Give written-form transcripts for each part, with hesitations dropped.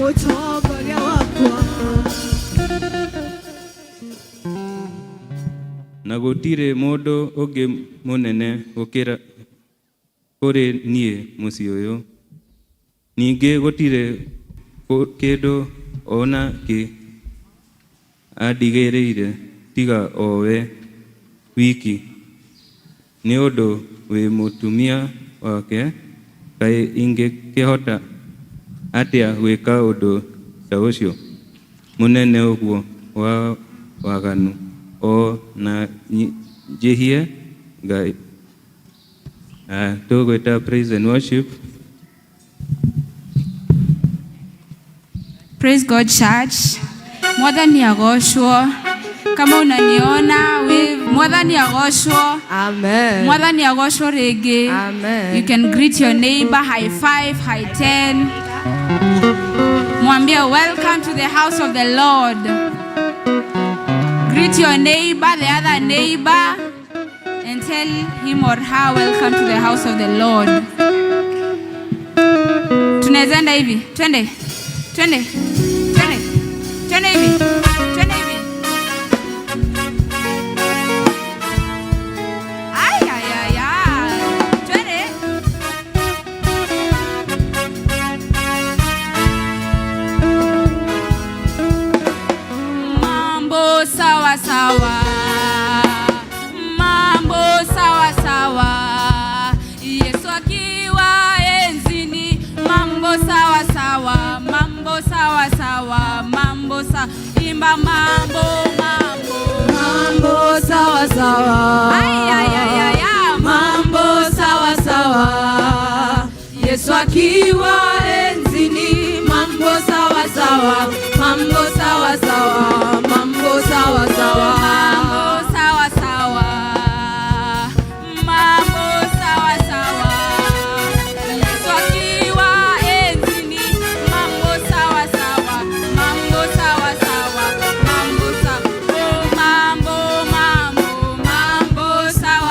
mutongoria wakwa na gutire mundu ungi munene gukira kuri nie muci uyu ningi gutire kindu ona ki andigirire tiga owe wiki ni undu wi mutumia wake kai ingi kihota atia gwika undu ta ucio munene uguo wa waganu o na jehie Ngai. Tugwita praise and worship. Praise God Church. Mwathani agoshwo. Kama unaniona Mwathani agoshwo. Amen. Mwathani agoshwo rege. Amen. You can greet your neighbor, high five, high 10. Mwambie welcome to the house of the Lord. Greet your neighbor, the other neighbor, and tell him or her welcome to the house of the Lord. Tunaweza hivi. Twende. Twende. Twende. Twende hivi. Twende hivi. Ay ay ay ay. Twende. Mambo sawa sawa. Mambo sawa sawa. Yesu akiwa enzini. Mambo sawa sawa. Mambo sawa sawa. Mambo sawa. Imba mambo mambo. Mambo sawa sawa. Ay ay ay ay ay. Mambo sawa sawa. Yesu akiwa enzini. Mambo sawa sawa. Mambo sawa sawa. Mambo sawa sawa. Mambo sawa sawa. Mambo sawa sawa. Yesu akiwa enzini. Mambo sawa sawa. Mambo sawa sawa. Mambo sawa. Oh, mambo mambo. Mambo sawa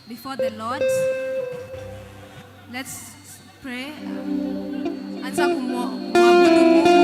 before the Lord. Let's pray. Anza kumwabudu Mungu.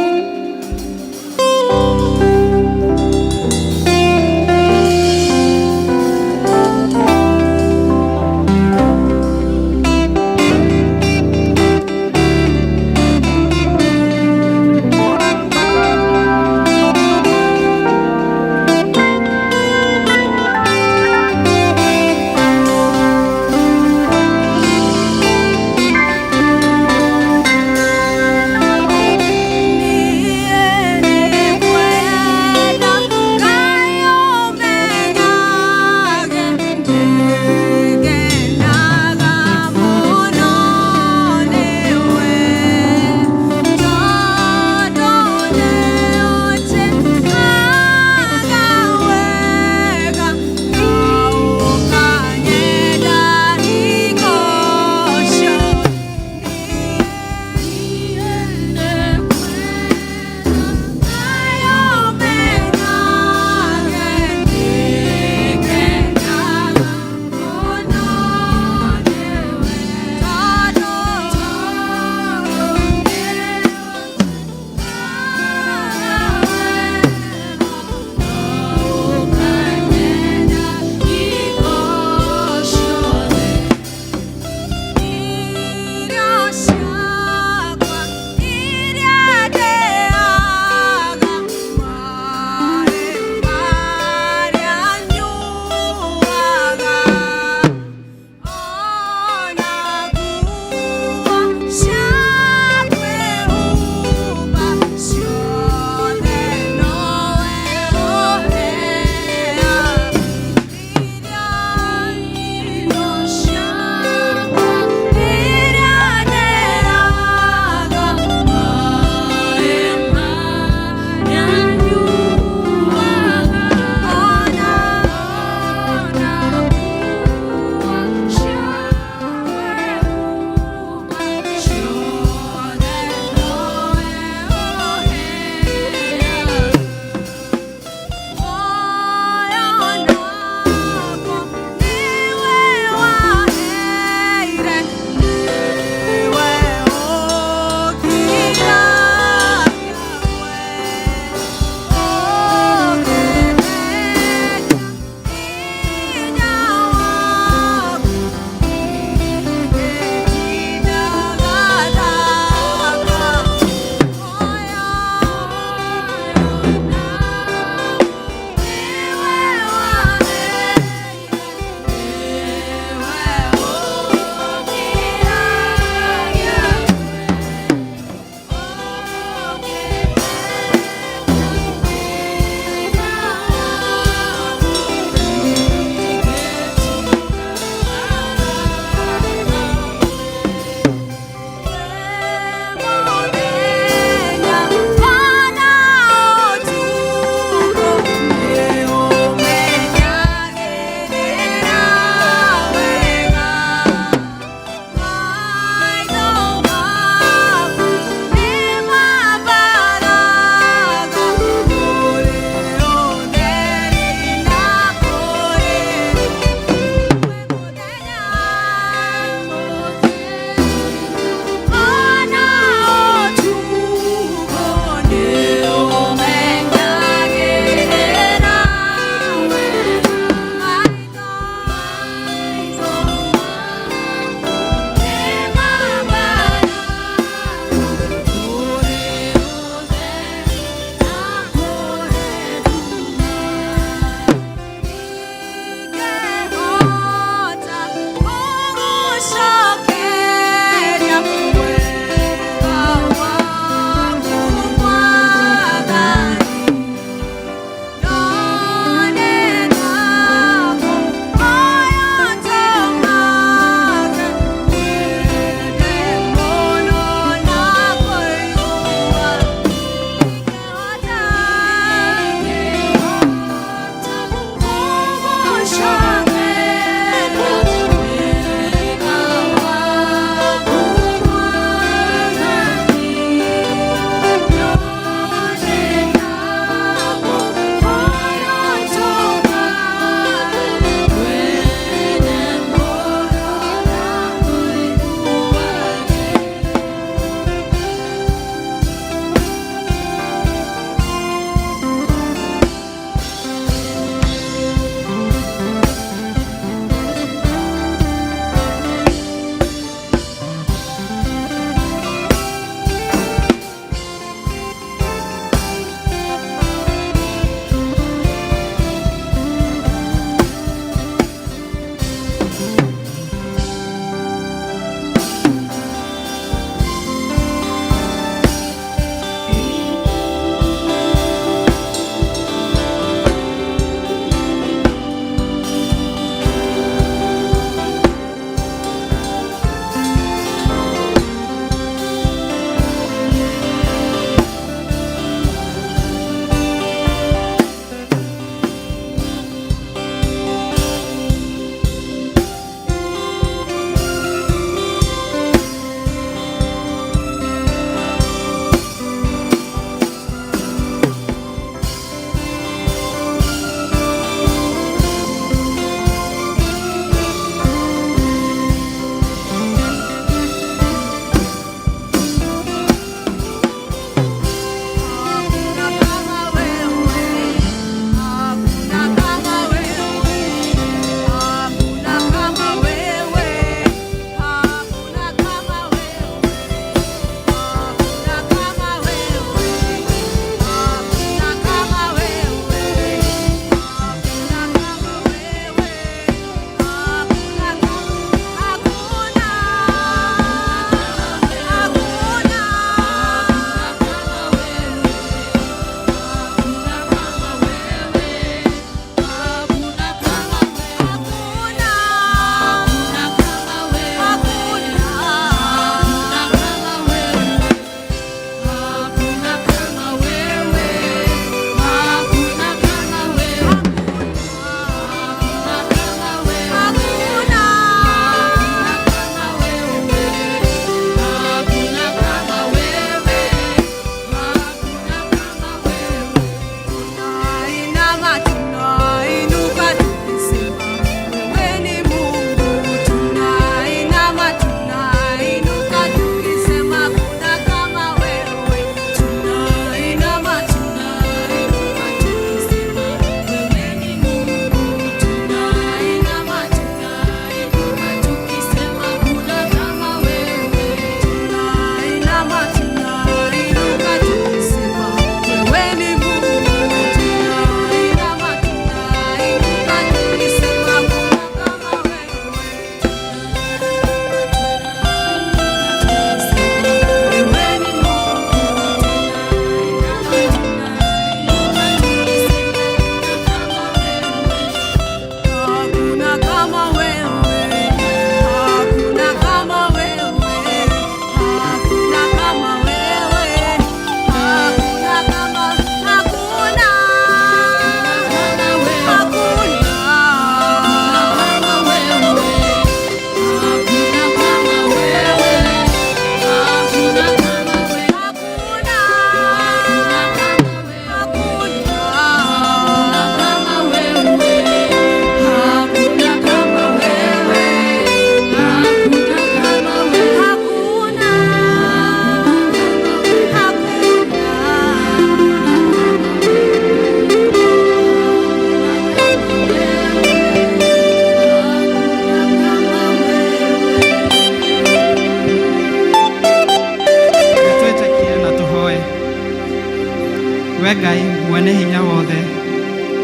we Ngai mwene hinya wothe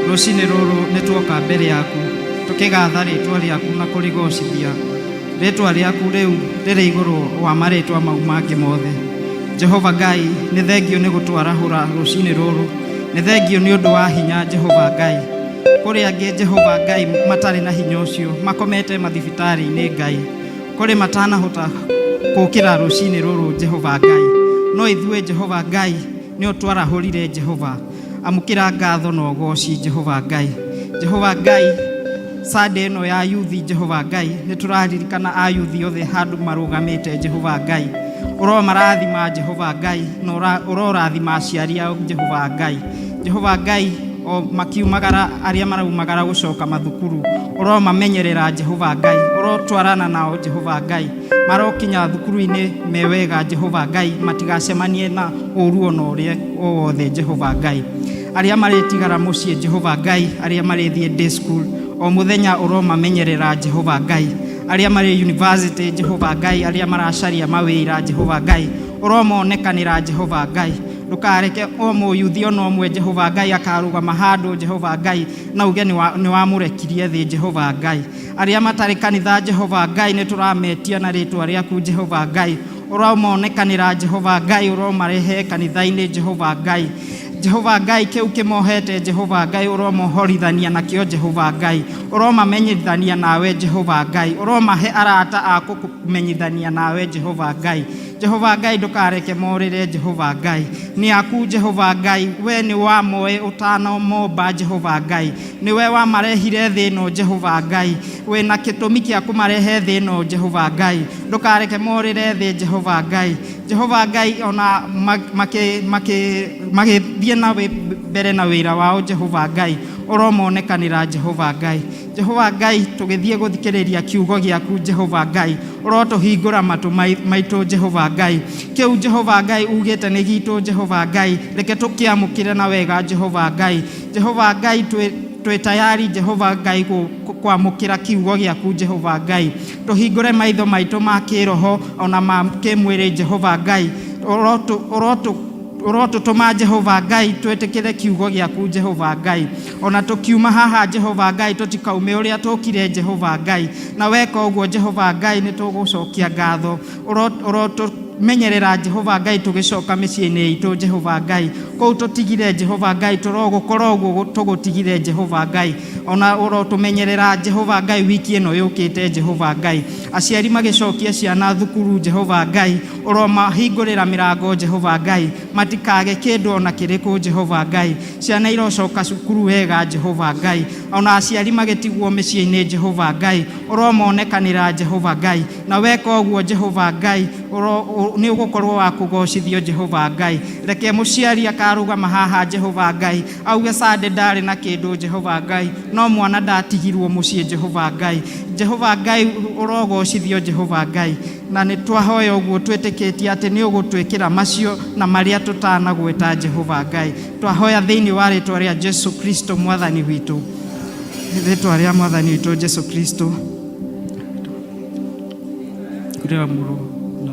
rucini ruru nitwoka mbere yaku tukigatha ritwa riaku na kurigocithia ritwa riaku riu riri iguru wa maritwa mau mangi mothe. Jehova Ngai ni thengio ni gutwarahura rucini ruru, ni thengio ni undu wa hinya Jehova Ngai. Kuri angi Jehova Ngai matari na hinya ucio makomete mathibitari ni Ngai, kuri matanahota kukira rucini ruru Jehova Ngai, no ithue Jehova Ngai ni utwarahurire Jehova, amukira ngatho no goci Jehova Ngai. Jehova Ngai sade no ya yuthi Jehova Ngai ni turaririkana a yuthi othe handu marugamite Jehova Ngai, uro marathima Jehova Ngai no uro rathima aciari ao Jehova Ngai. Jehova Ngai o makiumagara aria maraumagara gucoka mathukuru uro mamenyerera Jehova Ngai, uro twarana nao Jehova Ngai, marokinya thukuru-ini mewega Jehova Ngai, matigacemanie na uru ono ria wothe Jehova Ngai. Aria maritigara mucie Jehova Ngai, aria marithie day school o muthenya uro mamenyerera Jehova Ngai, aria mari university Jehova Ngai, aria maracaria mawira Jehova Ngai, uro monekanira Jehova Ngai. Ndukareke o muyuthi ono omwe Jehova Ngai akarugama handu Jehova Ngai na uge ni wamurekirie thi Jehova Ngai. Aria matari kanitha Jehova Ngai ni turametia na ritwa riaku Jehova Ngai, uromonekanira Jehova Ngai, uromarehe kanitha-ini Jehova Ngai. Jehova Ngai kiu kimohete Jehova Ngai, uromohorithania nakio Jehova Ngai, uromamenyithania nawe Jehova Ngai, uromahe arata aku kumenyithania nawe Jehova Ngai. Jehova Ngai ndukareke morire Jehova Ngai, ni aku Jehova Ngai, we ni wa moe utano momba Jehova Ngai, ni we wa marehire thino Jehova Ngai, we na kitumi kia kumarehe thino Jehova Ngai, ndukareke morire thi Jehova Ngai. Jehova Ngai ona magithie na mbere na wira wao Jehova Ngai, uromonekanira Jehova Ngai. Jehova Ngai tugithie guthikiriria kiugo giaku Jehova Ngai, urotuhingura matu maitu Jehova Ngai, kiu Jehova Ngai ugite ni gitu Jehova Ngai, reke tukiamukire na wega Jehova Ngai. Jehova Ngai twe tayari Jehova Ngai kwamukira kiugo giaku Jehova Ngai, tuhingure maitho maitu ma kiroho ona ma kimwiri Jehova Ngai, urotutuma Jehova Ngai twetekere kiugo giaku Jehova Ngai, ona tukiuma haha Jehova Ngai tutikaume uria tukire Jehova Ngai, na weka uguo Jehova Ngai ni tugucokia ngatho, menyerera Jehova Ngai tugicoka micii-ini itu Jehova Ngai, kou tutigire Jehova Ngai turogukorwo uguo tugutigire Jehova Ngai, ona urotumenyerera Jehova Ngai wiki ino yukite Jehova Ngai aciari magicokia ciana thukuru Jehova Ngai uromahingurira mirango Jehova Ngai matikage kindu ona kiriku Jehova Ngai ciana irocoka cukuru wega Jehova Ngai ona aciari magitigwo micii-ini Jehova Ngai uromonekanira Jehova Ngai na weka uguo Jehova Ngai ni ugukorwo wa kugocithio Jehova Ngai reke muciari akarugama haha Jehova Ngai auge sande ndari na kindu Jehova Ngai no mwana ndatigirwo mucii Jehova Ngai Jehova Ngai urogocithio Jehova Ngai na ni twahoya uguo twitikitie ati ni ugutwikira macio na maria tutanagweta Jehova Ngai twahoya thiini wa ritwa ria Jesu Kristo mwathani witu ritwa ria mwathani witu Jesu Kristo kuria muro na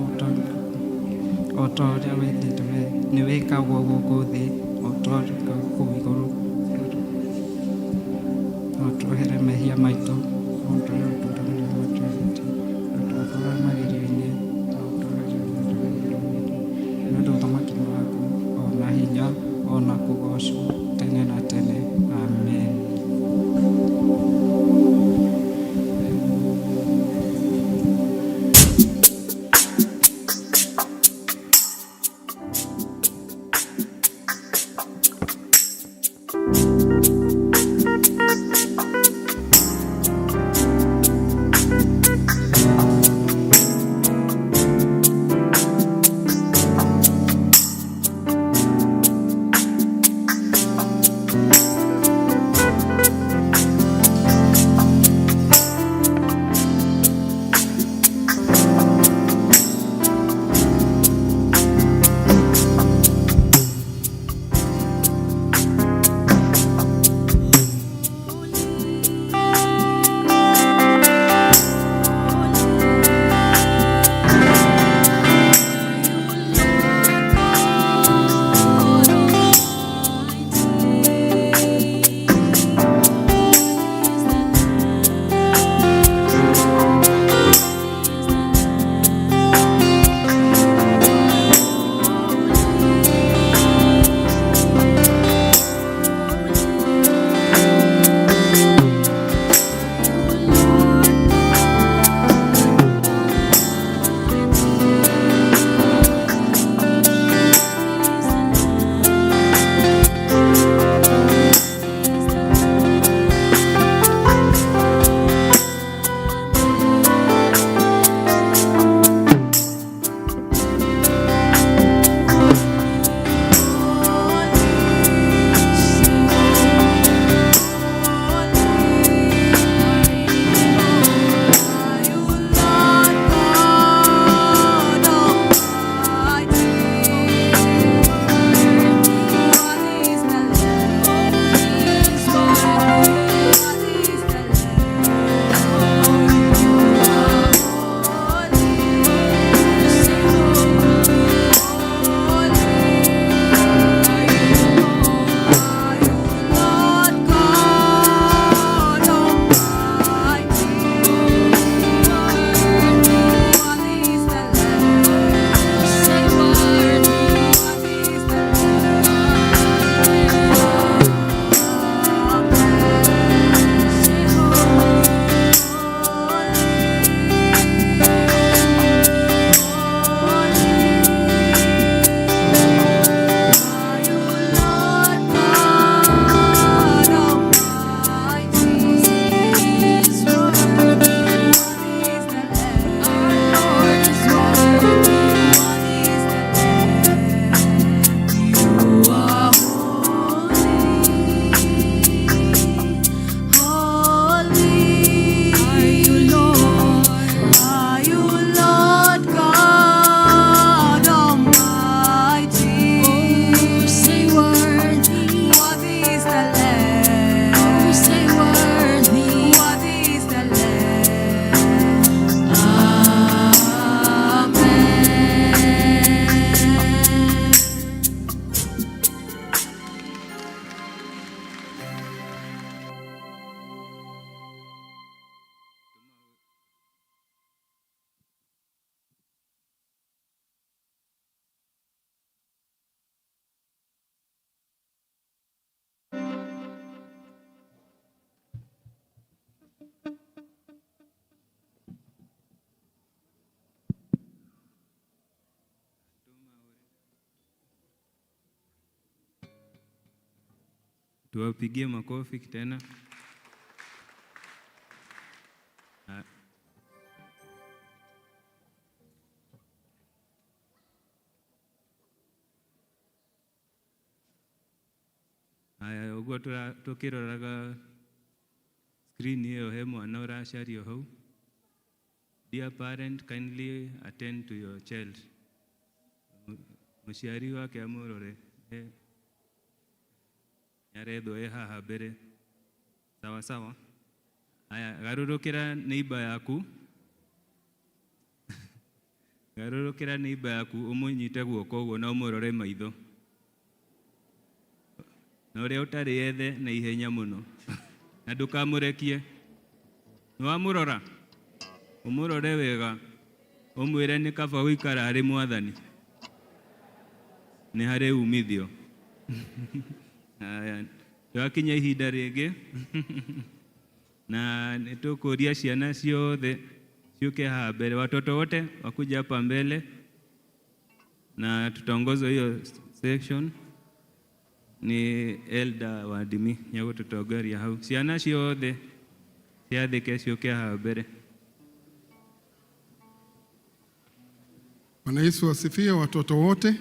otoria wendete ni wikagwo guku thi otoria kuiguru otohere mehia maitu ona kugocwo tene na tene. Amen. Tuwapigie makofi tena. Aya, uguo tukiroraga screen hiyo he mwana uracario hau. Dear parent, kindly attend to your child. Muciari wake amurore nyaretho haha mbere. Sawa sawa. Aya, garurukira neighbor yaku. Garurukira neighbor yaku umunyite guoko uguo na umurore maitho. Na uria utari ethe na ihenya muno. Na ndukamurekie. Niwamurora. Umurore wega. Umwire ni kaba wikara hari mwathani. Ni hari umithio. Aya, twakinya ihinda ringi. Na nitukuria ciana ciothe ciuke haha mbele. Watoto wote wakuja hapa mbele. Na tutaongoza hiyo section. Ni elder wa dimi nyago tutogaria hau. Ciana ciothe ciathike ciuke haha mbele. Bwana Yesu asifiwe. Watoto wote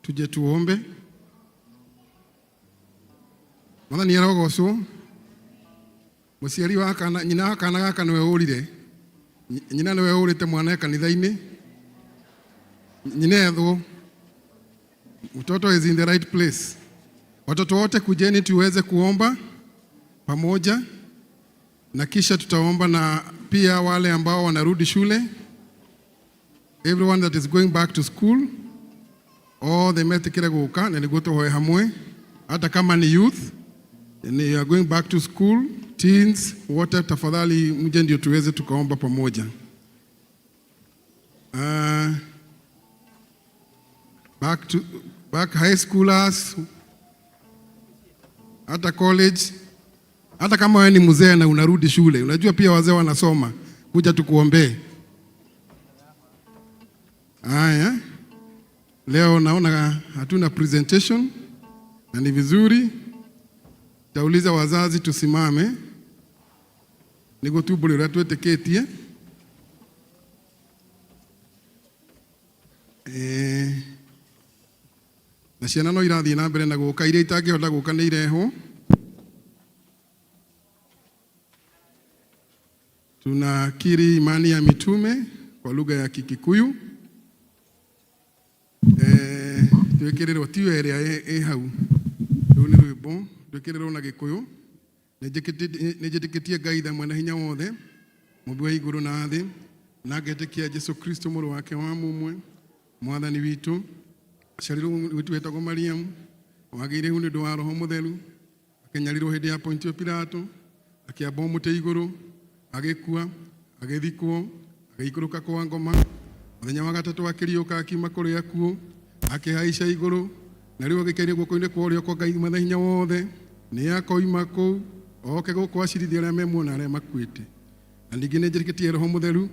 tuje tuombe. Mwathani arogocwo. Muciari wa kana nyina kana gaka niwe urire. Nyina niwe urite mwana kanitha-ini. Nyina ethwo. Mtoto is in the right place. Watoto wote kujeni tuweze kuomba pamoja, na kisha tutaomba na pia wale ambao wanarudi shule. Everyone that is going back to school, all the metikire guka na niguo tuhoe hamwe, hata kama ni youth and you are going back to school, teens, wote tafadhali mje ndio tuweze tukaomba pamoja. Back high schoolers, hata college, hata kama wewe ni mzee na unarudi shule, unajua pia wazee wanasoma, kuja tukuombee. Haya, leo naona hatuna presentation na ni vizuri. Tauliza wazazi tusimame. Niko tu bure tweteketie. Na ciana no irathie na mbere na guka iria itangihota guka ni ireho. Tunakiri imani ya mitume kwa lugha ya Kikikuyu. Twekiriro tiwe ria hau. Runi rwimbo twekiriro na Gikuyu. Nejetikitie Ngai tha mwene hinya wothe, Mungu wa iguru na thi, na ngetikia Jesu Kristo mũrũ wake wa mumwe, mwathani witu, aciarirwo witu wetagwo Mariamu, wagĩire hu nĩ ũndũ wa Roho Mũtheru, akenyarirwo hĩndĩ ya Pontio Pilato, akĩamba mũtĩ igũrũ, agĩkua, agĩthikwo, agĩikũrũka kwa ngoma, mũthenya wa gatatũ akĩriũka akiuma kũrĩ akuũ, akĩhaica igũrũ, na rĩu agĩikaire guoko-inĩ kwa ũrĩo kwa Ngai mwene hinya wothe, nĩ akoima kũu, oke gũkũ acirithia arĩa memuona arĩa makuĩte. Na ningĩ nĩnjĩtĩkĩtie Roho Mũtheru,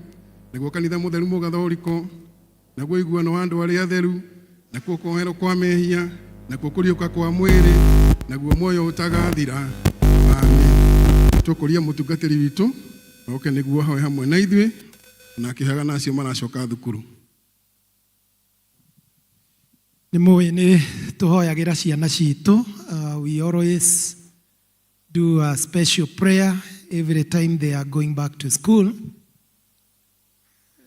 nĩguo kanitha mũtheru mũgathoriko, naguo iguano wa andũ arĩa atheru, nakuo kuoherwo kwa mehia, nakuo kũriũka kwa mwĩrĩ, naguo muoyo ũtagathira. Amen. Tũkũria mũtungatĩri witũ, oke nĩguo hawe hamwe na ithuĩ, na akĩhaga na acio maracoka thukuru. Nĩ tũhoyagĩra ciana citũ. We always do a special prayer every time they are going back to school.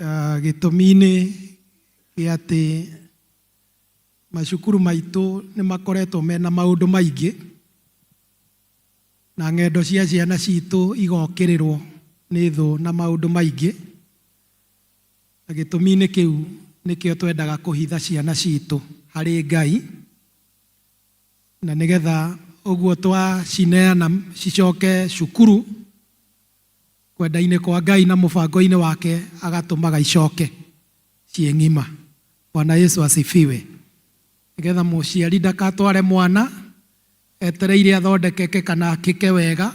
Gĩtũmi-inĩ gĩa atĩ macukuru maitũ nĩ makoretwo mena maũndũ maingĩ, na ng'endo cia ciana citũ igokĩrĩrwo nĩ thũ na maũndũ maingĩ. Na gĩtũmi-inĩ kĩu nĩkĩo twendaga kũhitha ciana citũ harĩ Ngai, na nĩgetha ũguo twacineana cicoke cukuru kwenda-inĩ kwa Ngai na mũbango-inĩ wake agatũmaga icoke ciĩ ng'ima. Bwana Yesu asifiwe. Nĩgetha mũciari ndakatware mwana etereire athondekeke kana akĩke wega,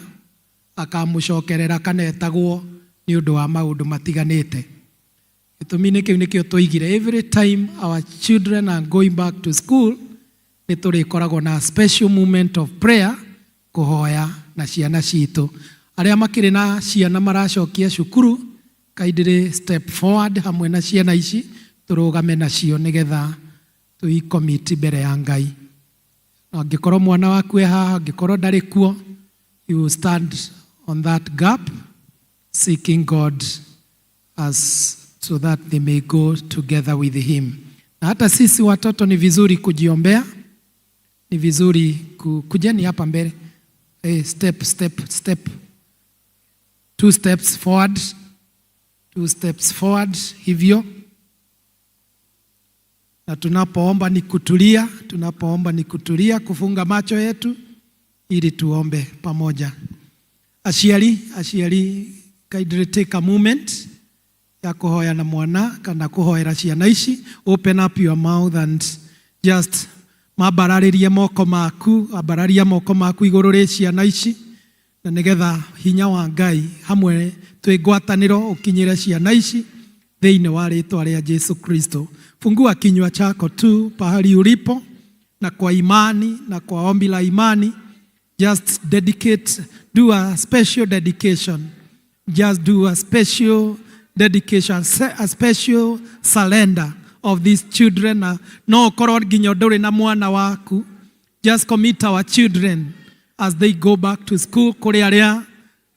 akamũcokerera kana etagwo nĩ ũndũ wa maũndũ matiganĩte. Gĩtũmi-inĩ kĩu nĩkĩo tũigire every time our children are going back to school, nĩ tũrĩkoragwo na special moment of prayer kuhoya na ciana citũ. Arĩa makĩrĩ na ciana maracokia cukuru, kaindĩrĩ step forward hamwe na ciana ici, tũrũgame nacio nĩgetha tũikomiti mbere ya Ngai. Angĩkorwo mwana waku e haha, angĩkorwo ndarĩ kuo, you stand on that gap, seeking God so that they may go together with him. Na hata sisi watoto ni vizuri kujiombea, ni vizuri kujeni hapa mbele. Step. 2 steps forward. 2 steps forward hivyo. Na tunapoomba ni kutulia, kufunga macho yetu ili tuombe pamoja. Aciari kindly take a moment ya kuhoya na mwana kana kuhoera ciana ici. Open up your mouth and just mabararie moko maku, iguru ri ciana ici, na nigetha hinya wa Ngai hamwe twigwataniro ukinyire ciana ici thĩinĩ wa rĩtwa rĩa Yesu Kristo. Fungua kinywa chako tu pahali ulipo, na kwa imani na kwa ombi la imani just do a special dedication. Just do a special dedication, a special surrender of these children. No korwo nginya ndũrĩ na mwana waku, just commit our children as they go back to school. Kũrĩ arĩa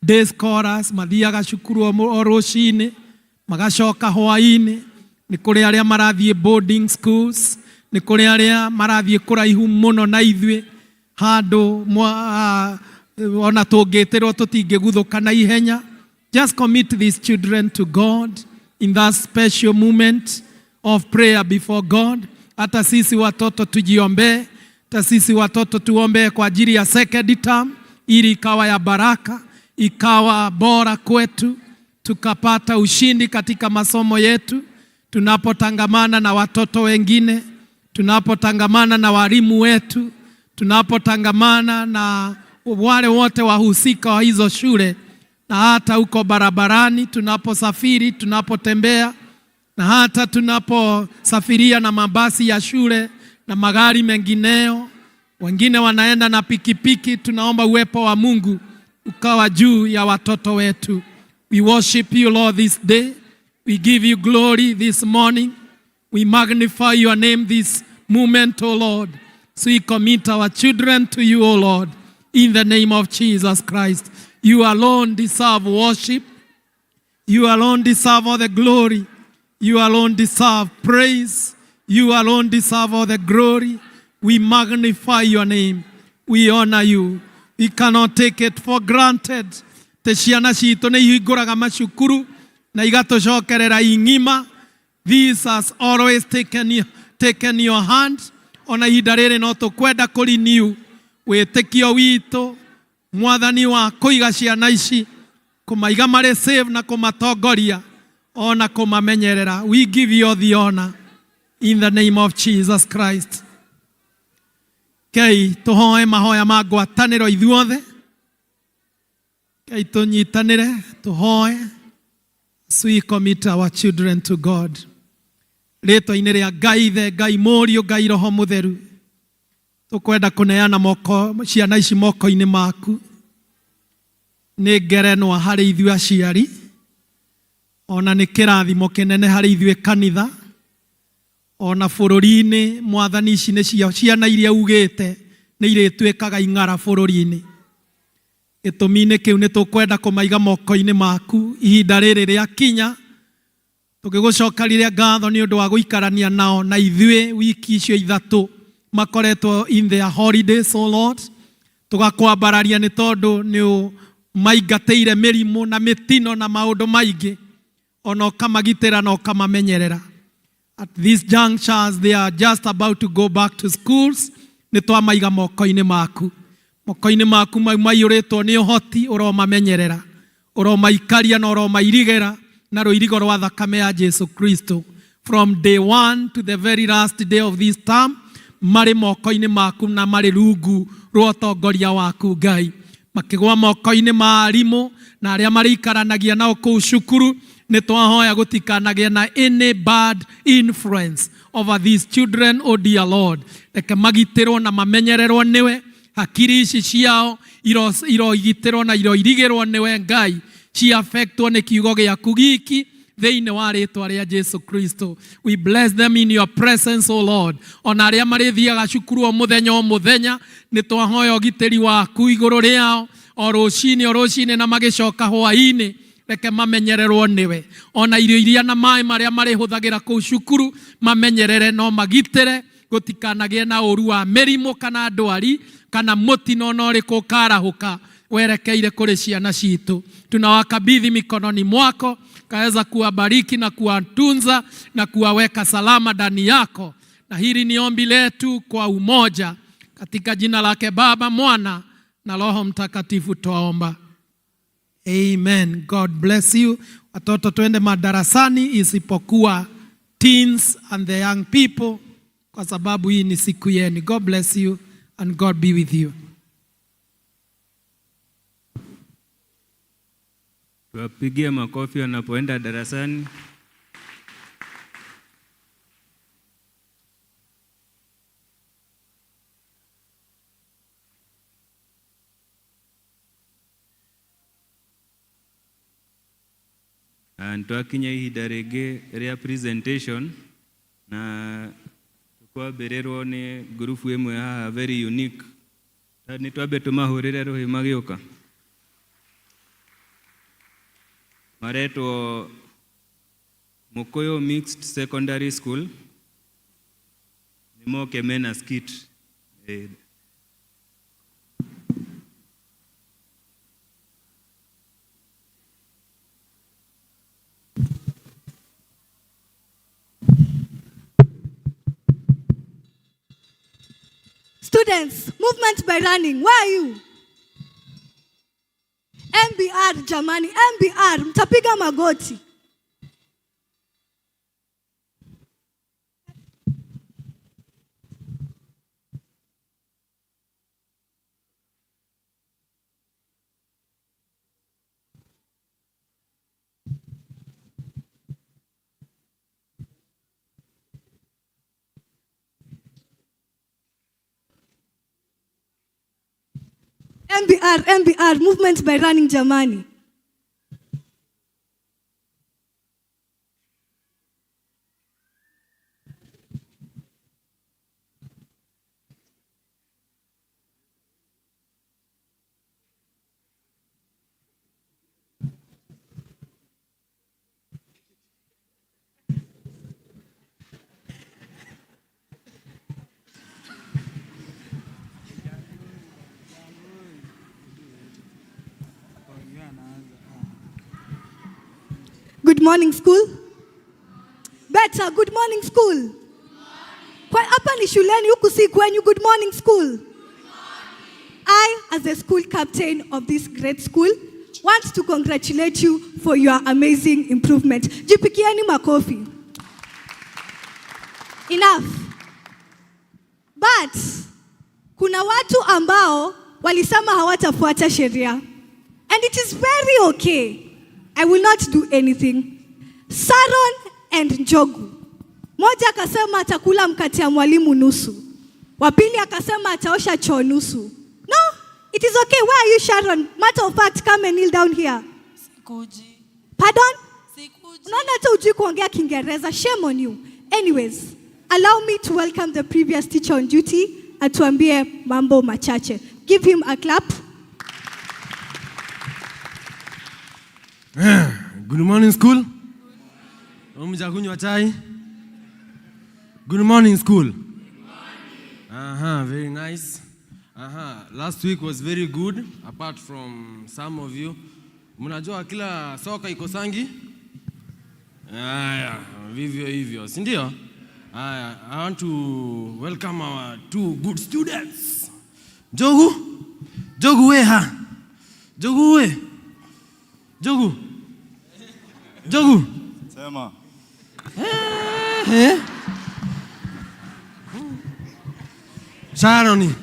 day scholars mathiaga cukuru o rũcinĩ magacoka hwaĩ-inĩ, nĩ kũrĩ arĩa marathiĩ boarding schools, nĩ kũrĩ arĩa marathiĩ kũraihu mũno na ithuĩ handũ ona tũngĩtĩrwo tũtingĩguthũka na ihenya. Just commit these children to God in that special moment of prayer before God. Hata sisi watoto tujiombe, hata sisi watoto tuombe kwa ajili ya second term, ili ikawa ya baraka, ikawa bora kwetu, tukapata ushindi katika masomo yetu, tunapotangamana na watoto wengine, tunapotangamana na walimu wetu, tunapotangamana na wale wote wahusika wa hizo shule, na hata uko barabarani tunaposafiri, tunapotembea, na hata tunaposafiria na mabasi ya shule na magari mengineo, wengine wanaenda na pikipiki. Tunaomba uwepo wa Mungu ukawa juu ya watoto wetu. We worship you, Lord, this day. We give you glory this morning. We magnify your name this moment, O Lord. So we commit our children to you, O Lord, in the name of Jesus Christ. You alone deserve worship. You alone deserve all the glory. You alone deserve praise. You alone deserve all the glory. We magnify your name. We honor you. We cannot take it for granted. Te ciana citũ nĩ ihingũraga macukuru na igatucokerera ing'ima. This has always taken your hand. Ona ihinda rĩrĩ no tũkwenda kũrenew wĩtĩkio witũ, Mwathani wa kũiga ciana ici, kũmaiga marĩ safe na kũmatongoria ona kũmamenyerera. We give you the honor in the name of Jesus Christ. Kei tũhoe mahoya ma ngwatanĩro ithuothe. Kei tũnyitanĩre tũhoe. So we commit our children to God. Rĩtwa-inĩ rĩa Ngai Ithe, Ngai Mũriũ, Ngai Roho Mũtheru, tũkwenda kũneana ciana ici moko-inĩ maku. Nĩ ngerenwa harĩ ithuĩ aciari, ona nĩ kĩrathimo kĩnene harĩ ithuĩ kanitha, ona bũrũri-inĩ. Mwathani, ici nĩcio ciana iria ugĩte nĩ irĩtuĩkaga ing'ara bũrũri-inĩ. Gĩtũmi-inĩ kĩu nĩ tũkwenda kũmaiga moko-inĩ maku ihinda rĩrĩ rĩa kinya, tũgĩgũcokeria ngatho nĩ ũndũ wa gũikarania nao na ithuĩ wiki icio ithatũ makoretwo in their holidays, O Lord. Tũgakwambararia nĩ tondũ nĩ maingatĩire mĩrimũ na mĩtino na maũndũ maingĩ, ona ũkamagitĩra na ũkamamenyerera. At these junctures they are just about to go back to schools. Nĩ twamaiga moko-inĩ maku. Moko-inĩ maku maiyũrĩtwo nĩ ũhoti, ũromamenyerera, ũromaikaria na ũromairigĩra na rũirigo rwa thakame ya Jesu Kristo. From day 1 to the very last day of this term, marĩ moko-inĩ maku na marĩ rungu rwa ũtongoria waku Ngai. Makĩgwa moko-inĩ ma arimũ na arĩa marĩikaranagia nao kũu cukuru, nĩ twahoya gũtikanagĩa na any bad influence over these children, O dear Lord. Reke magitĩrwo na mamenyererwo nĩwe hakiri ici ciao iroigiterwo na iroirigirwo niwe Ngai ci affectwo ni kiugo giaku giki thĩinĩ wa rĩtwa rĩa Jesu Kristo. We bless them in your presence, O Lord. Ona arĩa marĩthiaga cukuru o mũthenya nĩ twahoya ũgitĩri waku igũrũ rĩao o rũcinĩ na magĩcoka hwaĩ-inĩ, reke mamenyererwo nĩwe. Ona irio iria na maĩ marĩa marĩhũthagĩra kũu cukuru mamenyerere no magitĩre, gũtikanagĩe na ũru wa mĩrimũ kana ndwari kana mũtino na ũrĩkũ ũkarahũka werekeire kũrĩ ciana citũ. Tunawakabidhi mikononi mwako, kaweza kuwabariki na kuwatunza na kuwaweka salama ndani yako. Na hili ni ombi letu kwa umoja, katika jina lake Baba, Mwana na Roho Mtakatifu twaomba. Amen. God bless you. Watoto twende madarasani isipokuwa teens and the young people, kwa sababu hii ni siku yenu. God bless you and God be with you. Tuwapigie makofi wanapoenda darasani. Twakinya ihinda rĩngĩ rĩa presentation, na tukwabererwo nĩ grupu ĩmwe haha very unique. Nĩ twambe tũmahũrĩre rũhĩ magĩũka. Maretwo Mukoyo Mixed Secondary School, nimoke mena skit. Students, movement by running. Where are you? MBR jamani, MBR, mtapiga magoti. MBR, movement by running jamani. Good morning school. Better, good morning school. Kwa hapa ni shuleni, huku si kwenyu. Good morning school. I, as the school captain of this great school, want to congratulate you for your amazing improvement. Jipikieni makofi. Enough. But kuna watu ambao walisema hawatafuata sheria. And it is very okay. I will not do anything. Saron and Njogu. Moja akasema atakula mkate ya mwalimu nusu. Wa pili akasema ataosha choo nusu. No, it is okay. Where are you, Sharon? Matter of fact, come and kneel down here. Sikuji. Pardon? Sikuji. Unaona hata hujui kuongea Kiingereza. Shame on you. Anyways, allow me to welcome the previous teacher on duty. Atuambie mambo machache. Give him a clap. Good morning, school. Umjakunywa chai. Good morning, school. Very nice. Last week was very good, apart from some of you. Mnajua kila soka iko sangi? Vivyo hivyo, si ndio? I want to welcome our two good students. Jogu we ha. Jogu we. Jogu. Sema. Sharoni.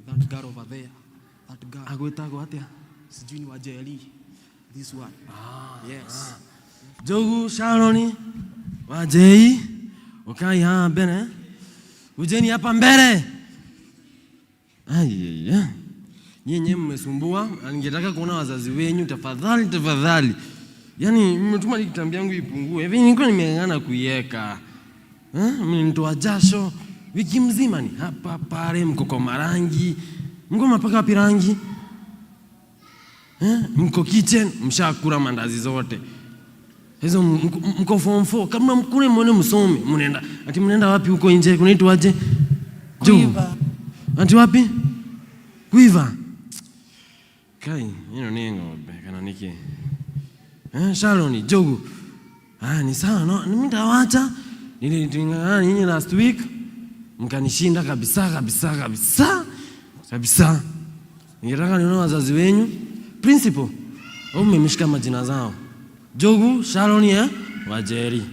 That girl over there. That girl. Agwetago atia. Sijui ni wa Jelly. This one. Yes. Jogu Sharoni. Wajei. Ukai hapa mbele. Ujeni hapa mbele. Ai. Nyenye mmesumbua, ningetaka kuona wazazi wenyu tafadhali. Yaani mmetuma kitambi yangu ipungue. Hivi nilikuwa nimeng'ang'ana kuiweka. Mnitoa jasho wiki mzima ni hapa pale mko marangi. Mko mapaka wapi rangi? Mko kitchen mshakula mandazi zote. Hizo mko form 4 kama mkule muone msome. Mnaenda wapi huko nje? Kunaitwa aje? Kuiva. Ati wapi? Kuiva. Kai, nengo kana niki. Shaloni, Jogu. Ni sawa no, nitawacha. Nilitungana nyinyi last week. Mkanishinda kabisa. Ningetaka nione wazazi wenyu. Principal. Mmemshika majina zao. Jogu, Shaloni, Wajeri.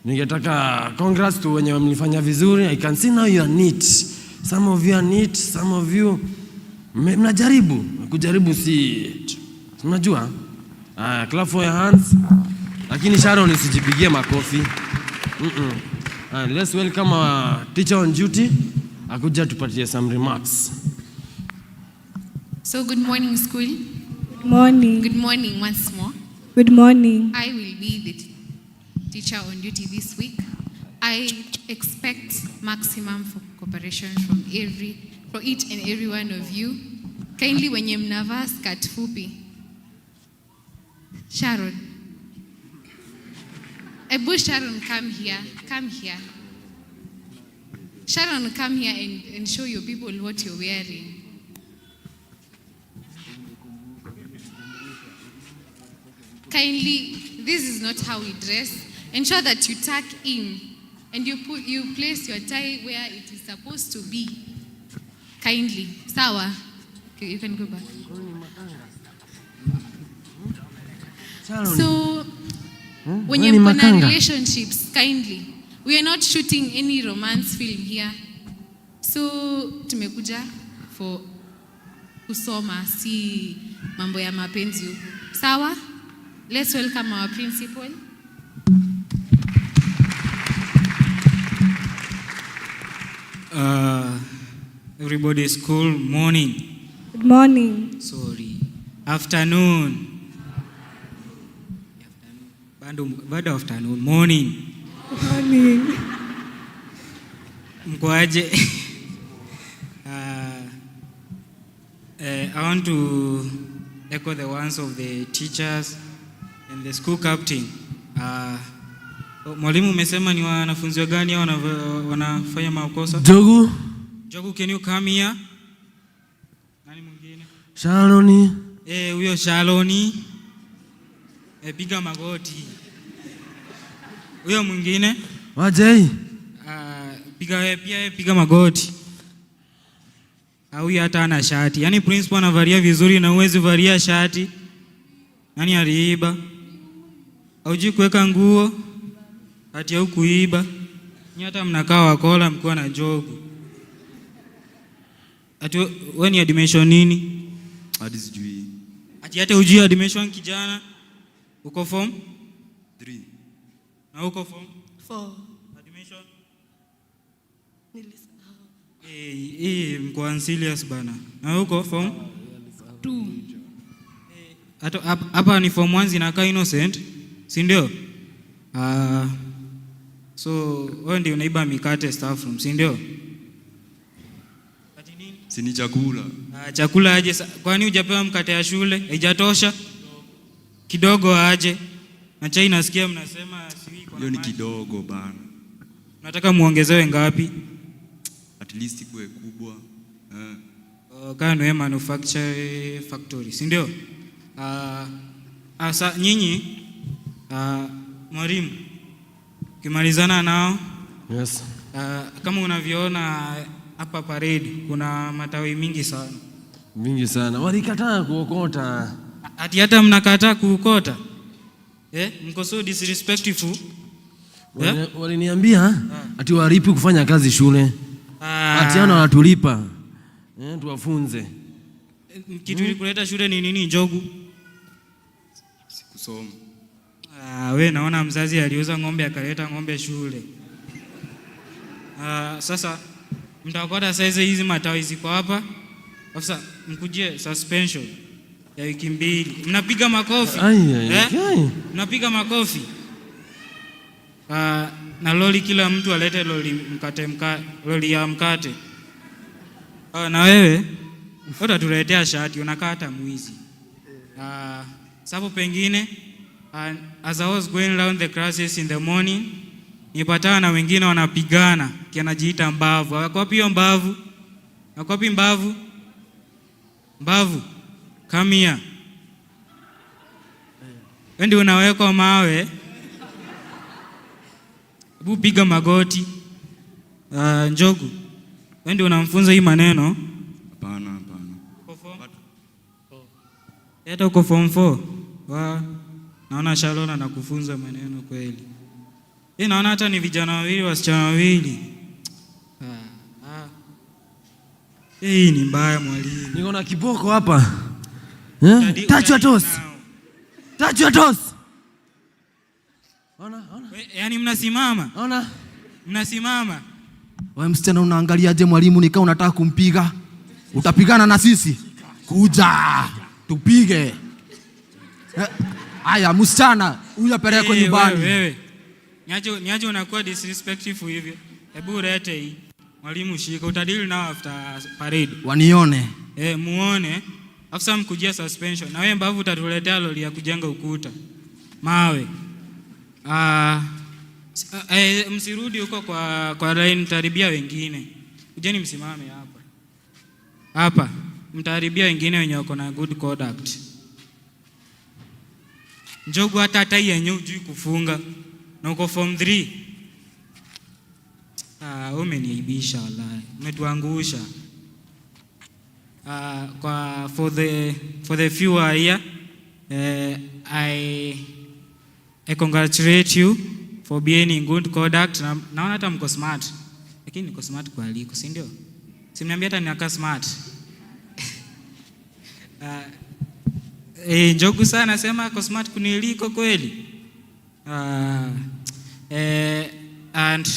Ningetaka congrats to wenye mlifanya vizuri. I can see now you are neat. Some of you are neat, some of you mnajaribu. Kujaribu si unajua? Clap for your hands. Lakini Sharon isijipigie makofi. Let's welcome our teacher on duty. Akuja tupatie some remarks. So good morning, school. Good morning. Good morning once more. Good morning. I will be the teacher on duty this week. I expect maximum for cooperation from each and every one of you. Kindly wenye mnavaa skirt fupi. Sharon. Ebu Sharon, come here. Sharon, come here and show your people what you're wearing. Kindly, this is not how we dress. Ensure that you tuck in and you place your tie where it is supposed to be. Kindly. Sawa. Okay, you can go back. So, when you're in relationships, kindly. We are not shooting any romance film here. So, tumekuja for kusoma, si mambo ya mapenzi huku. Sawa? Let's welcome our principal. Everybody, school, morning. Good morning. Sorry. Afternoon. Bado afternoon. Morning. Good morning. Mkoaje? I want to echo the ones of the teachers and the school captain. Mwalimu umesema ni wanafunzi gani wanafanya makosa? Jogu, can you come here? Nani mwingine? Shaloni. Huyo Shaloni. Piga magoti. Huyo mwingine? Wajei. Piga magoti. Huyo hata ana shati. Yaani principal anavalia vizuri na uwezi valia shati. Nani aliiba? Haujui kuweka nguo? Ati au kuiba? Ni hata mnakaa wakola mkiwa na Jogu. Ati wewe ni admission nini? Hadi sijui. Ati hata hujui admission kijana? Uko form 3. Na uko form 4. Admission? Nilisahau. Mko serious bana. Na uko form 2. Hata hapa ni form 1 zinakaa innocent, si ndio? So wewe ndio unaiba mikate staff room, si ndio? Ati nini? Si ni chakula. Chakula aje? Kwani hujapewa mkate ya shule? Haijatosha? Kidogo aje. Na chai nasikia mnasema siwi kwa. Hiyo ni kidogo bana. Nataka muongezewe ngapi? At least kuwe kubwa. Kama manufacture factory, si ndio? Asa nyinyi mwalimu kimalizana nao. Yes. Kama unavyoona hapa parade kuna matawi mingi sana. Walikataa kuokota. Ati hata mnakataa kuokota? Mko so disrespectful. Waliniambia ati walipi kufanya kazi shule. Ati ana wanatulipa. Tuwafunze. Kitu ilikuleta shule ni nini, Jogu? Sikusoma. We naona mzazi aliuza ng'ombe akaleta ng'ombe shule. Sasa mtakota saizi hizi matawi ziko hapa. Sasa mkujie suspension ya wiki 2. Mnapiga makofi. Mnapiga makofi. Na loli, kila mtu alete loli loli ya mkate. Na wewe utatuletea shati, unakaa hata mwizi. Sababu pengine as I was going around the classes in the morning, nipatana na wengine wanapigana kianajiita mbavu. Wako wapi hiyo mbavu? Wako wapi mbavu? Mbavu, come here. Wewe ndio unawekwa mawe. Hebu piga magoti. Njogu, wewe ndio unamfunza hii maneno? Hapana. Hata uko form 4. Naona Shalona na kufunza maneno kweli. Naona hata ni vijana wawili, wasichana wawili. Hii ni mbaya mwalimu. Niko na kiboko hapa. Touch your toes. Touch your toes. Ona. Yaani mnasimama? Ona. Mnasimama. Wewe msichana unaangaliaje mwalimu nikaa unataka kumpiga? Utapigana na sisi? Kuja. Tupige. Aya msichana, huyu apeleke nyumbani. Wewe. Niaje unakuwa disrespectful hivyo. Hebu ulete hii. Mwalimu shika, utadili nao after parade. Wanione. Muone. Afisa mkujia suspension. Na wewe mbavu utatuletea loli ya kujenga ukuta. Mawe. Msirudi huko kwa line, mtaribia wengine. Kujeni msimame hapa. Hapa. Mtaribia wengine wenye wako na good conduct. Njogu hata yenye hujui kufunga. Na uko form 3. Umeniaibisha wallahi. Umetuangusha. For the few here, I congratulate you for being in good conduct. Naona hata mko smart. Lakini niko smart kwa aliko, si ndio? Simniambia hata ninakaa smart. Njogu sana nasema ako smart kuniliko kweli. And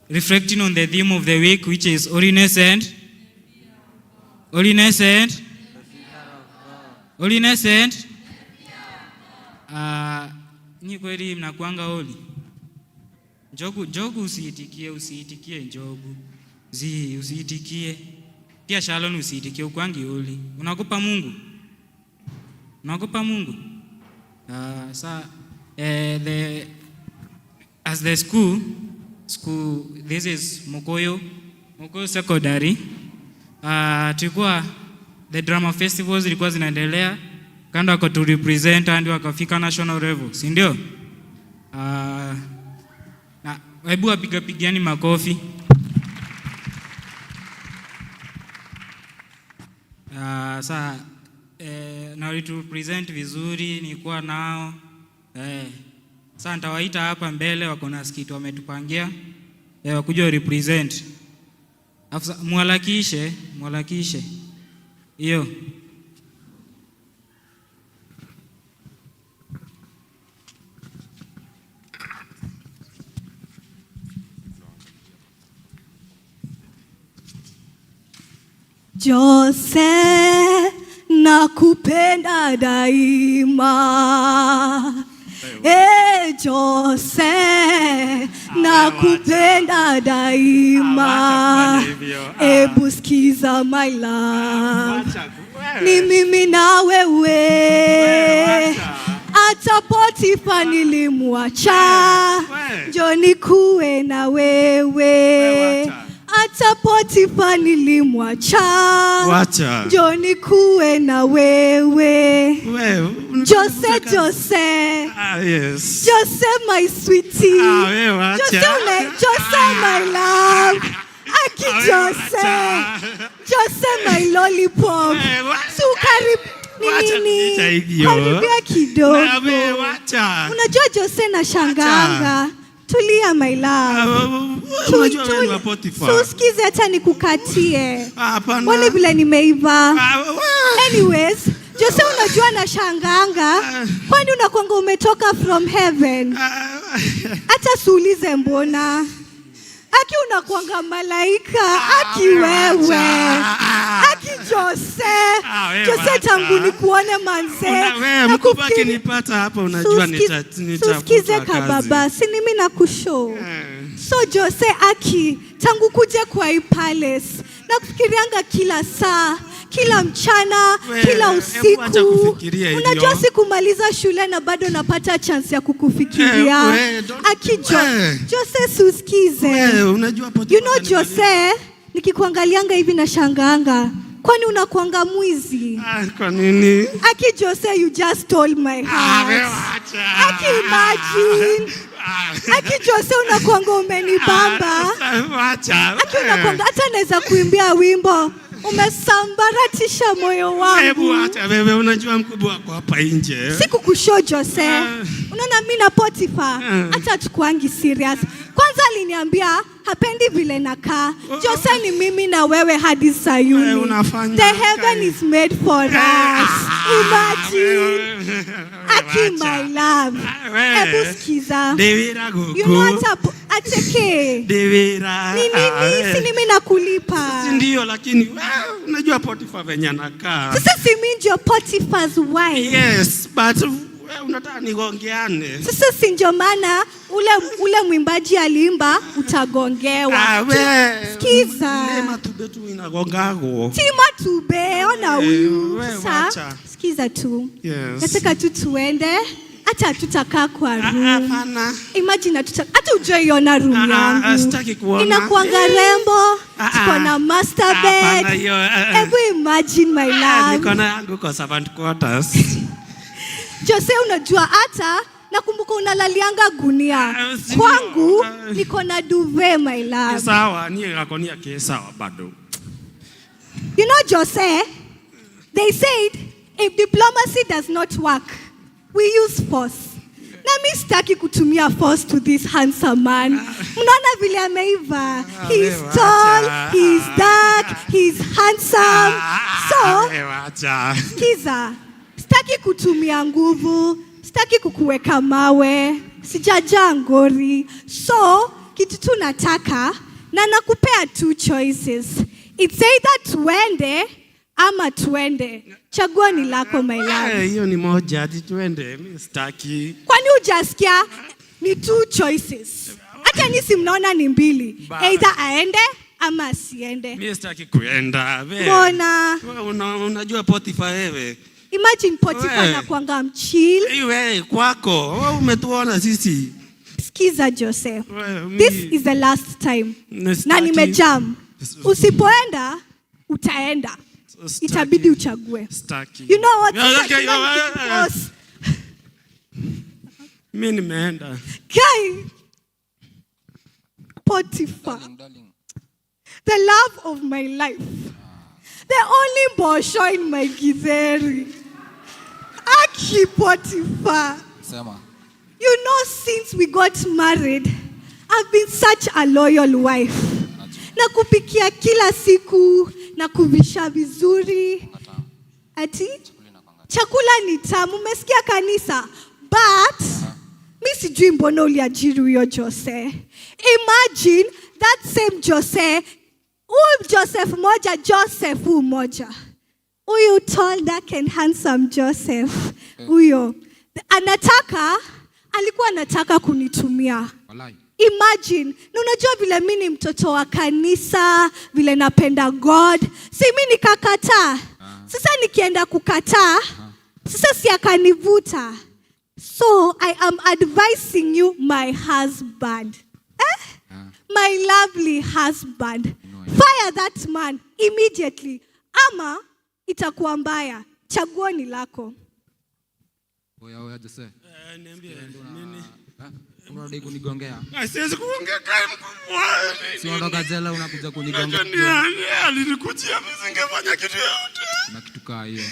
reflecting on the theme of the week, which is holiness and ni kweli mnakuanga holi. Njogu usiitikie Njogu. Usiitikie. Pia Shalon usiitikie, ukwangi holi. Unaogopa Mungu? As the school, this is Mokoyo Secondary. Tulikuwa the drama festivals zilikuwa zinaendelea, kando wako to represent and wakafika national level, si ndio? Na hebu pigiani makofi. Na to present vizuri nilikuwa nao. Sasa nitawaita hapa mbele, wako na skit wametupangia. Wakuja represent. Afisa mwalakishe. Hiyo. Jose nakupenda daima. Jose nakupenda daima. Ebu sikiza my love. Ni mimi na wewe. Hata Potifa nilimwacha. Njoo nikuwe na wewe. Hata Potifa nilimwacha. Njoo nikuwe na wewe. Jose. Yes. Jose my sweetie. Jose my love. Aki Jose my lollipop. Karibia kidogo. Unajua Jose na shanganga. Tulia my love. Usikize hata nikukatie. Wale vile nimeiva. Anyways, Jose unajua na shanganga. Kwani unakwanga umetoka from heaven? Hata suulize mbona. Aki unakuanga malaika. Aki wewe. Aki Jose. Jose tangu nikuone manze. Wewe mkubwa akinipata hapa unajua nitasikize kababa. Si mimi nakushow. So Jose Aki, tangu kuje kwa hii palace, nakufikirianga kila saa, kila mchana, kila usiku. Unajua sikumaliza shule na bado napata chance ya kukufikiria. Aki Jose suskize. You know Jose, nikikuangalianga hivi na shangaanga. Kwani unakuanga mwizi? Kwa nini? Aki Jose, you just stole my heart. Aki imagine. Aki Jose unakuanga umenibamba. Aki unakuanga hata naweza kuimbia wimbo. Umesambaratisha moyo wangu. Hebu acha wewe, unajua mkubwa wako hapa nje. Sikukushow Jose. Unaona mimi na Potifa hata tukuangi serious. Kwanza aliniambia hapendi vile nakaa. Jose ni mimi na wewe hadi Sayuni. The heaven is made for us. Imagine. Aki my love. Hebu sikiza. You know hata ateke. Nini si mimi nakulipa. Ndio lakini unajua Potifa venye anakaa. Sasa si mimi ndio Potifa's wife. Yes, but unataka nigongeane. Sasa si ndio maana ule mwimbaji aliimba utagongewa. Sikiza. Lema tube tu inagongago. Tima tube ona huyu. Sasa sikiza tu. Nataka tu tuende. Hata tutakaa kwa room. Hapana. Imagine hata ujue iona room yangu. Sitaki kuona. Inakuanga rembo. Tuko na master bed. Hebu imagine my love. Niko na yangu kwa servant quarters. Jose unajua hata nakumbuka unalalianga gunia. Kwangu niko na duvet my love. Sawa, ni yako ni yake sawa bado. You know Jose, they said if diplomacy does not work, we use force. Na mimi sitaki kutumia force to this handsome man. Mnaona vile ameiva. He's tall, he's dark, he's handsome. So, kiza, sitaki kutumia nguvu, sitaki kukuweka mawe, sijajaa ngori. So, kitu tu nataka na nakupea two choices. It's either tuende ama tuende. Chagua ni lako my love. Hiyo ni moja, ati tuende, mimi sitaki. Kwani hujasikia ni two choices? Hata nisi mnaona ni mbili. Either aende ama asiende. Mimi sitaki kuenda. Mbona? Unajua Potifa wewe. Imagine Potifa anakuanga mchill. Wewe kwako, wewe umetuona sisi. Sikiza Jose. This is the last time. Na nimejam. Usipoenda utaenda. Itabidi uchague. You know what? Mimi nimeenda. Kai Potifa. The love of my life. The only bosho in my githeri. Aki Potifa. You know, since we got married, I've been such a loyal wife. Nakupikia kila siku, nakuvisha vizuri. Ati chakula ni tamu, umesikia kanisa. But mimi sijui mbona uliajiri huyo Jose. Imagine that same Jose, Joseph moja. Huyu tall, dark and handsome Joseph. Huyo alikuwa anataka kunitumia. Imagine, na unajua vile mimi ni mtoto wa kanisa, vile napenda God. Si mimi nikakataa. Sasa nikienda kukataa, sasa si akanivuta. So I am advising you, my husband. My lovely husband. Fire that man immediately. Ama itakuwa mbaya. Chaguo ni lako. Oya Jose. Niambie nini? Unadai kunigongea? Siwezi kuongea kai mkubwa. Si unatoka jela unakuja kunigongea. Alinikujia mimi singefanya kitu yote. Na kitu kaa hiyo.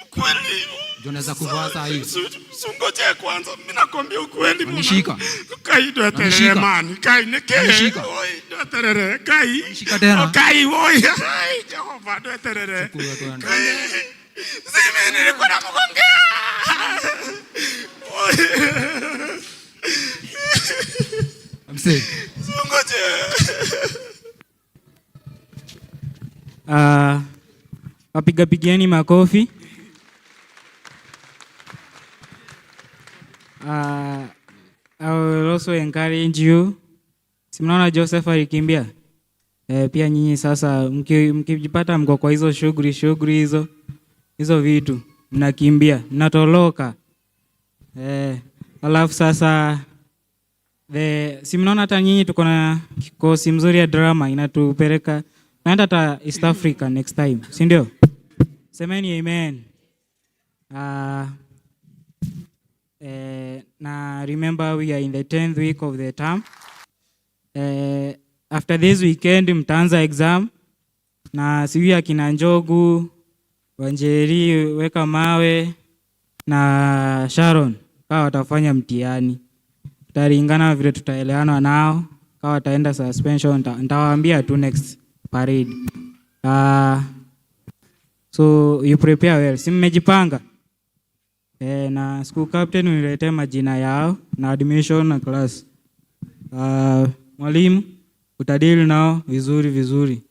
Kweli. Unaweza kuvaa saa hii. Usingoje kwanza. Mimi nakwambia ukweli mbona. Nishika. Kai ndo terere man. Kai neke. Nishika. Oi ndo terere. Kai. Nishika tena. Kai oi. Ai Jehova ndo terere. Zime nilikuwa namgongea. I'm saying. Usingoje Wapigapigieni makofi. I will also encourage you. Simnaona Joseph alikimbia? Pia nyinyi sasa mkijipata mko kwa hizo shughuli hizo vitu, mnakimbia, mnatoroka. Alafu sasa simnaona hata nyinyi tuko na kikosi mzuri ya drama inatupeleka naenda hata East Africa next time, si ndio? Semeni amen. Na remember we are in the 10th week of the term. After this weekend mtaanza exam na siwi akina Njogu, Wanjeri, Weka Mawe na Sharon kawa watafanya mtihani. Tutalingana vile tutaelewana nao. Kawa wataenda suspension, nitawaambia tu next parade. So you prepare well. Si mmejipanga? Na school captain uniletee majina yao na admission na class. Mwalimu utadili nao vizuri.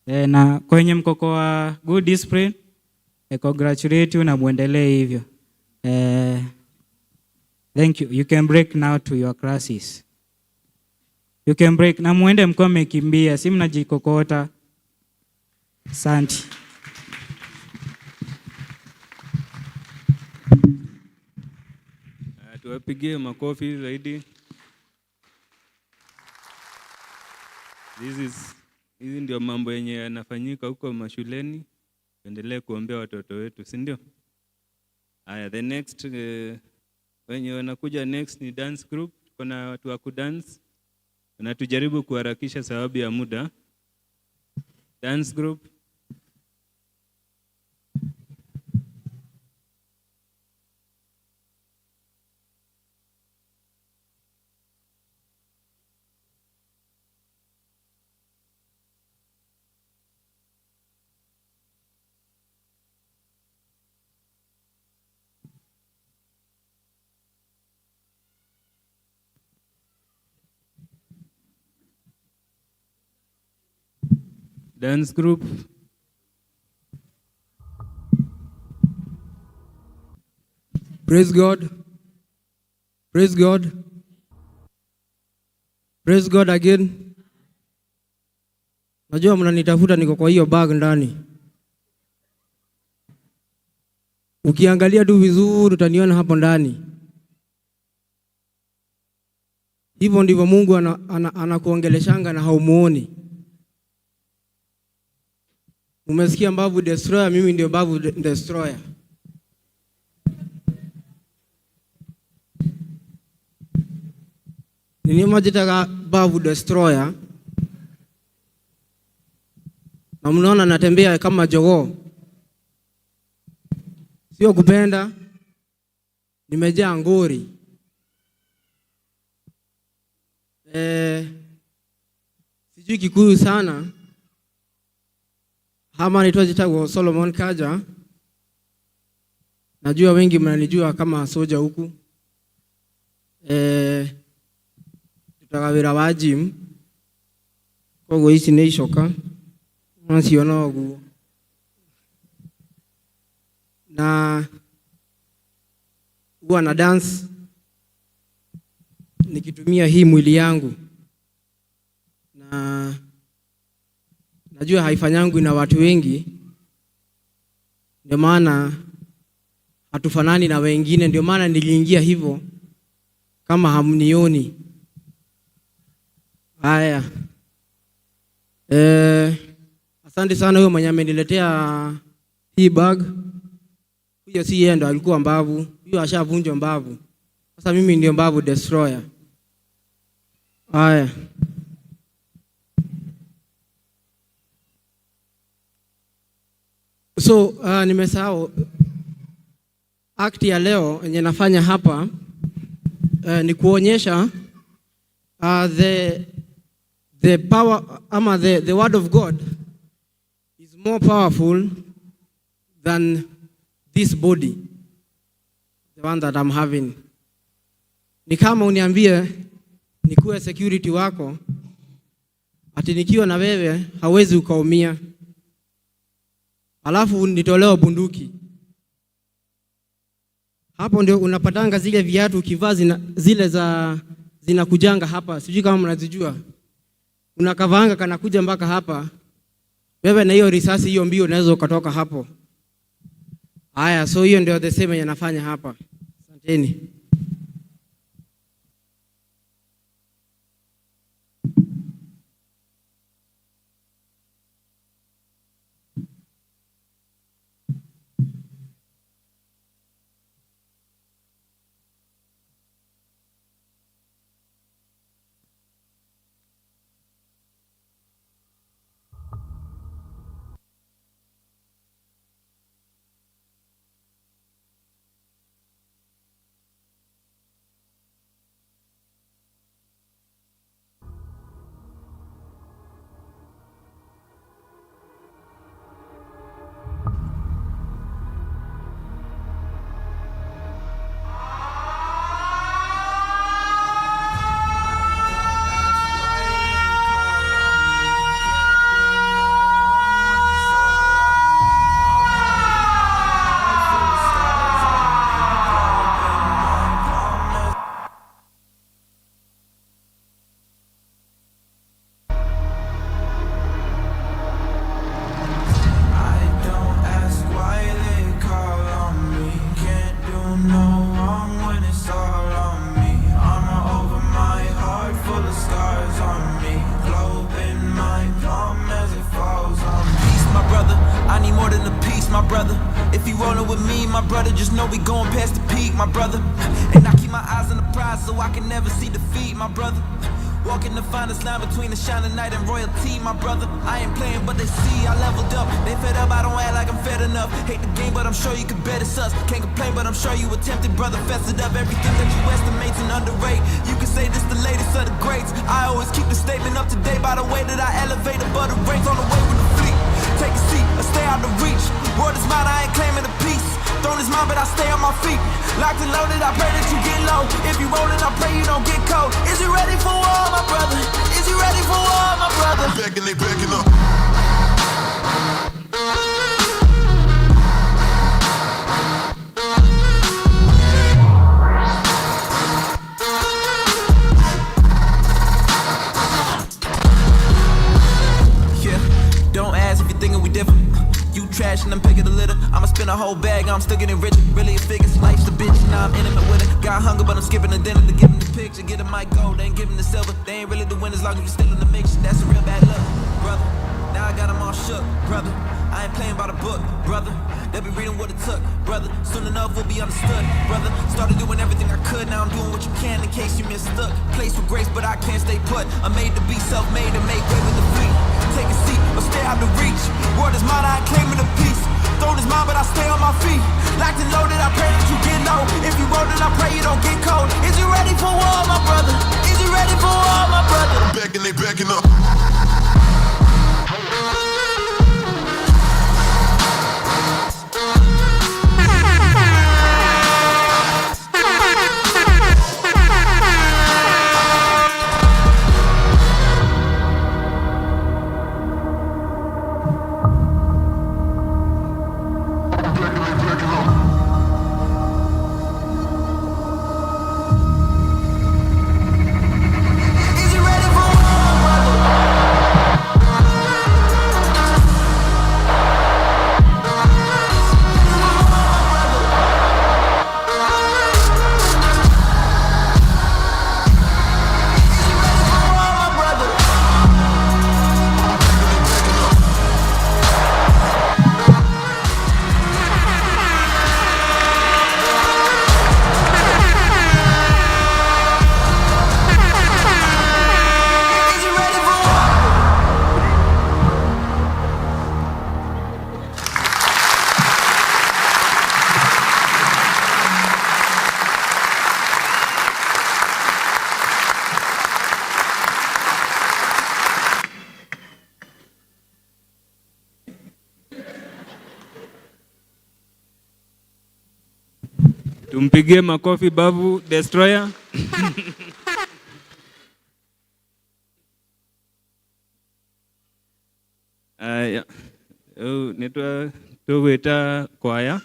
Na kwenye mkoko wa good discipline, congratulate you na muendelee hivyo. Thank you. You can break now to your classes. You can break na muende mkiwa mmekimbia, si mnajikokota. Asante. Tuwapigie makofi zaidi. Hizi ndio mambo yenye yanafanyika huko mashuleni. Tuendelee kuombea watoto wetu, si ndio? Haya, the next wenye wanakuja next ni dance group. Kuna watu wa kudance. Na tujaribu kuharakisha sababu ya muda. Dance group. Dance group. Praise God. Praise God. Praise God again. Najua mnanitafuta, niko kwa hiyo bag ndani. Ukiangalia tu vizuri utaniona hapo ndani. Hivyo ndivyo Mungu anakuongeleshanga na haumuoni. Umesikia Mbavu Destroyer, mimi ndio Mbavu Destroyer. Nini majitaka Mbavu Destroyer. Na mnaona natembea kama jogoo. Sio kupenda. Nimejaa ngori. Sijui Kikuyu sana. Hama naitwa jitago Solomon Kaja. Najua wengi mnanijua kama soja huku. Tutakawira wa gym. Kogo isi neishoka. Mwansiona wagu. Na huwa na dance nikitumia hii mwili yangu. Na najua haifanyangu na watu wengi. Ndio maana hatufanani na wengine, ndio maana niliingia hivyo kama hamnioni. Haya. Asante sana huyo mwenye ameniletea hii bag. Huyo si yeye ndo alikuwa Mbavu. Huyo ashavunjwa Mbavu. Sasa mimi ndio Mbavu Destroyer. Haya. So nimesahau act ya leo yenye nafanya hapa ni kuonyesha the power ama the word of God is more powerful than this body, the one that I'm having. Ni kama uniambie nikuwe security wako ati nikiwa na wewe hawezi ukaumia, alafu nitolewa bunduki. Hapo ndio unapatanga zile viatu ukivaa zile zinakujanga hapa, sijui kama mnazijua, unakavaanga kanakuja mpaka hapa, wewe na hiyo risasi hiyo mbio unaweza ukatoka hapo. Haya, so hiyo ndio the same yanafanya hapa. Asanteni. Just know we going past the peak, my brother. And I keep my eyes on the prize so I can never see defeat, my brother. Walking the finest line between the shining night and royalty, my brother. I ain't playing, but they see I leveled up. They fed up, I don't act like I'm fed enough. Hate the game, but I'm sure you can bet it's us. Can't complain, but I'm sure you attempted, brother. Fested up everything that you estimate and underrate. You can say this the latest of the greats. I always keep the statement up to date by the way that I elevate above the ranks on the way with the fleet. Take a seat or stay out of reach. Word is mine, I ain't claiming a piece. Throne is mine, but I stay on my feet. Locked and loaded, I pray that you get low. If you rollin', I pray you don't get cold. Is you ready for war, my brother? Is you ready for war, my brother? Backing, they backing up. Yeah, don't ask if you're thinking we different. You trash and I'm picking the litter. I'ma spend a whole bag, I'm still getting richer. Really it figures, life's the bitch, now I'm intimate with it. Got hunger, but I'm skipping the dinner to give them the picture. Get them my gold, they ain't giving the silver. They ain't really the winners, long as you still in the mix. That's a real bad luck, brother. Now I got them all shook, brother. I ain't playing by the book, brother. They'll be reading what it took, brother. Soon enough we'll be understood, brother. Started doing everything I could, now I'm doing what you can in case you mistook. Place with grace, but I can't stay put. I'm made to be self-made and make way with the fleet. Take a seat or stay out of reach. Word is mine, I ain't claiming a piece. Throne is mine, but I stay on my feet. Locked and loaded, I pray that you get low. If you roll it, I pray you don't get cold. Is you ready for war, my brother? Is you ready for war, my brother? Backing, they backing up. Tumpigie makofi Bavu Destroyer. tugwita kwaya.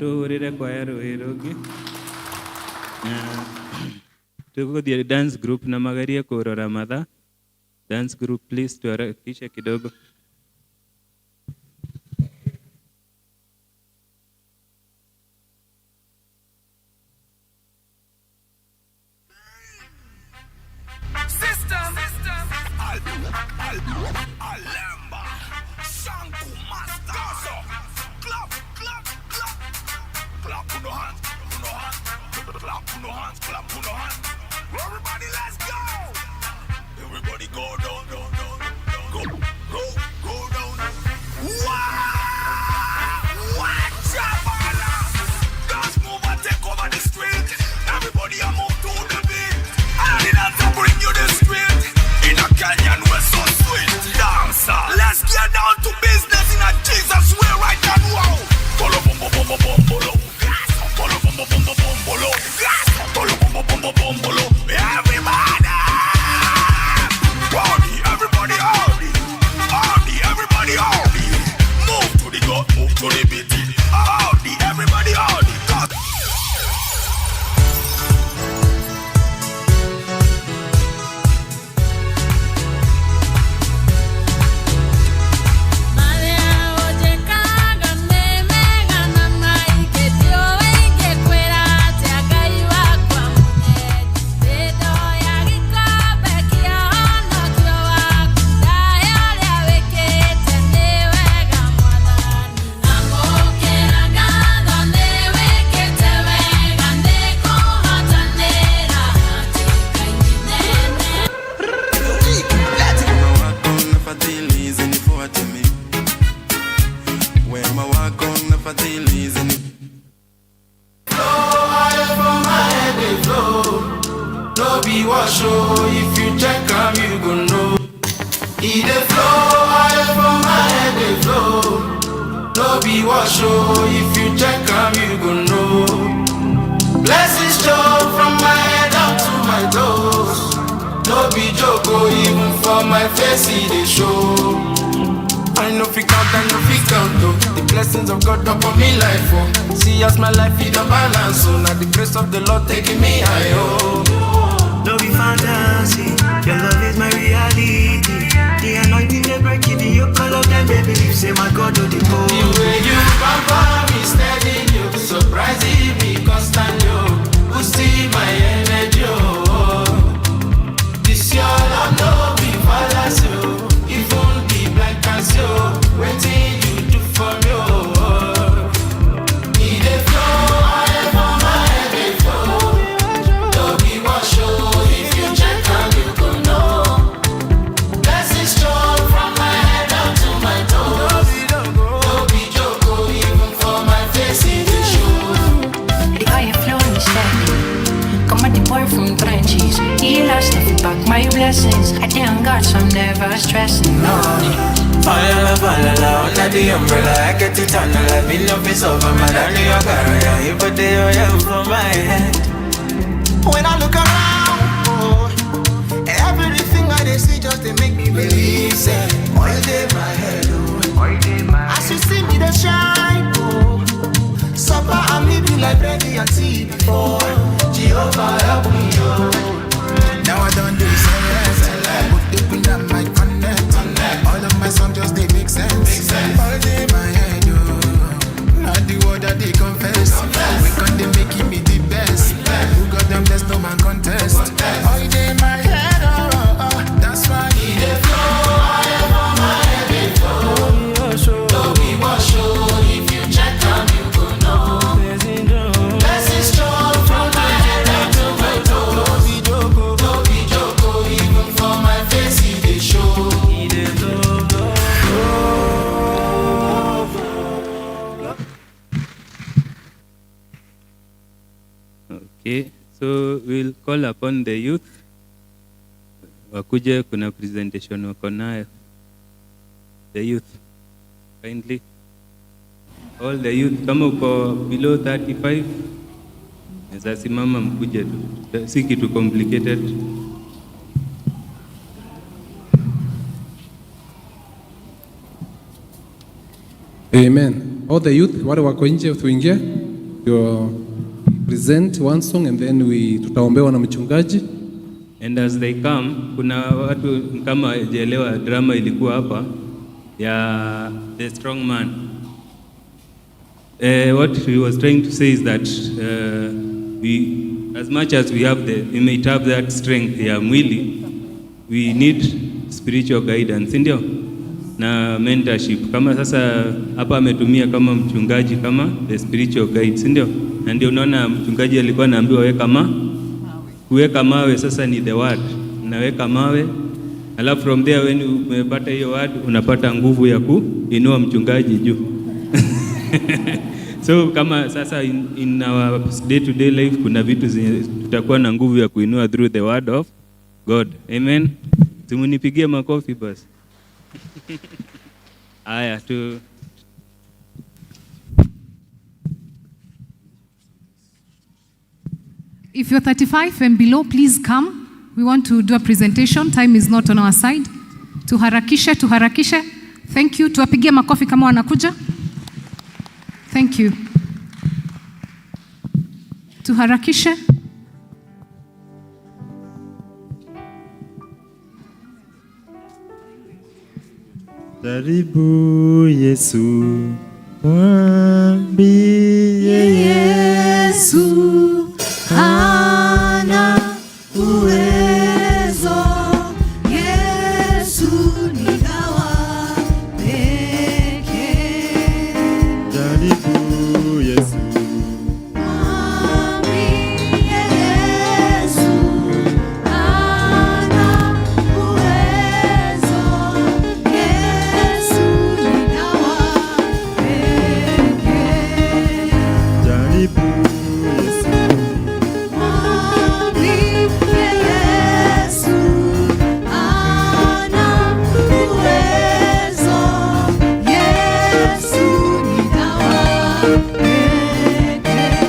Tuhurire kwaya rũĩ rũngĩ. Tũgũthiĩ dance group na magarie kũrora mathaa. Dance group please tuharakishe kidogo. put no hands, everybody, let's go. Everybody go down, down, down, down. Go down. Wow! Watch out, guys, move and take over the street. Everybody, I move to the beat. I did not to bring you the street. In a canyon, we're so sweet. Dancer, let's get down to business in a Jesus way right now. Wow! Bolo, bumbo, bumbo, bumbo, bolo, bumbo, bumbo, bumbo, gas. Bolo, bumbo, bumbo, bumbo, everybody. Howdy, everybody, howdy. Howdy, everybody, howdy. Move to the gut, move to the beat. Howdy, everybody, howdy. God. If you check them, you gon' know. It dey flow, high from my head dey flow. No be wash, if you check them, you gon' know. Blessings show from my head up to my toes. No be joke, even for my face it dey show. I know fi count though. The blessings of God upon me life, oh. See as my life is a balance, so now the grace of the Lord taking me high, oh. No be fantasy, your love is my reality. The anointing they break it, the yoke all of them, baby. You say my God do the whole. The way you pamper me steady, you surprising me constant, you boosting my energy, oh. This your love no be fallacy, oh. Even the blind can see, oh. Waiting you do for me, oh. Need a flow, I am on my head, they flow. Don't be wash, oh. From trenches, he lost every back my blessings. I thank God, so I'm never stressing. No. Fall under the umbrella, I get it on. I've been up is over, man. I know your car, you put the oil for my head. When I look around, oh, everything I see just they make me believe. Say, all day my head, oh. As you see me, they shine, oh. Supper and me be like bread and tea before. Jehovah help me, oh. Now I don't do select. Put the pin on my connect. All of my songs just they make sense. All day my head, oh. Not the word that they confess. We can't they making me the best. Who got them blessed, no man contest. All day my head, oh. That's why he dey flow. I am on my head, they flow. Don't be wash, oh. If you check them, you go know. Blessings strong from my head up to my toes. Don't be joke, even for my face he dey show. Okay, so we'll call upon the youth. Wakuje, kuna presentation wako nayo. The youth, kindly. All the youth, kama uko below 35, neza simama mkuje tu. Si kitu complicated. Amen. All the youth, wale wako nje tuingie. Present one song and then tutaombewa na mchungaji. And as they come, kuna watu kama hawajaelewa drama ilikuwa hapa ya The Strong Man. What he was trying to say is that we, as much as we might have that strength ya mwili, we need spiritual guidance, ndio? na mentorship. Kama sasa hapa ametumia kama mchungaji kama the spiritual guide, si ndio? Na ndio unaona mchungaji alikuwa anaambiwa kuweka mawe, sasa ni the word. Naweka mawe, alafu from there when umepata hiyo word unapata nguvu ya kuinua mchungaji juu. So kama sasa in our day to day life kuna vitu tutakuwa na nguvu ya kuinua through the word of God. Amen. Simunipigie makofi basi. Aya tu. If you're 35 and below, please come. We want to do a presentation. Time is not on our side. Tuharakishe. Thank you. Tuwapigie makofi kama wanakuja. Thank you. Tuharakishe. Jaribu Yesu, mwambie Yesu hana uwezo. Yesu ni dawa pekee. Jaribu Yesu, mwambie Yesu hana uwezo. Yesu ni dawa pekee. Jaribu Yesu, mwambie Yesu hana uwezo. Yesu ni dawa pekee.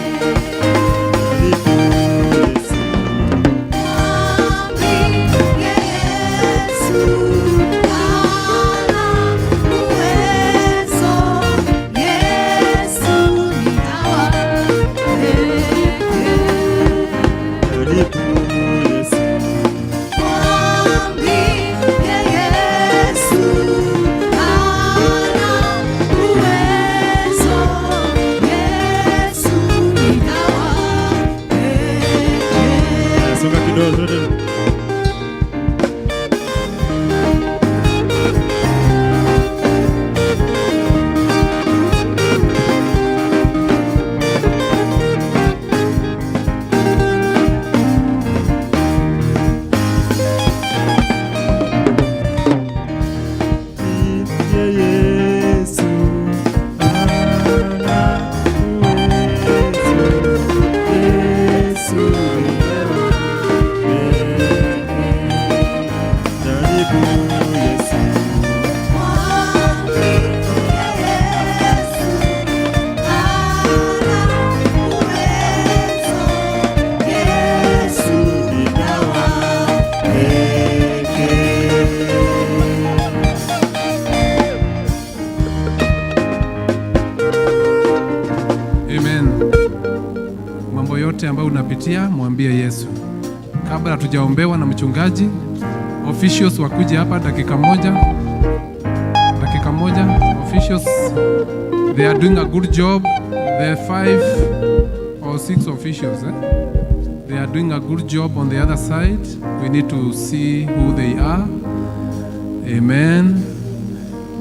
Songa kidogo. Yesu mambo yote ambayo unapitia mwambie Yesu. Kabla hatujaombewa na mchungaji, officials wakuje hapa dakika moja. Officials, they are doing a good job. There are 5 or 6 officials. They are doing a good job on the other side. We need to see who they are. Amen.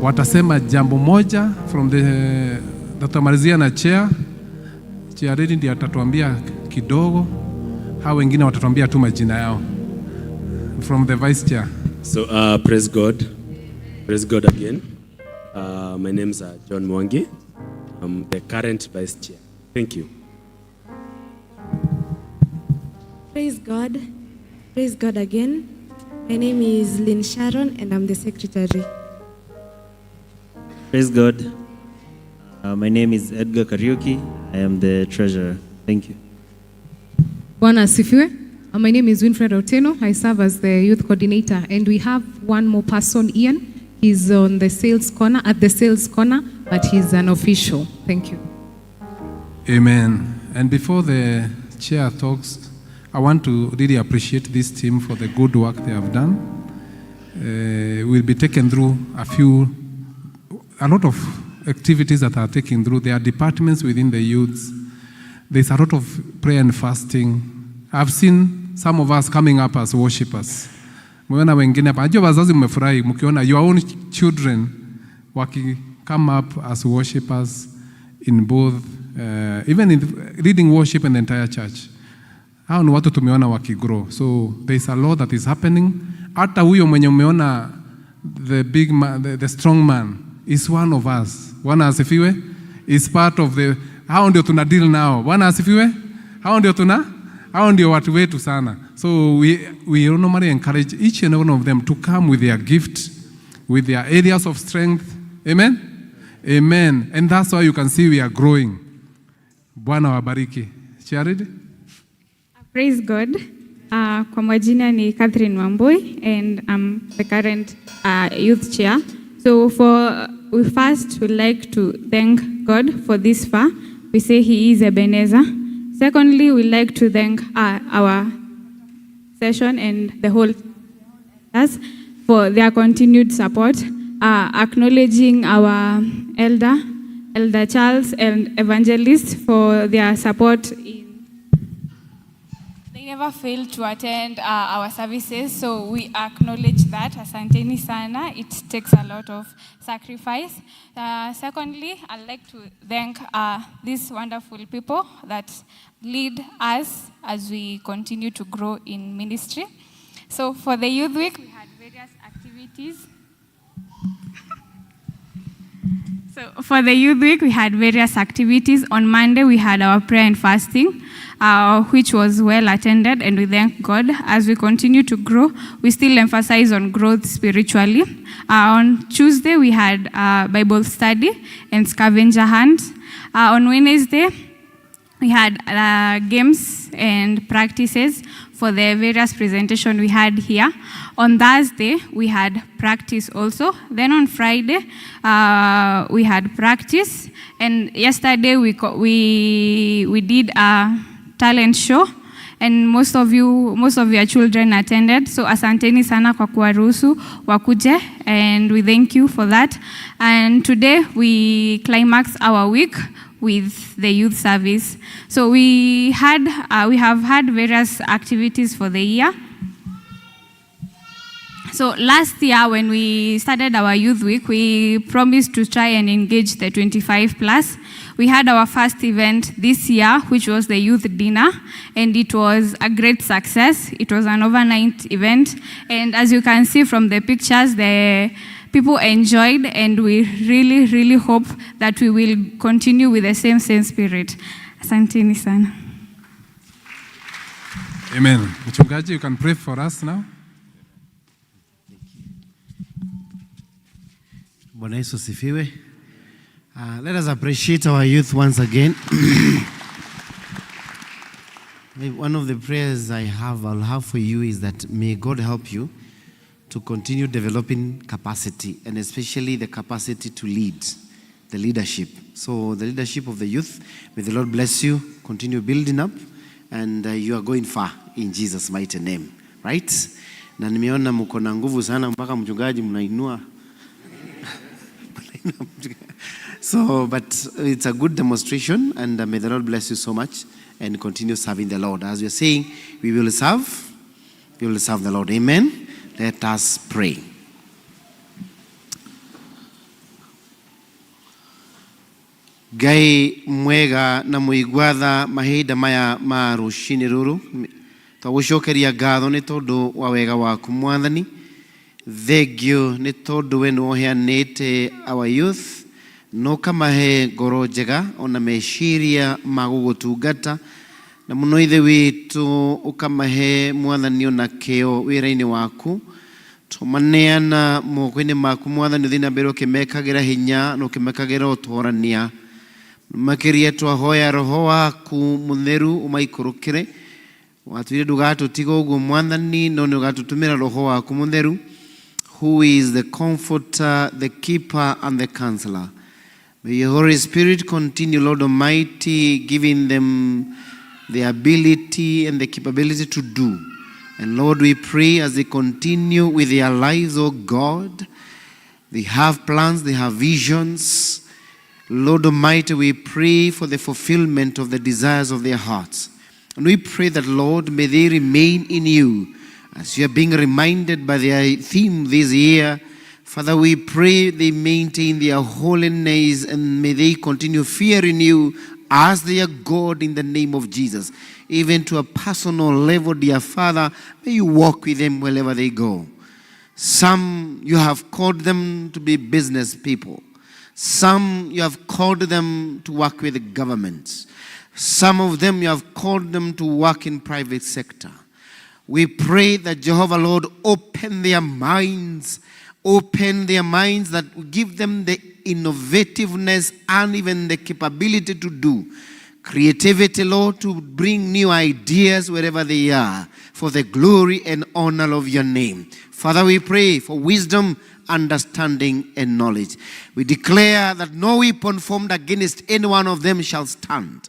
Watasema jambo moja from the tutamalizia na chair ready ndiye atatuambia kidogo, hao wengine watatuambia tu majina yao. From the vice chair. So praise God again. My name is John Mwangi. I'm the current vice chair. Thank you. Praise God again. My name is Lynn Sharon and I'm the secretary. Praise God. My name is Edgar Kariuki. I am the treasurer. Thank you. Bwana asifiwe. My name is Winfred Oteno. I serve as the youth coordinator, and we have one more person, Ian. He's on the sales corner, but he's an official. Thank you. Amen. And before the chair talks, I want to really appreciate this team for the good work they have done. We'll be taken through a lot of activities that are taken through. There are departments within the youths. There's a lot of prayer and fasting. I've seen some of us coming up as worshippers. Mwana wengine hapa, najua wazazi mmefurahi mkiona your own children waki come up as worshipers in both even in leading worship in the entire church. Hao ni watu tumeona wakigrow. So there is a lot that is happening. Hata huyo mwenye umeona the big man, the strong man is one of us. Bwana asifiwe. Is part of the, hao ndio tuna deal nao. Bwana asifiwe. Hao ndio watu wetu sana. So we normally encourage each and one of them to come with their gift, with their areas of strength. Amen? Amen. And that's why you can see we are growing. Bwana wabariki. Charity? Praise God. Kwa majina ni Catherine Wambui and I'm the current youth chair. So we first would like to thank God for this far. We say He is Ebenezer. Secondly, we'd like to thank our session and the whole class for their continued support, acknowledging our Elder Charles and Evangelist for their support. They never fail to attend our services, so we acknowledge that. Asanteni sana. It takes a lot of sacrifice. Secondly, I'd like to thank these wonderful people that lead us as we continue to grow in ministry. So for the Youth Week, we had various activities. On Monday, we had our prayer and fasting, which was well attended, and we thank God. As we continue to grow, we still emphasize on growth spiritually. On Tuesday, we had Bible study and scavenger hunt. On Wednesday, we had games and practices for the various presentations we had here. On Thursday, we had practice also. Then on Friday, we had practice. And yesterday, we did a talent show. And most of your children attended. So asanteni sana kwa kuwaruhusu wakuje. And we thank you for that. And today, we climax our week with the youth service. So we have had various activities for the year. So last year when we started our youth week, we promised to try and engage the 25 plus. We had our first event this year, which was the youth dinner, and it was a great success. It was an overnight event, and as you can see from the pictures, the people enjoyed, and we really, really hope that we will continue with the same spirit. Asanteni sana. Amen. Mchungaji, you can pray for us now. Bwana Yesu sifiwe. Let us appreciate our youth once again. One of the prayers I'll have for you is that may God help you to continue developing capacity, and especially the capacity to lead, the leadership. So the leadership of the youth, may the Lord bless you, continue building up, and you are going far in Jesus' mighty name. Right? Na nimeona mko na nguvu sana mpaka mchungaji mnainua. So, but it's a good demonstration, and may the Lord bless you so much and continue serving the Lord. As we are saying, we will serve the Lord. Amen. Let us pray. Ngai mwega na muigwatha mahinda maya ma rucini ruru twagucokeria ngatho ni tondu wa wega waku Mwathani. Thengio ni tondu we no heanite our youth no kamahe ngoro njega ona meciria ma gugutungata na muno ithe witu ukamahe Mwathani ona kio wira-ini waku tumaneana moko-ini maku Mwathani uthii na mbere ukimekagira hinya na ukimekagira utorania makiria twahoya roho waku mutheru umaikurukire watwire ndugatutiga uguo Mwathani no ni ugatutumira roho waku mutheru, who is the comforter, the keeper, and the counselor. May your Holy Spirit continue, Lord Almighty, giving them the ability and the capability to do. And Lord, we pray as they continue with their lives, oh God, they have plans, they have visions. Lord Almighty, we pray for the fulfillment of the desires of their hearts. And we pray that, Lord, may they remain in you. As you are being reminded by their theme this year, Father, we pray they maintain their holiness and may they continue fearing you as their God in the name of Jesus. Even to a personal level, dear Father, may you walk with them wherever they go. Some you have called them to be business people. Some you have called them to work with the government. Some of them you have called them to work in private sector. We pray that Jehovah Lord open their minds that will give them the innovativeness and even the capability to do. Creativity, Lord, to bring new ideas wherever they are for the glory and honor of your name. Father, we pray for wisdom, understanding, and knowledge. We declare that no weapon formed against any one of them shall stand.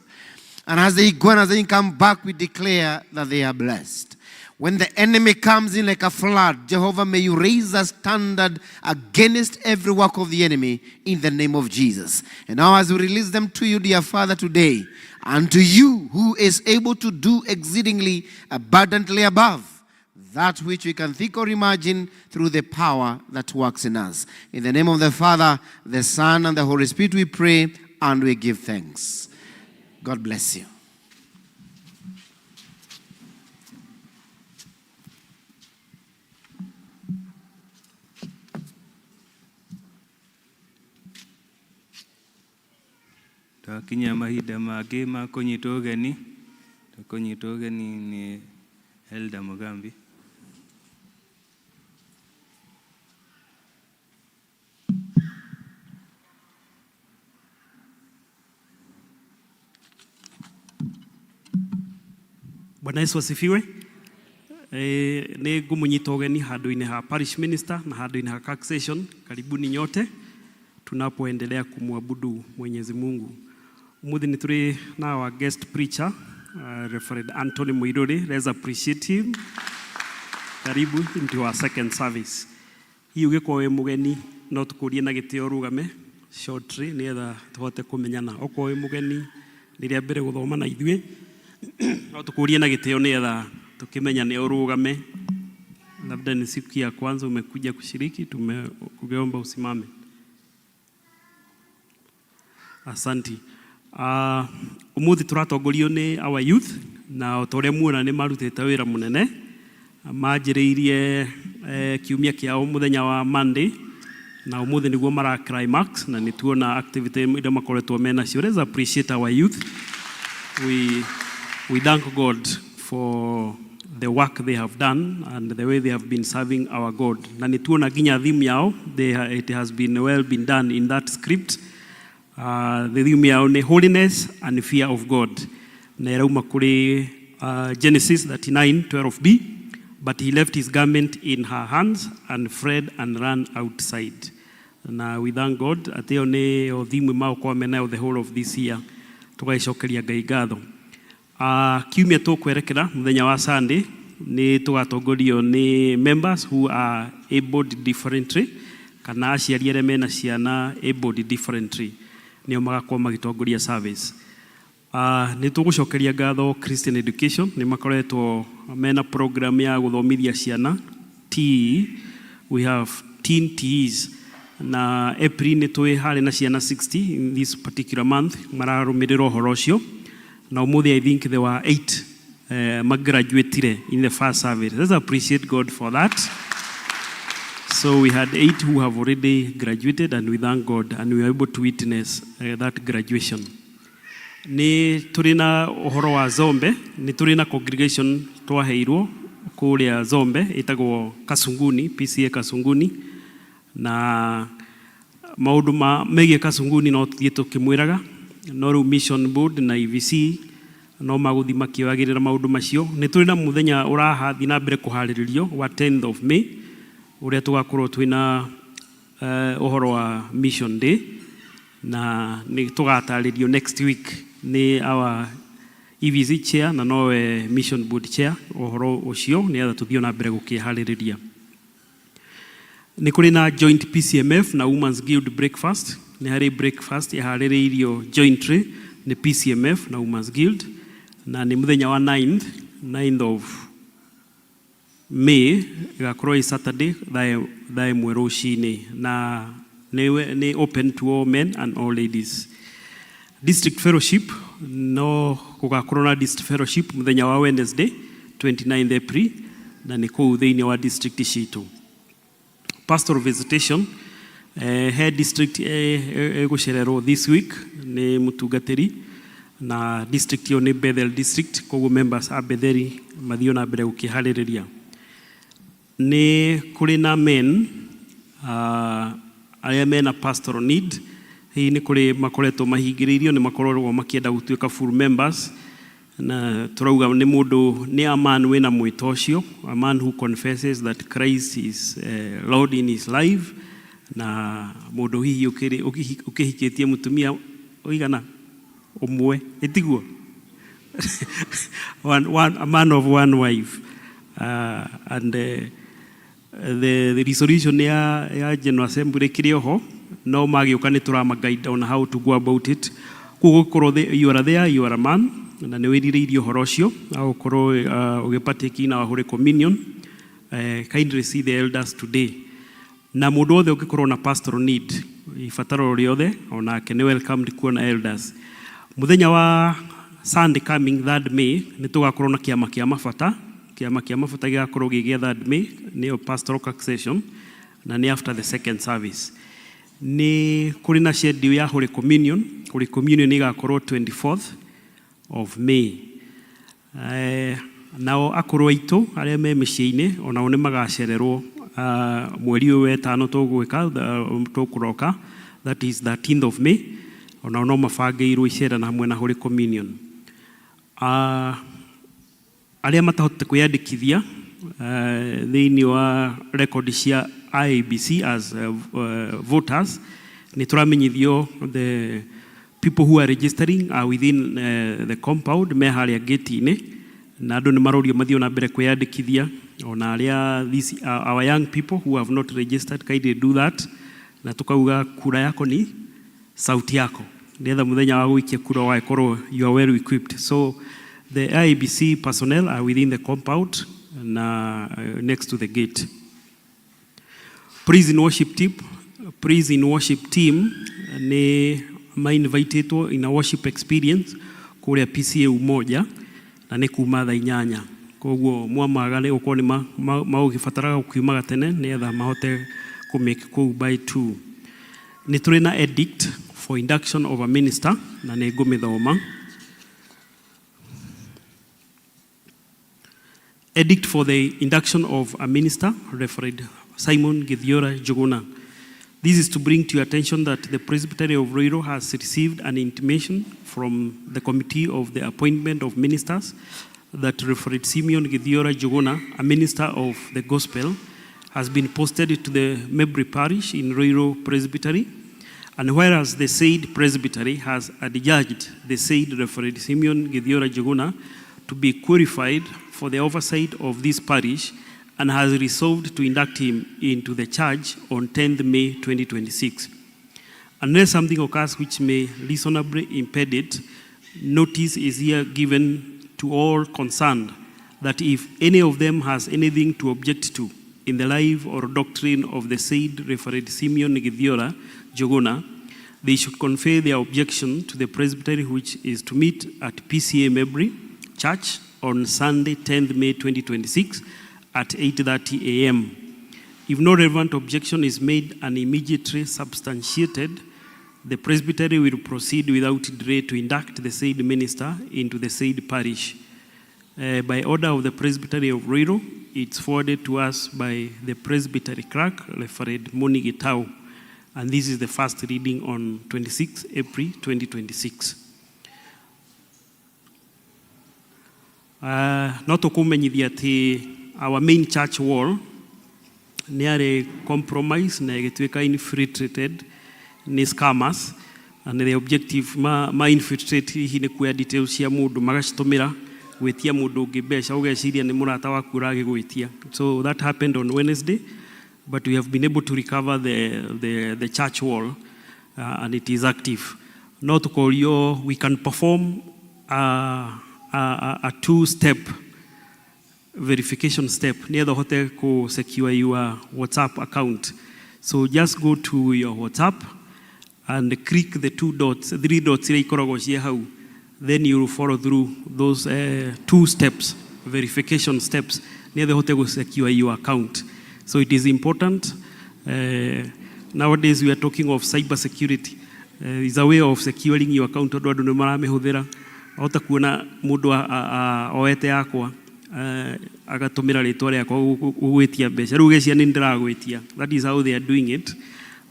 And as they go and as they come back, we declare that they are blessed. When the enemy comes in like a flood, Jehovah, may you raise a standard against every work of the enemy in the name of Jesus. And now as we release them to you, dear Father, today, and to you who is able to do exceedingly abundantly above that which we can think or imagine through the power that works in us. In the name of the Father, the Son, and the Holy Spirit we pray and we give thanks. God bless you. Twakinya mahinda mangĩ ma kũnyitwo ũgeni. Kũnyitwo ũgeni nĩ Elda Mugambi. Bwana Yesu asifiwe. Nĩ ngũmũnyita ũgeni handũ-inĩ ha parish minister na handũ-inĩ ha CAC session. Karibuni nyote tunapoendelea kumwabudu Mwenyezi Mungu. Umuthi ni turi na our guest preacher, Reverend Anthony Muiruri. Let's appreciate him. Karibu into our second service. Hii ugĩkorwo wĩ mũgeni no tũkũrie na gĩtĩo rũgame shortly nĩgetha tũhote kũmenyana. Okorwo wĩ mũgeni rĩrĩa mbere gũthoma na ithuĩ no tũkũrie na gĩtĩo nĩgetha tukimenya urugame. Labda ni siku ya kwanza umekuja kushiriki, tumeomba usimame. Asanti. Umuthi turatongorio ni our youth na otore muona ni marutite wira munene. Manjiriirie kiumia kiao muthenya wa Monday na umuthi niguo mara climax na nituona activity ile makoretwo mena cio. Let's appreciate our youth. We thank God for the work they have done and the way they have been serving our God. Na nituona ginya theme yao, it has been been done in that script. The theme yao ni holiness and fear of God. Na irauma kuri Genesis 39:12b. But he left his garment in her hands and fled and ran outside. Na we thank God ateo ni o theme mao kwa mena the whole of this year. Tugaicokeria Ngai ngatho. Kiumia tukwerekera muthenya wa Sunday ni tugatongorio ni members who are abled differently kana aciari arĩa mena ciana abled differently nĩo magakorwo magitongoria service. Ni tugucokeria ngatho Christian Education ni makoretwo mena program ya guthomithia ciana TE. We have teen TEs na April ni twi hari na ciana 60 in this particular month mararumirira uhoro ucio. Now, I think there were 8 graduated in the first service. Let's appreciate God for that. So we had 8 who have already graduated, and we thank God, and we were able to witness that graduation. Ni turina uhoro wa Zombe, ni turina congregation twaheirwo kuria Zombe itagwo Kasunguni, PCA Kasunguni, na maundu megie Kasunguni no tuthie tukimwiraga no mission board na IVC no maguthi makiwagirira maundu macio. Ni turi na muthenya urahathi na mbere kuhariririo wa 10th of May uria tugakorwo twina uhoro wa mission day na ni tugataririo next week ni our IVC chair na nowe mission board chair uhoro ucio ni atha tuthio na mbere gukihaririria. Ni kuri na joint PCMF na Women's Guild breakfast. Ni hari breakfast ihaririirio jointly ni PCMF na Women's Guild na ni muthenya wa 9th of May igakorwo Saturday thaa ĩmwe rũcinĩ na nĩ open to all men and all ladies. District Fellowship no gũgakorwo na District Fellowship mũthenya wa Wednesday 29 April na nĩ kũu thĩinĩ wa district citũ. Pastoral visitation he district gũcererwo this week nĩ mũtungatĩri na district ĩyo nĩ Bethel district, koguo members a Betheli mathiĩ na mbere gũkĩharĩrĩria. Nĩ kũrĩ na men arĩa mena pastoral need, hihi nĩ kũrĩ makoretwo mahingĩrĩirio nĩ makoragwo makĩenda gũtuĩka full members, na turauga nĩ mũndũ nĩ a man wĩna mwĩto ũcio, a man who confesses that Christ is Lord in his life, na mũndũ hihi ũkĩhikĩtie mũtumia oigana ũmwe ĩtiguo a man of one wife, and the resolution ya General Assembly kĩrĩ oho no magĩũka nĩ tũrama guide on how to go about it. Koguo gũkorwo you are there, you are a man, na nĩ wĩrirĩirie ũhoro ũcio gũkorwo ũgĩpartake in our Holy Communion. Kindly see the elders today. Na mũndũ wothe ũngĩkorwo na pastoral need, ibataro rĩothe onake nĩ welcomed kuona elders. Mũthenya wa Sunday coming 3rd May nĩ tũgakorwo na kĩama kĩa mabata. Kĩama kĩa mabata gĩgakorwo gĩgĩa 3rd May, nĩyo pastoral succession, na nĩ after the second service. Nĩ kũrĩ na schedule ya Holy Communion. Holy Communion ĩgakorwo 24th of May. Nao akũrũ aitũ arĩa me mĩciĩ-inĩ onao nĩ magacererwo mweri ũyũ wetano tũkũroka, that is 13th of May, onao no mabangĩirwo icerana hamwe na Holy Communion. Arĩa matahotete kwĩyandĩkithia thĩinĩ wa record cia IEBC as voters, nĩ tũramenyithio the people who are registering are within the compound, me harĩa gate-inĩ, na andũ nĩ marorio mathiĩ na mbere kwĩyandĩkithia. Ona arĩa our young people who have not registered, kindly do that, na tukauga kura yako ni sauti yako, nĩgetha mũthenya wa gũikia kura wagĩkorwo you are well equipped. So the IEBC personnel are within the compound na next to the gate. Praise in worship team nĩ ma-invitĩtwo in a worship experience kũrĩa PCA Umoja na nĩ kuma thaa 8. Koguo mwamaga nĩ gũkorwo nĩ magũgĩbataraga gũkiumaga tene nĩgetha mahote kũmake kũu by 2. Nĩ tũrĩ na edict for induction of a minister na nĩ ngũmĩthoma. Edict for the induction of a minister, Reverend Simon Githiora Njuguna. This is to bring to your attention that the Presbytery of Ruiru has received an intimation from the Committee of the Appointment of Ministers that Reverend Simeon Githiora Njuguna, a minister of the Gospel, has been posted to the Mebri Parish in Ruiru Presbytery, and whereas the said Presbytery has adjudged the said Reverend Simeon Githiora Njuguna to be qualified for the oversight of this parish and has resolved to induct him into the charge on 10th May 2026. Unless something occurs which may reasonably impede it, notice is here given to all concerned that if any of them has anything to object to in the life or doctrine of the said Reverend Simeon Githiora Njuguna, they should convey their objection to the presbytery, which is to meet at PCA Mebri Church on Sunday 10th May 2026 at 8:30 a.m. If no relevant objection is made and immediately substantiated, the presbytery will proceed without delay to induct the said minister into the said parish. By order of the Presbytery of Ruiru, it's forwarded to us by the presbytery clerk, Reverend Moni Gitau, and this is the first reading on 26 April 2026. No tũkũmenyithia atĩ our main church wall nĩ arĩ compromise na ĩgĩtuĩka infiltrated nĩ scammers, and the objective ma infiltrate hihi nĩ kuoya details cia mũndũ magacitũmĩra gwĩtia mũndũ ũngĩ mbeca ũgeciria nĩ mũrata waku ũragĩgwĩtia. So that happened on Wednesday, but we have been able to recover the church wall, and it is active. No tũkorio we can perform a two-step verification step near the hotel ko secure your WhatsApp account. So just go to your WhatsApp and click the 3 dots then you will follow through those 2 steps, verification steps near the hotel ko secure your account. So it is important. Nowadays we are talking of cyber security. Is a way of securing your account. Andu nĩ maramĩhũthĩra ahota kuona mũndũ oete yakwa agatumira ritwa riakwa gũgwĩtia mbeca rĩu gĩcia nĩ ndĩragwĩtia. That is how they are doing it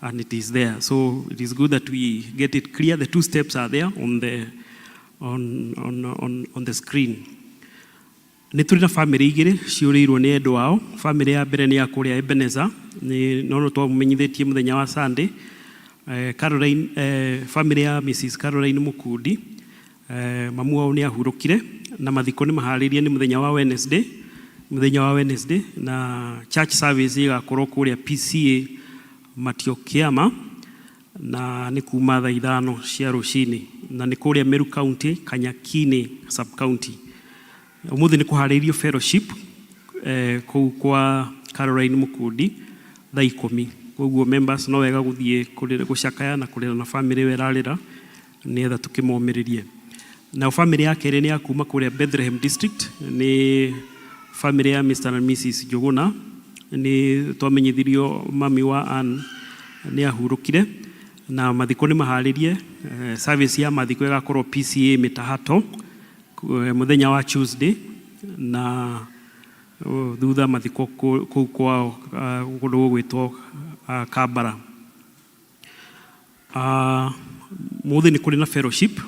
and it is there. So it is good that we get it clear. The 2 steps are there on the screen. Nĩ tũrĩ na family igĩrĩ ciũrĩirwo nĩ endwa wao. Family ya mbere nĩ ya kũrĩa Ebenezer, no twamenyithĩtie mũthenya wa Sunday. Caroline, family ya Mrs. Caroline Mukundi, mamu wao nĩ ahurũkire na mathiko nĩ maharĩrie nĩ mũthenya wa Wednesday na church service ĩgakorwo kũrĩa PCA Matiokiama na nĩ kuma thaa 5 cia rũcinĩ na nĩ kũrĩa Meru County, Kanyakini sub county. Ũmũthĩ nĩ kũharĩirio fellowship kũu kwa Caroline Mukundi thaa 10. Koguo members no wega gũthiĩ gũcakaya na kũrĩra na family werarĩra nĩgetha tũkĩmomĩrĩrie. Na family ya kerĩ nĩ ya kuma kũrĩa Bethlehem district, nĩ family ya Mr. and Mrs. Njuguna, nĩ twamenyithirio mami wa Ann nĩ ahurũkire na mathiko nĩ maharĩrie. Service ya mathiko ĩgakorwo PCA Mĩtahato mũthenya wa Tuesday na thutha mathiko kũu kwao kũndũ gwĩtwo Kabara. Mũthĩ nĩ kũrĩ na fellowship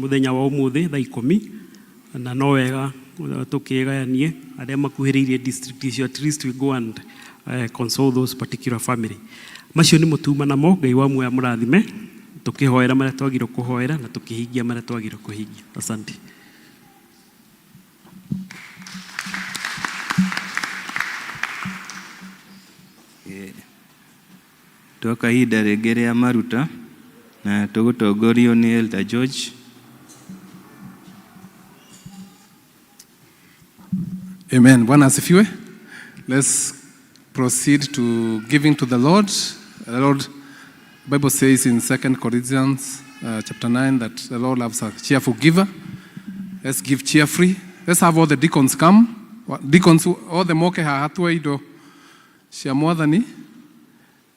mũthenya wa ũmũthĩ thaa 10 na no wega tũkĩgayanie arĩa makuhĩrĩirie district icio, at least we go and console those particular family. Macio nĩ mũtuma namo, Ngai wa muoyo mũrathime, tũkĩhoera marĩa twagĩrĩirwo kũhoera na tũkĩhingia marĩa twagĩrĩirwo kũhingia. Asante. Toka ihinda rĩngĩ rĩa maruta na tũgũtongorio nĩ Elder George. Amen. Bwana asifiwe. Let's proceed to giving to the Lord. The Lord, the Bible says in 2 Corinthians chapter 9 that the Lord loves a cheerful giver. Let's give cheerfully. Let's have all the deacons come. Deacons, all the moke hahatua indo cia mwathani.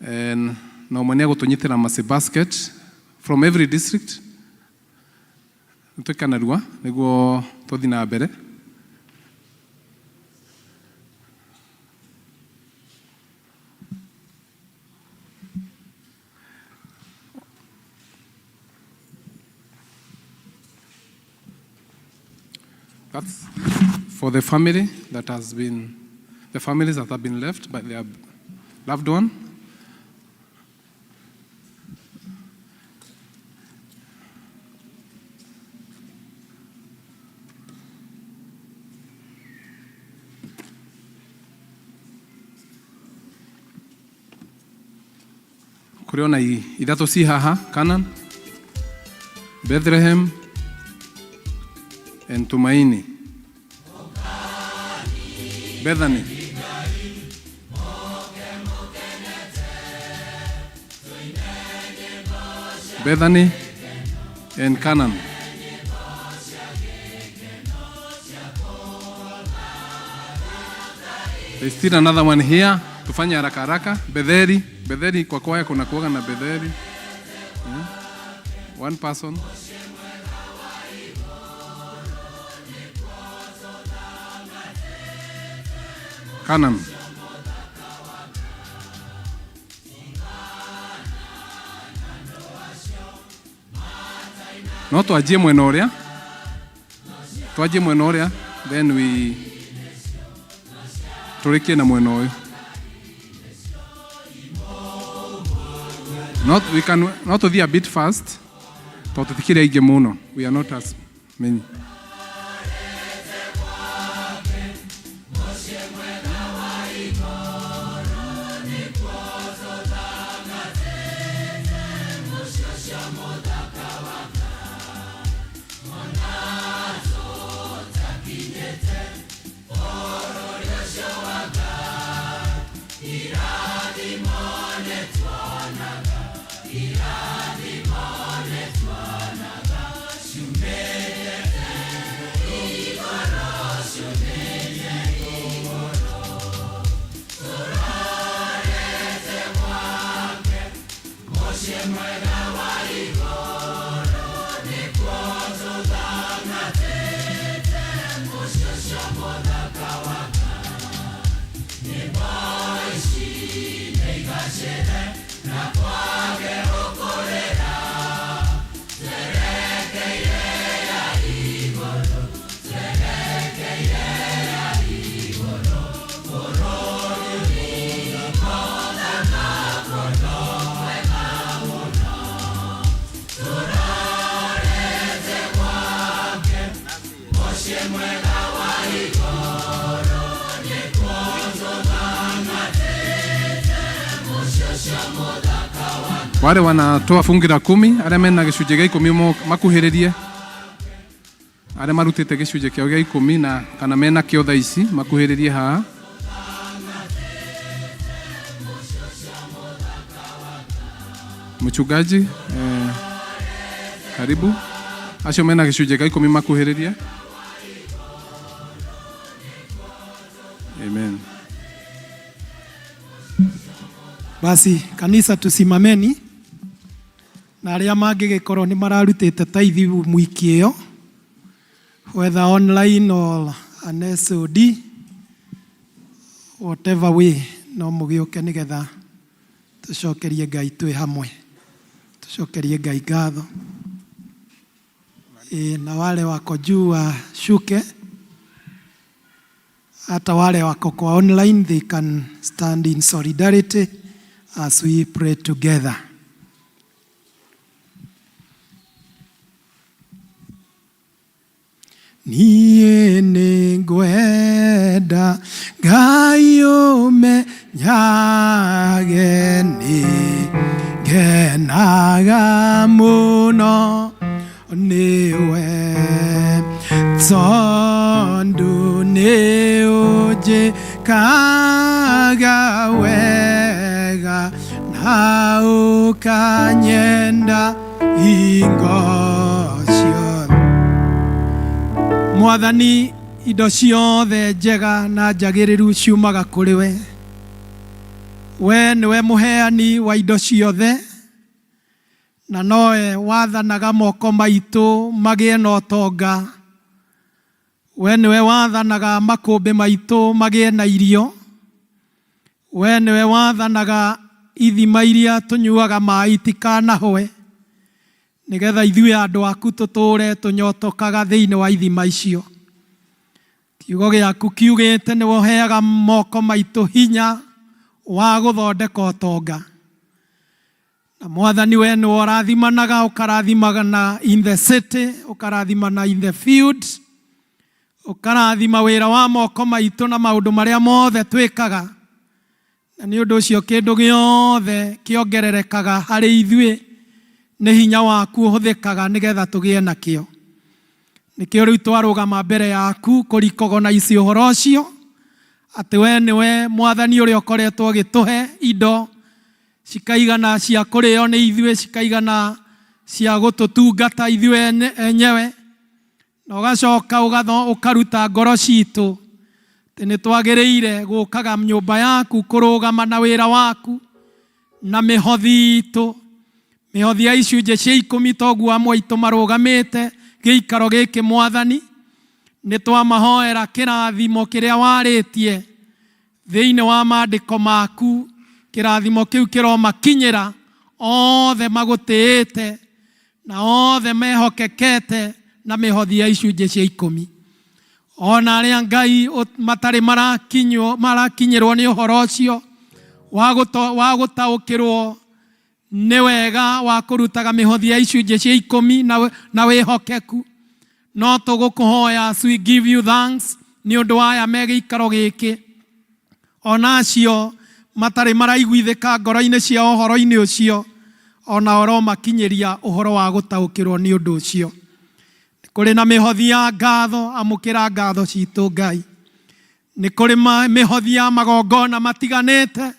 And na umania gũtũnyitĩra mase basket from every district. Tũkanarua nĩguo tũthiĩ na mbere. That's for the family that has been, the families that have been left by their loved one. Kuriona ithatũ ci haha, Canaan, Bethlehem, and Tumaini. Bethany. Bethany and Canaan. There's still another one here. Tufanye haraka haraka. Betheri. Betheri kwa kwaya kuna kuoga na Betheri. One person. Canaan. No twajie mwena ũrĩa. Twajie mwena ũrĩa, then we tũrĩkie na mwena ũyũ. We can not be a bit fast. Tũtikire aingĩ mũno. We are not as many. Wale wanatoa fungu la 10 arĩa mena gĩcunjĩ gĩa 10 makuhĩrĩrie. Arĩa marutĩte gĩcunjĩ kĩao gĩa 10 na kana mena kĩo thaa ici makuhĩrĩrie haha. Mchungaji, karibu. Acio mena gĩcunjĩ gĩa 10 makuhĩrĩrie. Amen. Basi kanisa tusimameni na arĩa mangĩgĩkorwo nĩ mararutĩte tithe mwiki ĩyo, whether online or an SOD, whatever way, no mũgĩũke nĩgetha tucokerie Ngai twĩ hamwe, tucokerie Ngai ngatho. Na wale wako juu washuke, hata wale wako kwa online, they can stand in solidarity as we pray together. Niĩ nĩngwenda Ngai ũmenyage nĩngenaga mũno nĩwe tondũ nĩũnjĩkaga wega na ũkanyenda hingo ciothe. Mwathani, indo ciothe njega na njagĩrĩru ciumaga kũrĩ we. We nĩwe mũheani wa indo ciothe, na nowe wathanaga moko maitũ magĩe na ũtonga. We nĩwe wathanaga makũmbĩ maitũ magĩe na irio. We nĩwe wathanaga ithima iria tũnyuaga maaĩ itikanahwe, nĩgetha ithuĩ andũ aku tũtũũre tũnyotokaga thĩinĩ wa ithima icio. Kiugo gĩaku kiugĩte nĩwe ũheaga moko maitũ hinya wa gũthondeka ũtonga. Na Mwathani, we nĩwe ũrathimanaga, ũkarathimana in the city, ũkarathimana in the field, ũkarathima wĩra wa moko maitũ na maũndũ marĩa mothe twĩkaga. Na nĩ ũndũ ũcio kĩndũ gĩothe kĩongererekaga harĩ ithuĩ nĩ hinya waku ũhũthĩkaga nĩgetha tũgĩe nakĩo. Nĩkĩo rĩu twarũgama mbere yaku kũricognize ũhoro ũcio atĩ we nĩwe Mwathani ũrĩa ũkoretwo ũgĩtũhe indo cikaigana cia kũrĩo nĩ ithuĩ, cikaigana cia gũtũtungata ithuĩ enyewe, na ũgacoka ũkaruta ngoro citũ atĩ nĩ twagĩrĩire gũkaga nyũmba yaku kũrũgama na wĩra waku na mĩhothi itũ. Mĩhothi ya icunjĩ cia 10 toguo amwe aitũ marũgamĩte gĩikaro gĩkĩ Mwathani, nĩ twamahoera kĩrathimo kĩrĩa warĩtie thĩinĩ wa maandĩko maku. Kĩrathimo kĩu kĩromakinyĩra othe magũtĩĩte na othe mehokekete na mĩhothi ya icunjĩ cia 10. Ona arĩa Ngai matarĩ marakinyĩrwo nĩ ũhoro ũcio wa gũtaũkĩrwo nĩ wega wa kũrutaga mĩhothi ya icunjĩ cia 10 na wĩhokeku, no tũgũkũhoya as we give you thanks nĩ ũndũ wa aya me gĩikaro gĩkĩ, ona acio matarĩ maraiguithĩka ngoro-inĩ cia ũhoro-inĩ ũcio, ona ũromakinyĩria ũhoro wa gũtaũkĩrwo nĩ ũndũ ũcio. Kũrĩ na mĩhothi ya ngatho, amũkĩra ngatho citũ Ngai. Nĩ kũrĩ mĩhothi ya magongona matiganĩte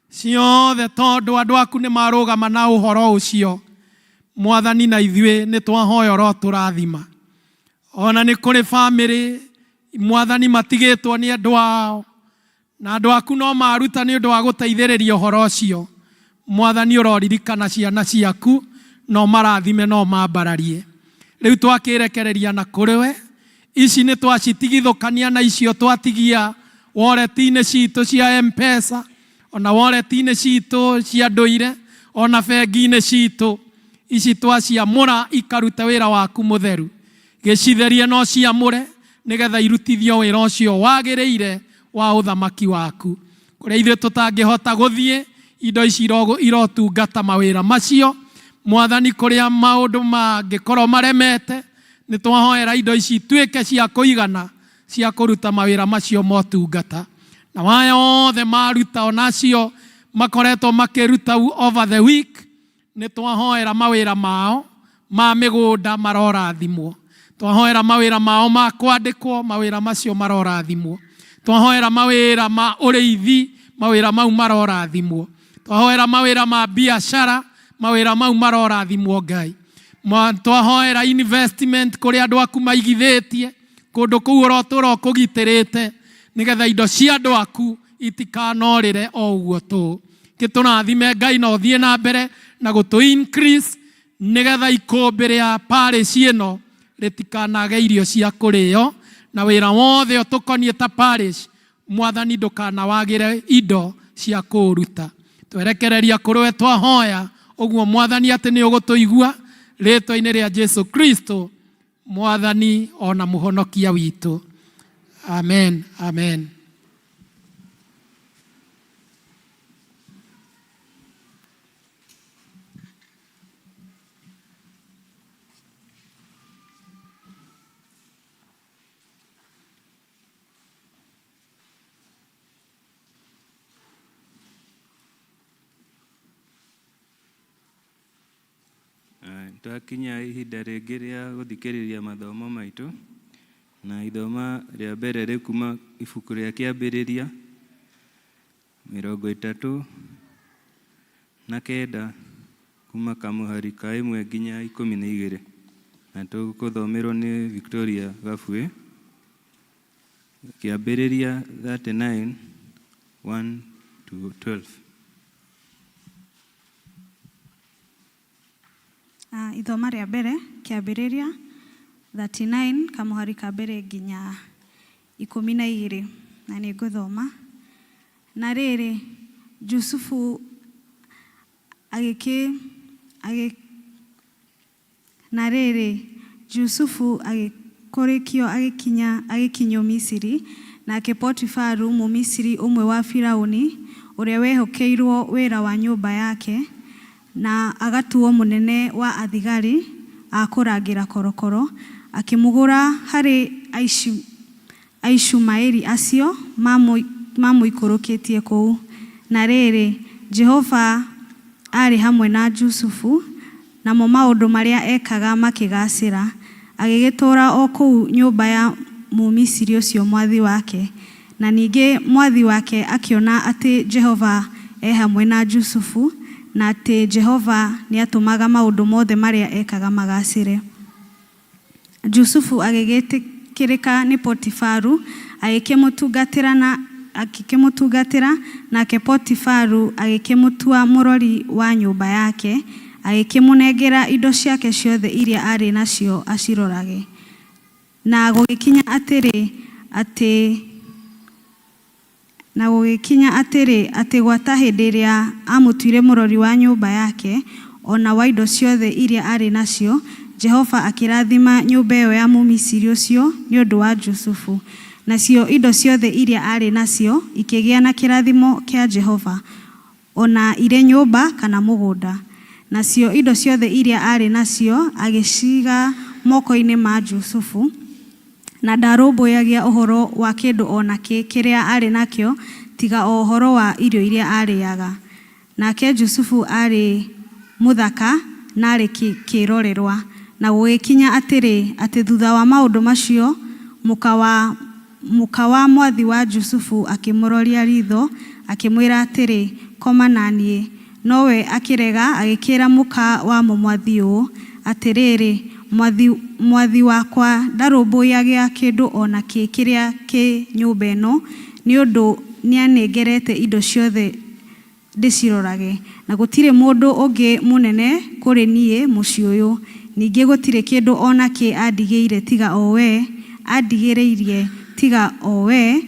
ciothe, tondũ andũ aku nĩ marũgama na ũhoro ũcio Mwathani, na ithuĩ nĩ twahoya oro tũrathima. Ona nĩ kũrĩ bamĩrĩ Mwathani matigĩtwo nĩ andũ ao, na andũ aku no maruta nĩ ũndũ wa gũteithĩrĩria ũhoro ũcio. Mwathani, ũroririkana ciana ciaku, no marathime, no mambararie. Rĩu twakĩrekereria na kũrĩ we, ici nĩ twacitigithũkania na icio twatigia wallet-inĩ citũ cia M-Pesa, ona wallet-inĩ citũ cia ndũire, ona bengi-inĩ citũ. Ici twaciamũra ikaruta wĩra waku mũtheru. Gĩcitherie no ciamũre nĩgetha irutithio wĩra ũcio wagĩrĩire wa ũthamaki waku. Kũrĩa ithuĩ tũtangĩhota gũthiĩ, indo ici irotungata mawĩra macio. Mwathani, kũrĩa maũndũ mangĩkorwo maremete, nĩ twahoera indo ici tuĩke cia kũigana cia kũruta mawĩra macio motungata. Na waya othe maruta onacio makoretwo makĩruta over the week, nĩ twahoera mawĩra mao ma mĩgũnda marorathimwo. Twahoera mawĩra mao ma kwandĩkwo, mawĩra macio marorathimwo. Twahoera mawĩra ma ũrĩithi, mawĩra mau marorathimwo. Twahoera mawĩra ma biashara, mawĩra mau marorathimwo Ngai. Twahoera investment kũrĩ andũ aku maigithĩtie, kũndũ kũu ũrotũra ũkũgitĩrĩte, nĩgetha indo cia andũ aku itikanorĩre o ũguo tũ. Gĩtũrathime Ngai na ũthiĩ na mbere na gũtũ increase, nĩgetha ikũmbĩ rĩa parish ĩno rĩtikanage irio cia kũrĩo, na wĩra wothe ũtũkoniĩ ta parish, Mwathani ndũkanawagĩre indo cia kũruta. Twerekereria kũrĩwe twahoya ũguo Mwathani atĩ nĩ ũgũtũigua, rĩtwa-inĩ rĩa Jesu Kristo Mwathani ona mũhonokia witũ. Amen, amen. Twakinya ihinda rĩngĩ rĩa gũthikĩrĩria mathomo maitũ, na ithoma rĩa mbere rĩkuma ibuku rĩa Kĩambĩrĩria 39 kuma kamũhari ka 1 nginya 12, na tũgũthomerwo nĩ Victoria Gabuĩ. Kĩambĩrĩria 39:1-12. Ithoma rĩa mbere Kĩambĩrĩria 39 kamuhari ka mbere nginya 12, na nĩ ngũthoma. Na rĩrĩ Jusufu agĩkũrĩkio agĩkinyio Misiri, nake Potifaru Mũmisiri ũmwe wa Firaũni ũrĩa wehokeirwo wĩra wa nyũmba yake, na agatuo mũnene wa athigari a kũrangĩra korokoro, akĩmũgũra harĩ Aishumaeli acio mamũikũrũkĩtie kũu. Na rĩrĩ Jehova arĩ hamwe na Jusufu, namo maũndũ marĩa ekaga makĩgacĩra, agĩgĩtũra o kũu nyũmba ya Mũmisiri ũcio mwathi wake. Na ningĩ mwathi wake akĩona atĩ Jehova hamwe na Jusufu, na atĩ Jehova nĩ atũmaga maũndũ mothe marĩa ekaga magacĩre. Jusufu agĩgĩtĩkĩrĩka nĩ Potifaru, agĩkĩmũtungatĩra, nake Potifaru agĩkĩmũtua mũrori wa nyũmba yake, agĩkĩmũnengera indo ciake ciothe iria arĩ nacio acirorage. Na gũgĩkinya atĩ gwata hĩndĩ ĩrĩa amũtuire mũrori wa nyũmba yake, ona wa indo ciothe iria arĩ nacio, Jehova akĩrathima nyũmba ĩyo ya Mũmisiri ũcio nĩ ũndũ wa Jusufu. Nacio indo ciothe iria arĩ nacio ikĩgĩa na kĩrathimo kĩa Jehova, ona irĩ nyũmba kana mũgũnda. Nacio indo ciothe iria arĩ nacio agĩciga moko-inĩ ma Jusufu, na ndarũmbũyagia ũhoro wa kĩndũ ona kĩrĩa arĩ nakĩo, tiga o ũhoro wa irio iria arĩaga. Nake Jusufu arĩ mũthaka na arĩ kĩrorerwa. Na gũgĩkinya atĩ thutha wa maũndũ macio, mũka wa mwathi wa Jusufu akĩmũroria ritho, akĩmwĩra atĩrĩ, koma naniĩ. Nowe akĩrega, agĩkĩra mũka wa mwathi ũũ atĩrĩrĩ, mwathi wakwa ndarũmbũyagia kĩndũ ona kĩrĩa kĩ nyũmba ĩno, nĩ ũndũ nĩanengerete indo ciothe ndĩcirorage, na gũtirĩ mũndũ ũngĩ mũnene kũrĩ niĩ mũciĩ ũyũ. Ningĩ gũtirĩ kĩndũ ona kĩ andigĩire tiga o we, andigĩrĩirie tiga o we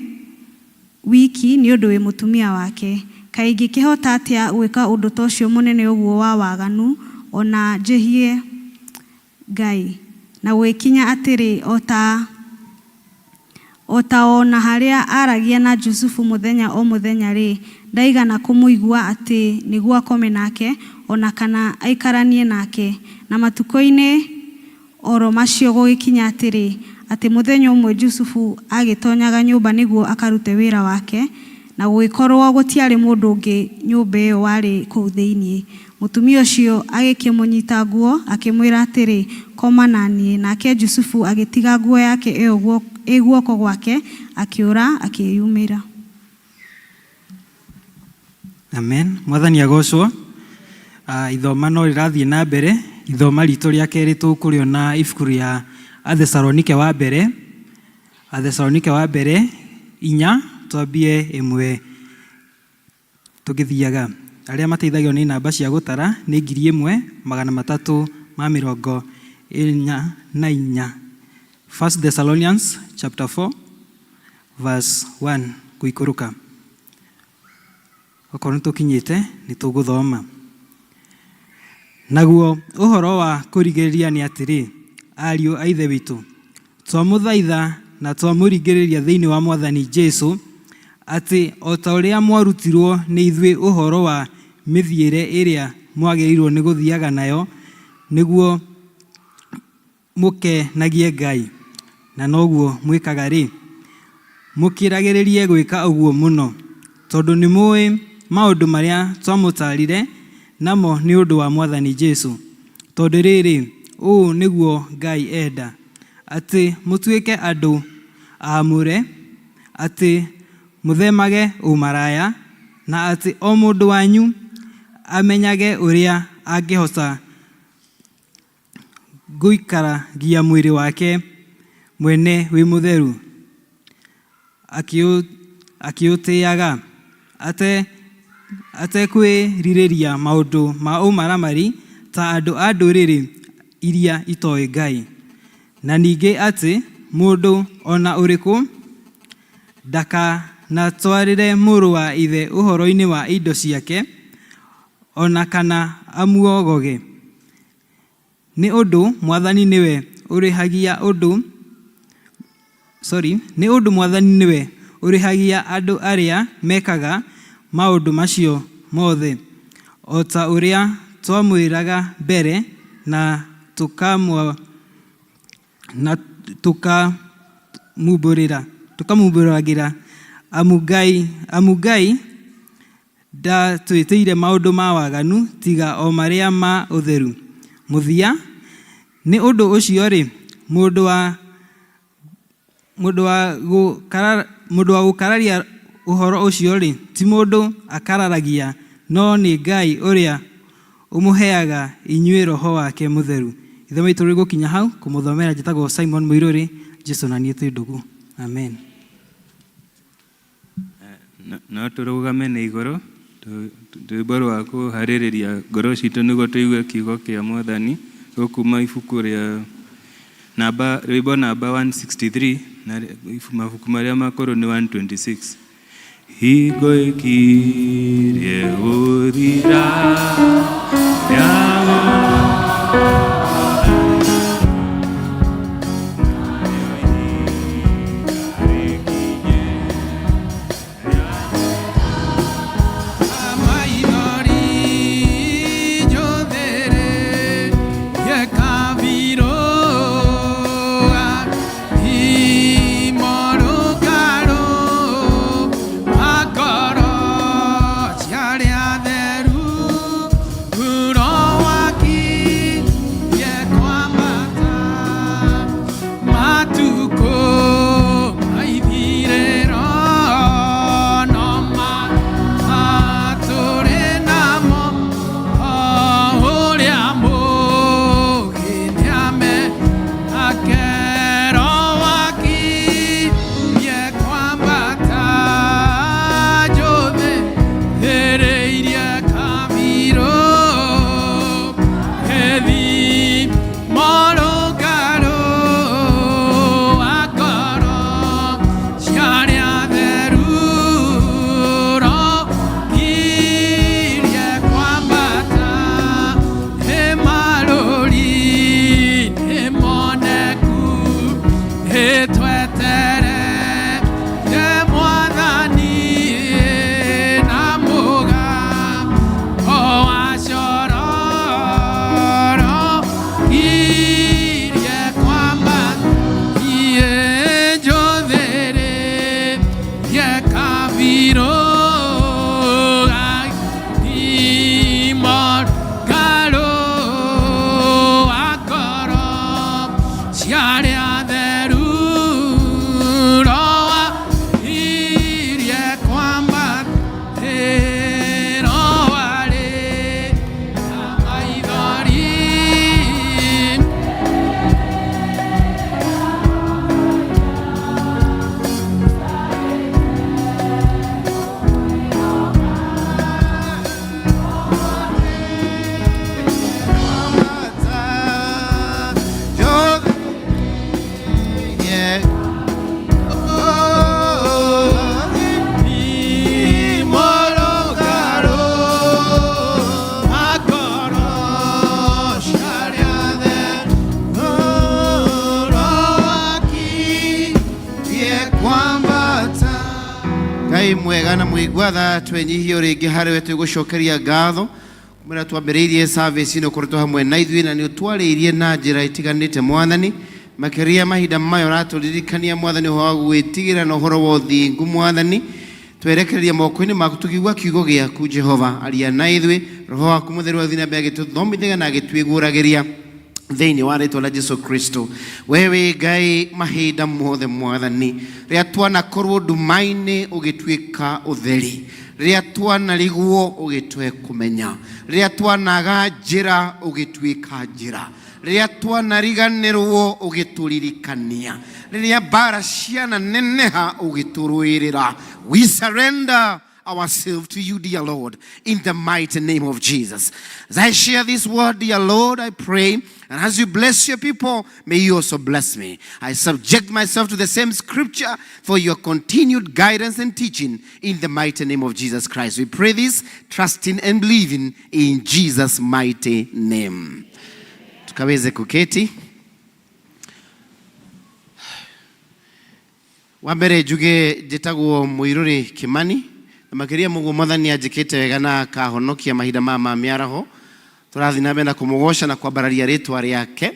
wiki nĩ ũndũ wĩ mũtumia wake. Kaĩ ingĩkĩhota atĩa gwĩka ũndũ ta ũcio mũnene ũguo wa waganu, ona njĩhie Ngai? Na gũgĩkinya atĩrĩ, ona harĩa aragia na Jusufu mũthenya o mũthenya rĩ, ndaigana kũmũigua atĩ nĩguo akome nake, ona kana aikaranie nake. Na matukũ-inĩ oro macio gũgĩkinya atĩ mũthenya ũmwe Jusufu agĩtonyaga nyũmba nĩguo akarute wĩra wake, na gũgĩkorwo gũtiarĩ mũndũ ũngĩ nyũmba ĩyo warĩ kũu thĩinĩ. Mũtumia ũcio agĩkĩmũnyita nguo akĩmwĩra atĩrĩ, koma naniĩ. Nake Jusufu agĩtiga nguo yake ĩyo guoko gwake, akĩũra akĩyumĩra. Amen. Mwathani agocwo. Ithoma no rĩrathiĩ na mbere. Ithoma ritũ rĩa kerĩ tũkũrĩona ibuku rĩa Athesalonike wa mbere. Athesalonike wa mbere 4 twambie 1 tũgĩthiaga. Arĩa mateithagio nĩ namba cia gũtara nĩ 1344. 1 Thessalonians chapter 4 verse 1 kuikũrũka. Okorwo nĩ tũkinyĩte nĩ tũgũthoma. Naguo ũhoro wa kũrigĩrĩria nĩ atĩrĩ, ariũ a ithe witũ, twamũthaitha na twamũringĩrĩria thĩinĩ wa Mwathani Jesũ, atĩ o ta ũrĩa mwarutirwo nĩ ithuĩ ũhoro wa mĩthiĩre ĩrĩa mwagĩrĩirwo nĩ gũthiaga nayo, nĩguo mũkenagie Ngai. Na noguo mwĩkaga-rĩ, mũkĩragĩrĩrie gwĩka ũguo mũno, tondũ nĩ mũĩ maũndũ marĩa twamũtarire namo nĩ ũndũ wa Mwathani Jesũ. Tondũ rĩrĩ, ũũ nĩguo Ngai enda, atĩ mũtuĩke andũ aamũre, atĩ mũthemage ũmaraya, na atĩ o mũndũ wanyu amenyage ũrĩa angĩhota gũikaragia mwĩrĩ wake mwene wĩ mũtheru, akĩũtĩaga, atekwĩrirĩria maũndũ ma ũmaramari ta andũ a ndũrĩrĩ iria itoĩ Ngai. Na ningĩ atĩ mũndũ ona ũrĩkũ ndakanatwarĩre mũrũ wa ithe ũhoro-inĩ wa indo ciake, ona kana amuogoge. Nĩ ũndũ Mwathani nĩwe ũrĩhagia andũ arĩa mekaga maũndũ macio mothe, o ta ũrĩa twamwĩraga mbere na tukamũmbũragĩra. Amu Ngai ndatwĩtĩire maũndũ ma waganu tiga o marĩa ma ũtheru. Mũthia, nĩ ũndũ ũcio-rĩ, mũndũ wa gũkararia ũhoro ũcio-rĩ, ti mũndũ akararagia, no nĩ Ngai ũrĩa ũmũheaga inyuĩ Roho wake Mũtheru. Ithe maitũ rĩgũkinya hau, kũmũthomera njĩtagwo Simon Mũirũrĩ. Jesũ na niĩ twĩ ndũgũ. Amen. No tũrũgame na igũrũ rwĩmbo rwa kũharĩrĩria ngoro citũ nĩguo tũigue kiugo kĩa Mwathani gũkuma ibuku rĩa rwĩmbo namba 163 na mabuku marĩa makũrũ nĩ 126. Hingo ĩkirie gũthira Ngai mwega na mwigwatha twenyihio ringi hari we tugucokeria ngatho kumira twambiriirie service ino kurito hamwe na ithui na ni twariirie na njira itiganite Mwathani makiria mahinda mayo raturirikania Mwathani ho gwitigira na horo wa uthingu Mwathani twerekereria moko-ini maku tukigwa kiugo giaku Jehova aria na ithui roho waku mutheru athina mbere agituthomithagia na agitwiguuragiria thĩinĩ wa rĩtwa la Jesu Kristo. Wewe Ngai mahinda mothe Mwathani rĩrĩa twanakorwo nduma-inĩ ũgĩtuĩka ũtheri, rĩrĩa twanarigwo ũgĩtũhe kũmenya, rĩrĩa twanaga njĩra ũgĩtuĩka njĩra, rĩrĩa twanariganĩrwo ũgĩtũririkania, rĩrĩa mbara ciananeneha ũgĩtũrũĩrĩra. We surrender ourselves to you, dear Lord, in the mighty name of Jesus. As I share this word, dear Lord, I pray, and as you bless your people, may you also bless me. I subject myself to the same scripture for your continued guidance and teaching in the mighty name of Jesus Christ. We pray this, trusting and believing in Jesus' mighty name. Tukaweze kuketi. Wambere juge jetaguo Muiruri Kimani. Na makiria Mungu Mwathani ajikite wega na akahonokia mahinda ma miaraho. Turathi na mbere kumugosha na kuabararia rĩtwa rĩake.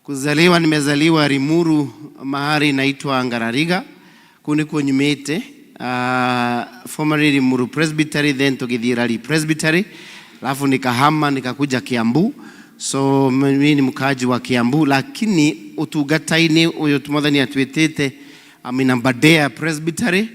Kuzaliwa nimezaliwa Rimuru, mahali naitwa Ngarariga, kuniko nyumite, formerly Rimuru Presbytery, then Tugithirari Presbytery, alafu nikahama nikakuja Kiambu. So mimi ni mkaaji wa Kiambu, lakini utugataini uyo Mwathani atwetete amina Mbadea Presbytery,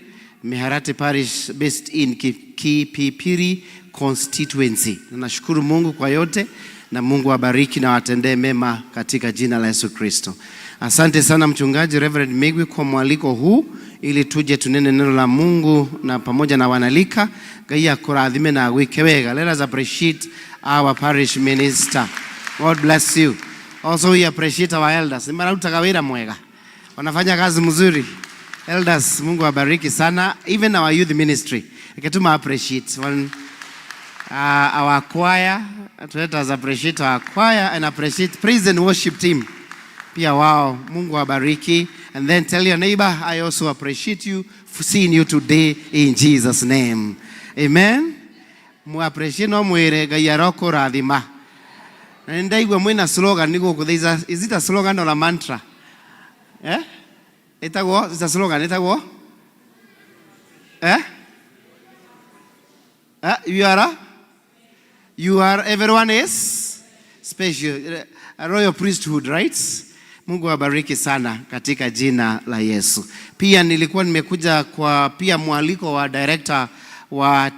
Miharati Parish, based in Kipipiri constituency. Nashukuru Mungu kwa yote na Mungu abariki na watendee mema katika jina la Yesu Kristo. Asante sana mchungaji Reverend Megwi kwa mwaliko huu ili tuje tunene neno la Mungu na pamoja na wanalika. Ngai akurathime na agwike wega. Let us appreciate our parish minister. God bless you. Also we appreciate our elders. Nimarauta wira mwega. Wanafanya kazi mzuri. Elders, Mungu abariki sana. Even our youth ministry. Iketuma appreciate our choir. Let us appreciate our choir and appreciate praise and worship team. Pia wao, Mungu abariki. And then tell your neighbor, I also appreciate you for seeing you today in Jesus' name. Amen. Mu appreciate no mwere Ngai aroko rathima. Na ndaigwa mwina slogan niko kutheiza. Is it a slogan or a mantra? Eh? Itago, it's a slogan, itago? You are, everyone is special. A royal priesthood, right? Mungu abariki sana katika jina la Yesu. Pia nilikuwa nimekuja kwa pia mwaliko wa director wa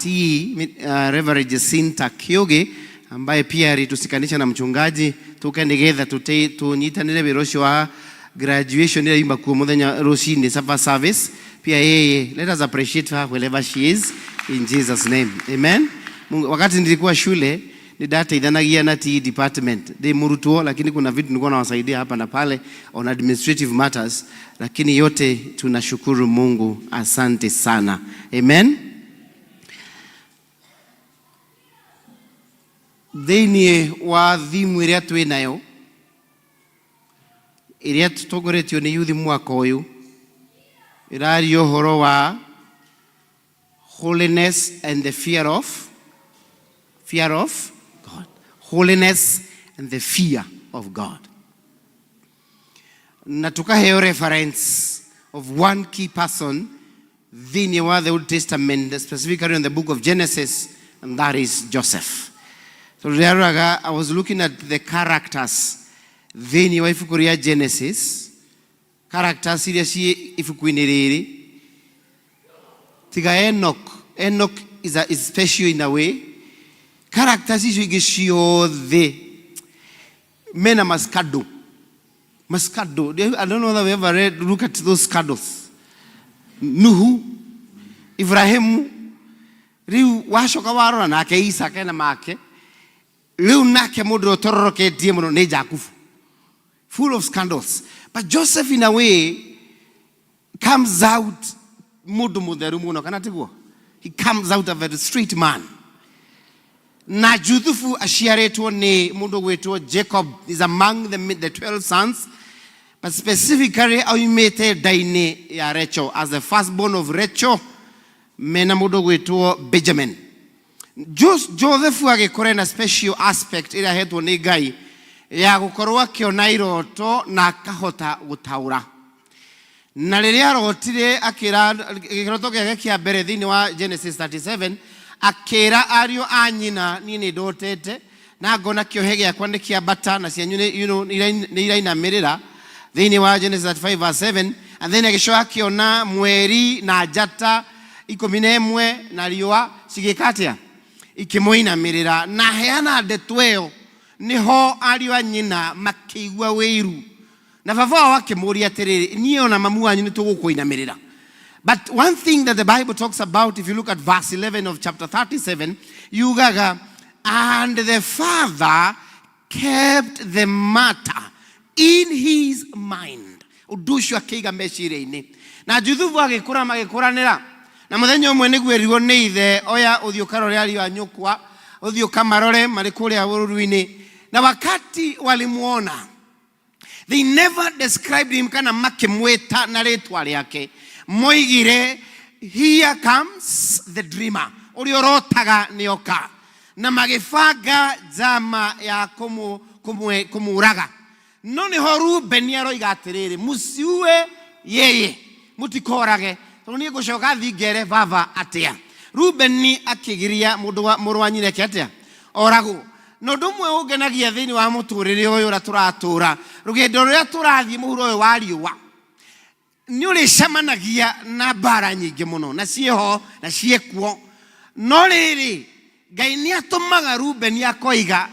Reverend Jacinta Kioge, ambaye pia alitusikanisha na mchungaji tukenegeza tunyitanire birosho wa graduation ile imba kwa muthenya rucini safa service. Pia yeye, let us appreciate her wherever she is in Jesus name. Amen. Wakati nilikuwa shule ni data idhanagia na TE department de murutuo, lakini kuna vitu nilikuwa nawasaidia hapa na pale on administrative matters, lakini yote tunashukuru Mungu. Asante sana. Amen. Thĩinĩ wa thimu ĩrĩa twĩ nayo ĩrĩa tũtongoretio nĩ youth mwaka ũyũ ĩraria ũhoro wa holiness and the fear of God. Holiness and the fear of God. Na tukaheo reference of one key person thĩinĩ wa the Old Testament, specifically in the book of Genesis, and that is Joseph. So I was looking at the characters thĩinĩ wa ibuku rĩa Genesis, characters iria ci ibuku-inĩ rĩrĩ. Tiga Enoch is special in a way. Characters icio ingĩ ciothe mena maskado. I don't know whether we ever look at those skados. Nuhu, Ibrahimu, riu wacoka warora nake Isaka na make, riu nake mundu utororoketie muno ni Jacob, full of scandals. But Joseph in a way comes out mundu mutheru muno, kana tiguo? He comes out of a straight man. Na Juthufu ashiaretwo ni mundu gwetwo Jacob is among the 12 sons, but specifically aumete daine ya Rachel as the firstborn of Rachel. mena mundu gwitwo Benjamin. Joseph agikore na special aspect ira hetwo ni Ngai ya gukorwo akiona iroto na akahota gutaura. Na riria arotire akira iroto giake kia mbere thini wa Genesis 37 akira ario anyina ni ndotete na ngona kiohe giakwa ni kia bata na cianyu ni irainamirira thini wa Genesis 35 verse 7, and then agishoka akiona mweri na njata 11 na riua cigikatia ikimuinamirira na heana ndeto iyo niho ario anyina makigwa wiru na baba wake muri atiriri niyo na mamu wanyu nitugukuinamirira. But one thing that the Bible talks about, if you look at verse 11 of chapter 37, yugaga, and the father kept the matter in his mind. Udushu akiga meciria-ini. Na Juthufu agikura magikuranira. Na muthenya umwe niguerirwo ni ithe oya uthio karore ari wa nyukwa uthio kamarore mari kuria bururu-ini. Na wakati walimuona, they never described him kana makimweta na ritwa riake. Moigire, here comes the dreamer. Urio rotaga nioka. Na magifanga jama ya kumuraga. Noni horu beniaro igatiriri. Musiue yeye. Mutikorage. Toni gushoka thigere baba atia. Rubeni akigiria muru wa nyine kiatia. Oragu. No ndumwe ugenagia thini wa muturire uyu ra turatura. Rugendo ruria turathie muhuro uyu wa riua. Ni uri shamanagia na bara nyingi muno na cieho na ciekuo. No riri Ngai ni atumaga Rubeni akoiga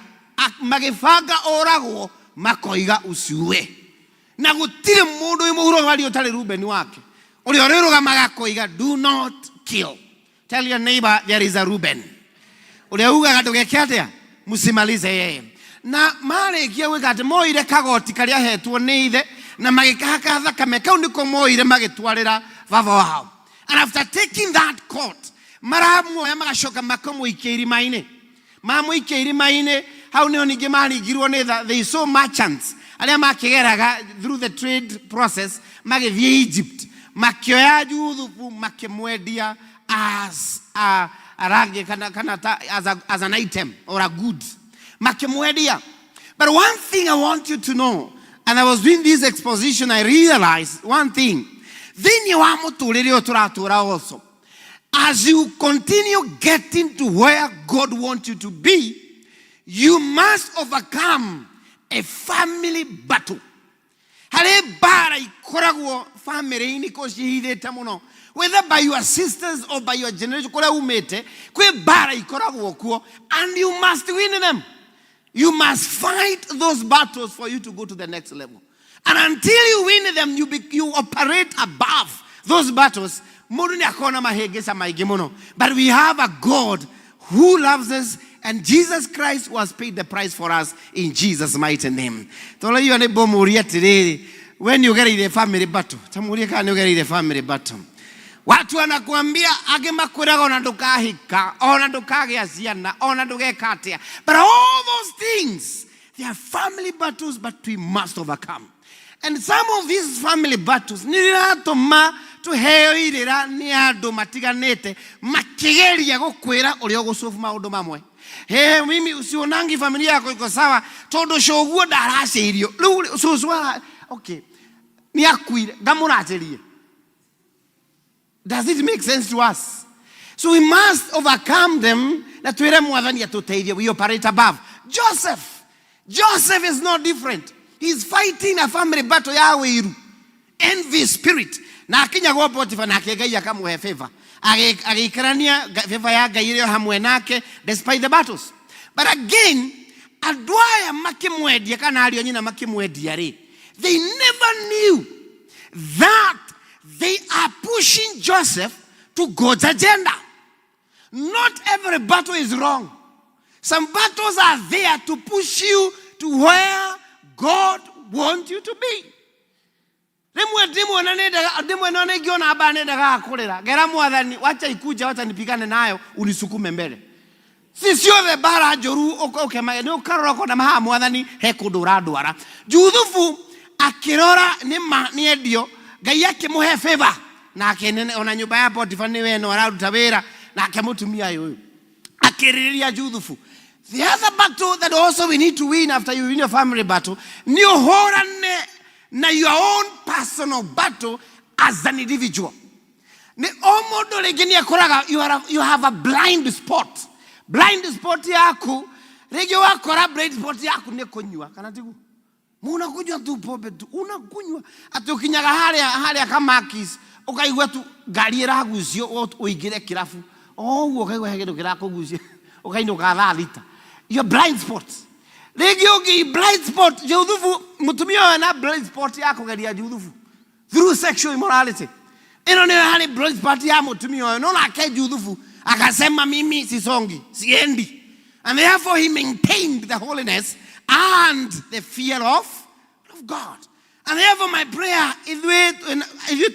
magifanga oragwo makoiga uciwe. Na gutire mundu wi muhuro wa riu tari Rubeni wake. Uri orerugamaga koiga do not kill. Tell your neighbor there is a Reuben. Uri ugaga ndugeke atia musimalize yeye. Na maregia wigate moire kagoti karia hetwo ni ithe na magikaka thakame kau niko moire magitwarira baba wao. And after taking that court, maramu ya magashoka makamwikia irimaine. Mamuikia irimaine hau niho ningi marigirwo ni they saw merchants aria makigeraga through the trade process magithie Egypt. Makioya Juthufu makimwendia as a rangi as an item or a good. Makimwendia. But one thing I want you to know, and I was doing this exposition, I realized one thing. Then you are also. As you continue getting to where God wants you to be, you must overcome a family battle. Hale bara ikoragwo family ini ko cihithite muno, whether by your sisters or by your generation kora umete kwe bara ikoragwo kuo, and you must win them. You must fight those battles for you to go to the next level. And until you win them, you operate above those battles. But we have a God who loves us, and Jesus Christ was paid the price for us in Jesus' mighty name. When you get in the family battle, watu wanakuambia agema kuraga ona ndukahika ona ndukagea ciana ona ndugekatia. But all those things, they are family battles, but we must overcome. And some of these family battles niratuma tuheo irira ni andu matiganete makigeria gukwira uri ogusolve maundu mamwe. Mimi usionangi familia yako iko sawa tondu shoguo ndaraciirio riu suswa okay ni akwire ngamuracirie. Does it make sense to us? So we must overcome them. We operate above. Joseph is not different. He's fighting a family battle. Envy spirit. Na akinya go Potiphar na akegaya kamuhe favor. Agikarania favor ya gaire hamwe nake despite the battles. But again, adwaya makimwedia kana alio nyina makimwedia ri. They never knew that they are pushing Joseph to God's agenda. Not every battle is wrong. Some battles are there to push you to where God wants you to be. Sisio bara joru okema no karoko na maha mwathani hekudura akirora ni edio Ngai yake muhe favor na akenene ona nyumba ya Potifa ni we no araruta wira na akemutumia uyu akiriria Juthufu. The other battle that also we need to win after you win your family battle, ni uhorane na your own personal battle as an individual. Ni omodo legeni akoraga you have a blind spot. Blind spot yaku rege wakora blind spot yaku ne kunywa kana tigu. Muna kunywa tu pombe tu unakunywa atukinyaga haria kama kis ukaigwa tu gari iragucio uigire kirafu ukaigwa hegedo kirako gucio ukainuka thalita. Your blind spot. Rege blind spot Juthufu mutumia na blind spot yako garia Juthufu through sexual immorality. Ino ni hali blind spot ya mutumia no na ke Juthufu akasema mimi sisongi siendi, and therefore he maintained the holiness and the fear of God. And therefore my prayer is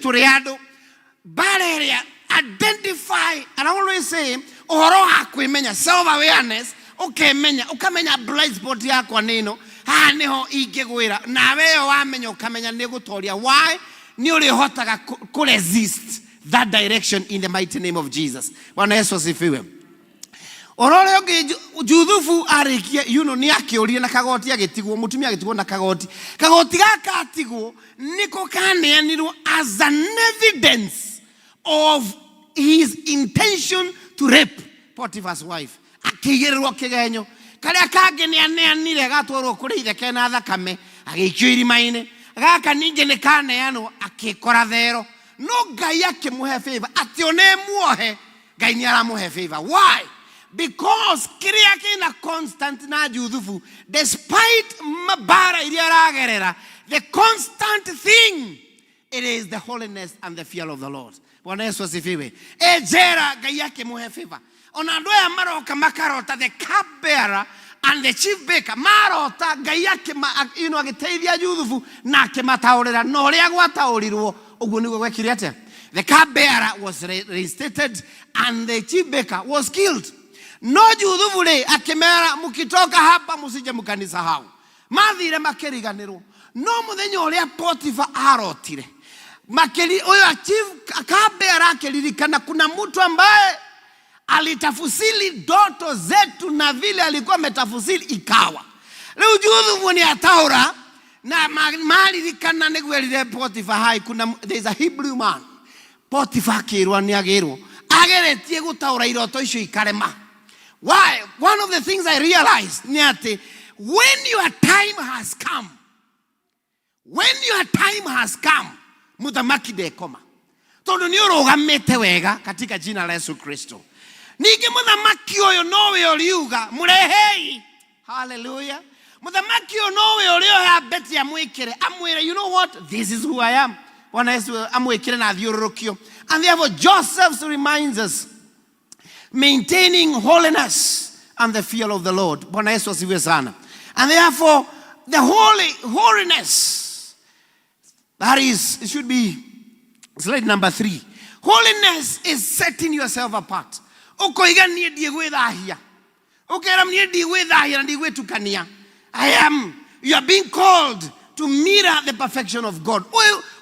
to reado barrier identify, and I always say ohoro hakwimenya self awareness. Okay, ukamenya blind spot yako nino neho ingegwira nawe wamenya ukamenya nigutoria why ni uri hotaga ku resist that direction in the mighty name of Jesus. Bwana Yesu asifiwe. Orore oge Juthufu arikia ni akiuria na kagoti agitigwo mutumia agitigwo na kagoti gaka atigwo niko kaneanirwo as an evidence of his intention to rape Potiphar's wife. Akigererwo kigenyo karia kange ni aneanire gatwarwo kuri ithe kena thakame agikio irimaine gaka ninge ni kaneanwo akikora thero no Ngai akimuhe favor ati one muohe Ngai ni aramuhe favor. Why? Because kiria kina constant na Juthufu despite mabara iria aragerera, the constant thing it is the holiness and the fear of the Lord. Bwana Yesu asifiwe. Ejera Ngai akimuhe favor. Ona ndoya maroka makarota the cupbearer and the chief baker marota Ngai yake agiteithia Juthufu na akimataurira no ria gwataurirwo uguo niguo gwekire atia. The cupbearer was reinstated and the chief baker was killed. No Juthufu le akimera mukitoka hapa musije mukanisa hao mathire makiriganirwo no muthenya uria Potifa arotire makeri oyo chief cupbearer akilirikana kuna mtu ambaye alitafusili ndoto zetu na vile alikuwa ametafusili ikawa. Leo Juthufu ni ataura na mali likana negwelile Potifa hai kuna there is a Hebrew man Potifa kirwa ni agirwo ageretie gutaura iroto icio ikarema. Why? One of the things I realized ni ati when your time has come, muthamaki dekoma tondu ni urugamite wega katika jina la Yesu Kristo. Nige muthamaki oyo nowe oriuga murehei. Hallelujah. Muthamaki oyo nowe orioya beti ya mwikire amwire you know what, this is who I am. Bwana Yesu amwikire na thiururukio. And therefore Joseph reminds us maintaining holiness and the fear of the Lord. Bwana Yesu asifiwe sana. And therefore the holiness, that is, it should be slide number 3. Holiness is setting yourself apart. Ukoiga nie diegwethahia ukera nie diegwethahia na diegwetukania. I am, you are being called to mirror the perfection of God.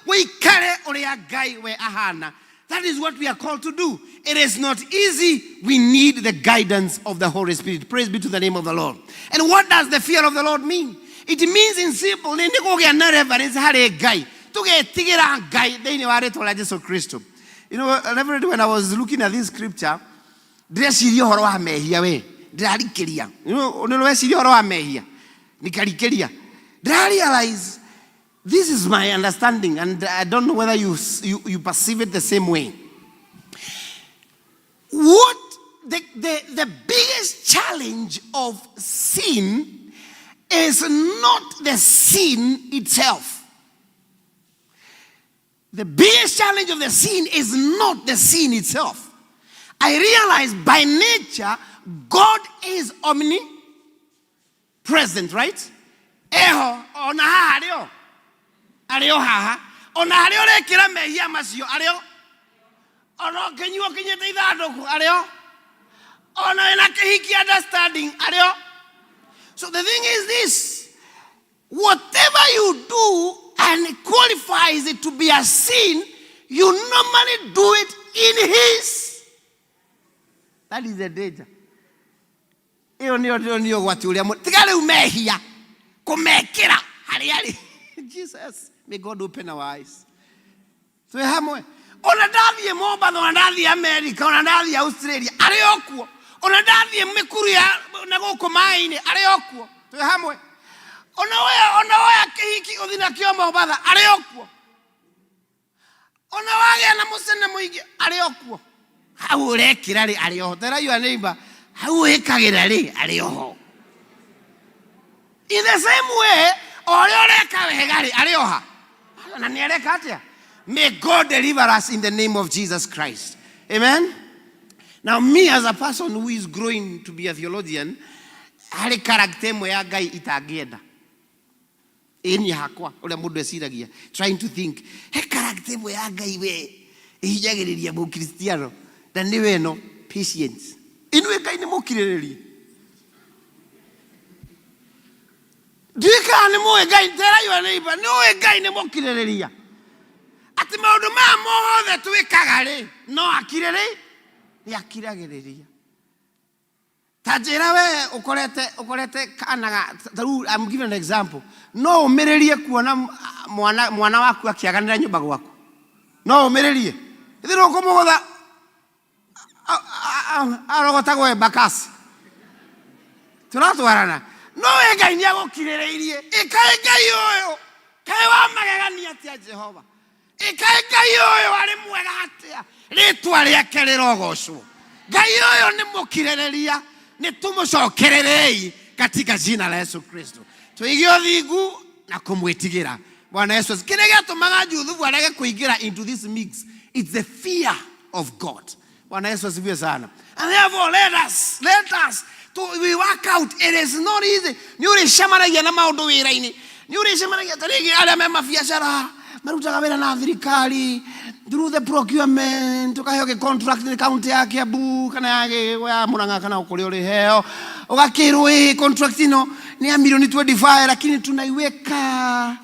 We kare uria Ngai we ahana. That is what we are called to do. It is not easy. We need the guidance of the Holy Spirit. Praise be to the name of the Lord. And what does the fear of the Lord mean? It means in simple, you know, when I was looking at this scripture, you know, I realize this is my understanding, and I don't know whether you perceive it the same way. What the biggest challenge of sin is not the sin itself. The biggest challenge of the sin is not the sin itself. I realize by nature God is omnipresent, right? Eho onahario alio haha onahario rekira mehia macio alio ono kenyuo kinyete ithanduku alio ono ena kihiki understanding alio. So the thing is this: whatever you do and qualifies it to be a sin You normally do it in his. That is the danger. Iyo niyo gwati uria tigale umehia kumekira hali. Jesus, may God open our eyes. So hamwe ona ndathie Mombasa, ona ndathie America, ona ndathie Australia ari okuo, ona ndathie mikuru ya na guku maini ari okuo. So hamwe ona waya kihiki uthina kio Mombasa ari okuo, ona wagea na musene muingi ari okuo. Hau urekira ri ari oho. Tell your neighbor, hau ekagira ri ari oho. In the same way, may God deliver us in the name of Jesus Christ. Amen. Now, me as a person who is growing to be a theologian, hari character mo ya gai itagienda. Eni hakwa ule mudu esiragia trying to think he character mo ya gai we ihijagiriria mu Kristiano na niwe no patience. Inwe gai ni mo kirereri. Dika ni mo gai tera yo neighbor no gai ni mo kireriya ati maundu ma mo hothe twikagare no akirere ni akiragiriria tajira we ukorete kanaga. I'm giving an example. No umererie kuona mwana waku akiaganira nyumba gwaku. No umererie ithiro kumugotha arogota gwe bakasi turatwarana. No ega inia gokirereirie ikae ngai oyo kae wa magegania tia Jehova ikae ngai oyo ari mwega atia ritwa riake rirogocwo ngai oyo ni mukirereria ni tumucokererei katika jina la Yesu Kristo tuigio thigu na kumwitigira Bwana Yesu. Kile gatumaga juthu arege kuingira into this mix, it's the fear of God. Bwana Yesu asifiwe sana. And therefore let us we work out. It is not easy. Niuri shamaragia na maundu wira-ini. Niuri shamaragia tarigi ale mema biashara. Marutaga wira na thirikari through the procurement. Tukaheo contract ni county ya Kiambu kana ya Murang'a kana ukuri uri heo. Ugakirwe contract ino ni ya milioni 25 lakini tunaiweka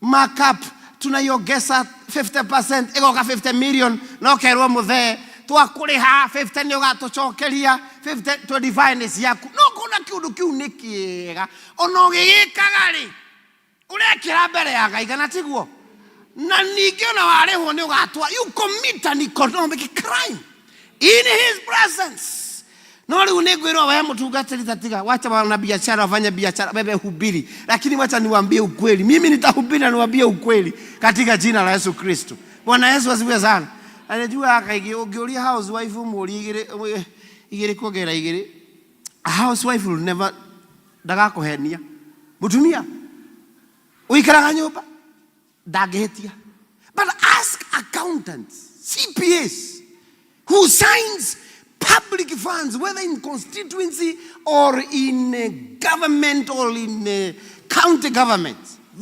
markup tunaiongeza 50% igoka 50 million no kerwo muthe twakuriha 50 ni ugatucokeria 50 25 ni ciaku no kuna kiundu kiu ni kiega ono gigikaga ri urekira mbere ya Ngai kana tiguo na ningi ona warihwo ni ugatwa you commit an economic crime in his presence. No riu ni ngwirwo we mutungatiri tatiga wacha wana biashara wafanye biashara bebe hubiri lakini wacha niwaambie ukweli mimi nitahubiri na niwaambie ukweli katika jina la Yesu Kristo. Bwana Yesu asifiwe sana. Anajua akaigi ungiuria housewife muri igire kuogera igire a housewife will never ndagakuhenia mutumia uikaraga nyumba ndagehetia but ask accountants CPAs who signs public funds whether in constituency or in government or in county government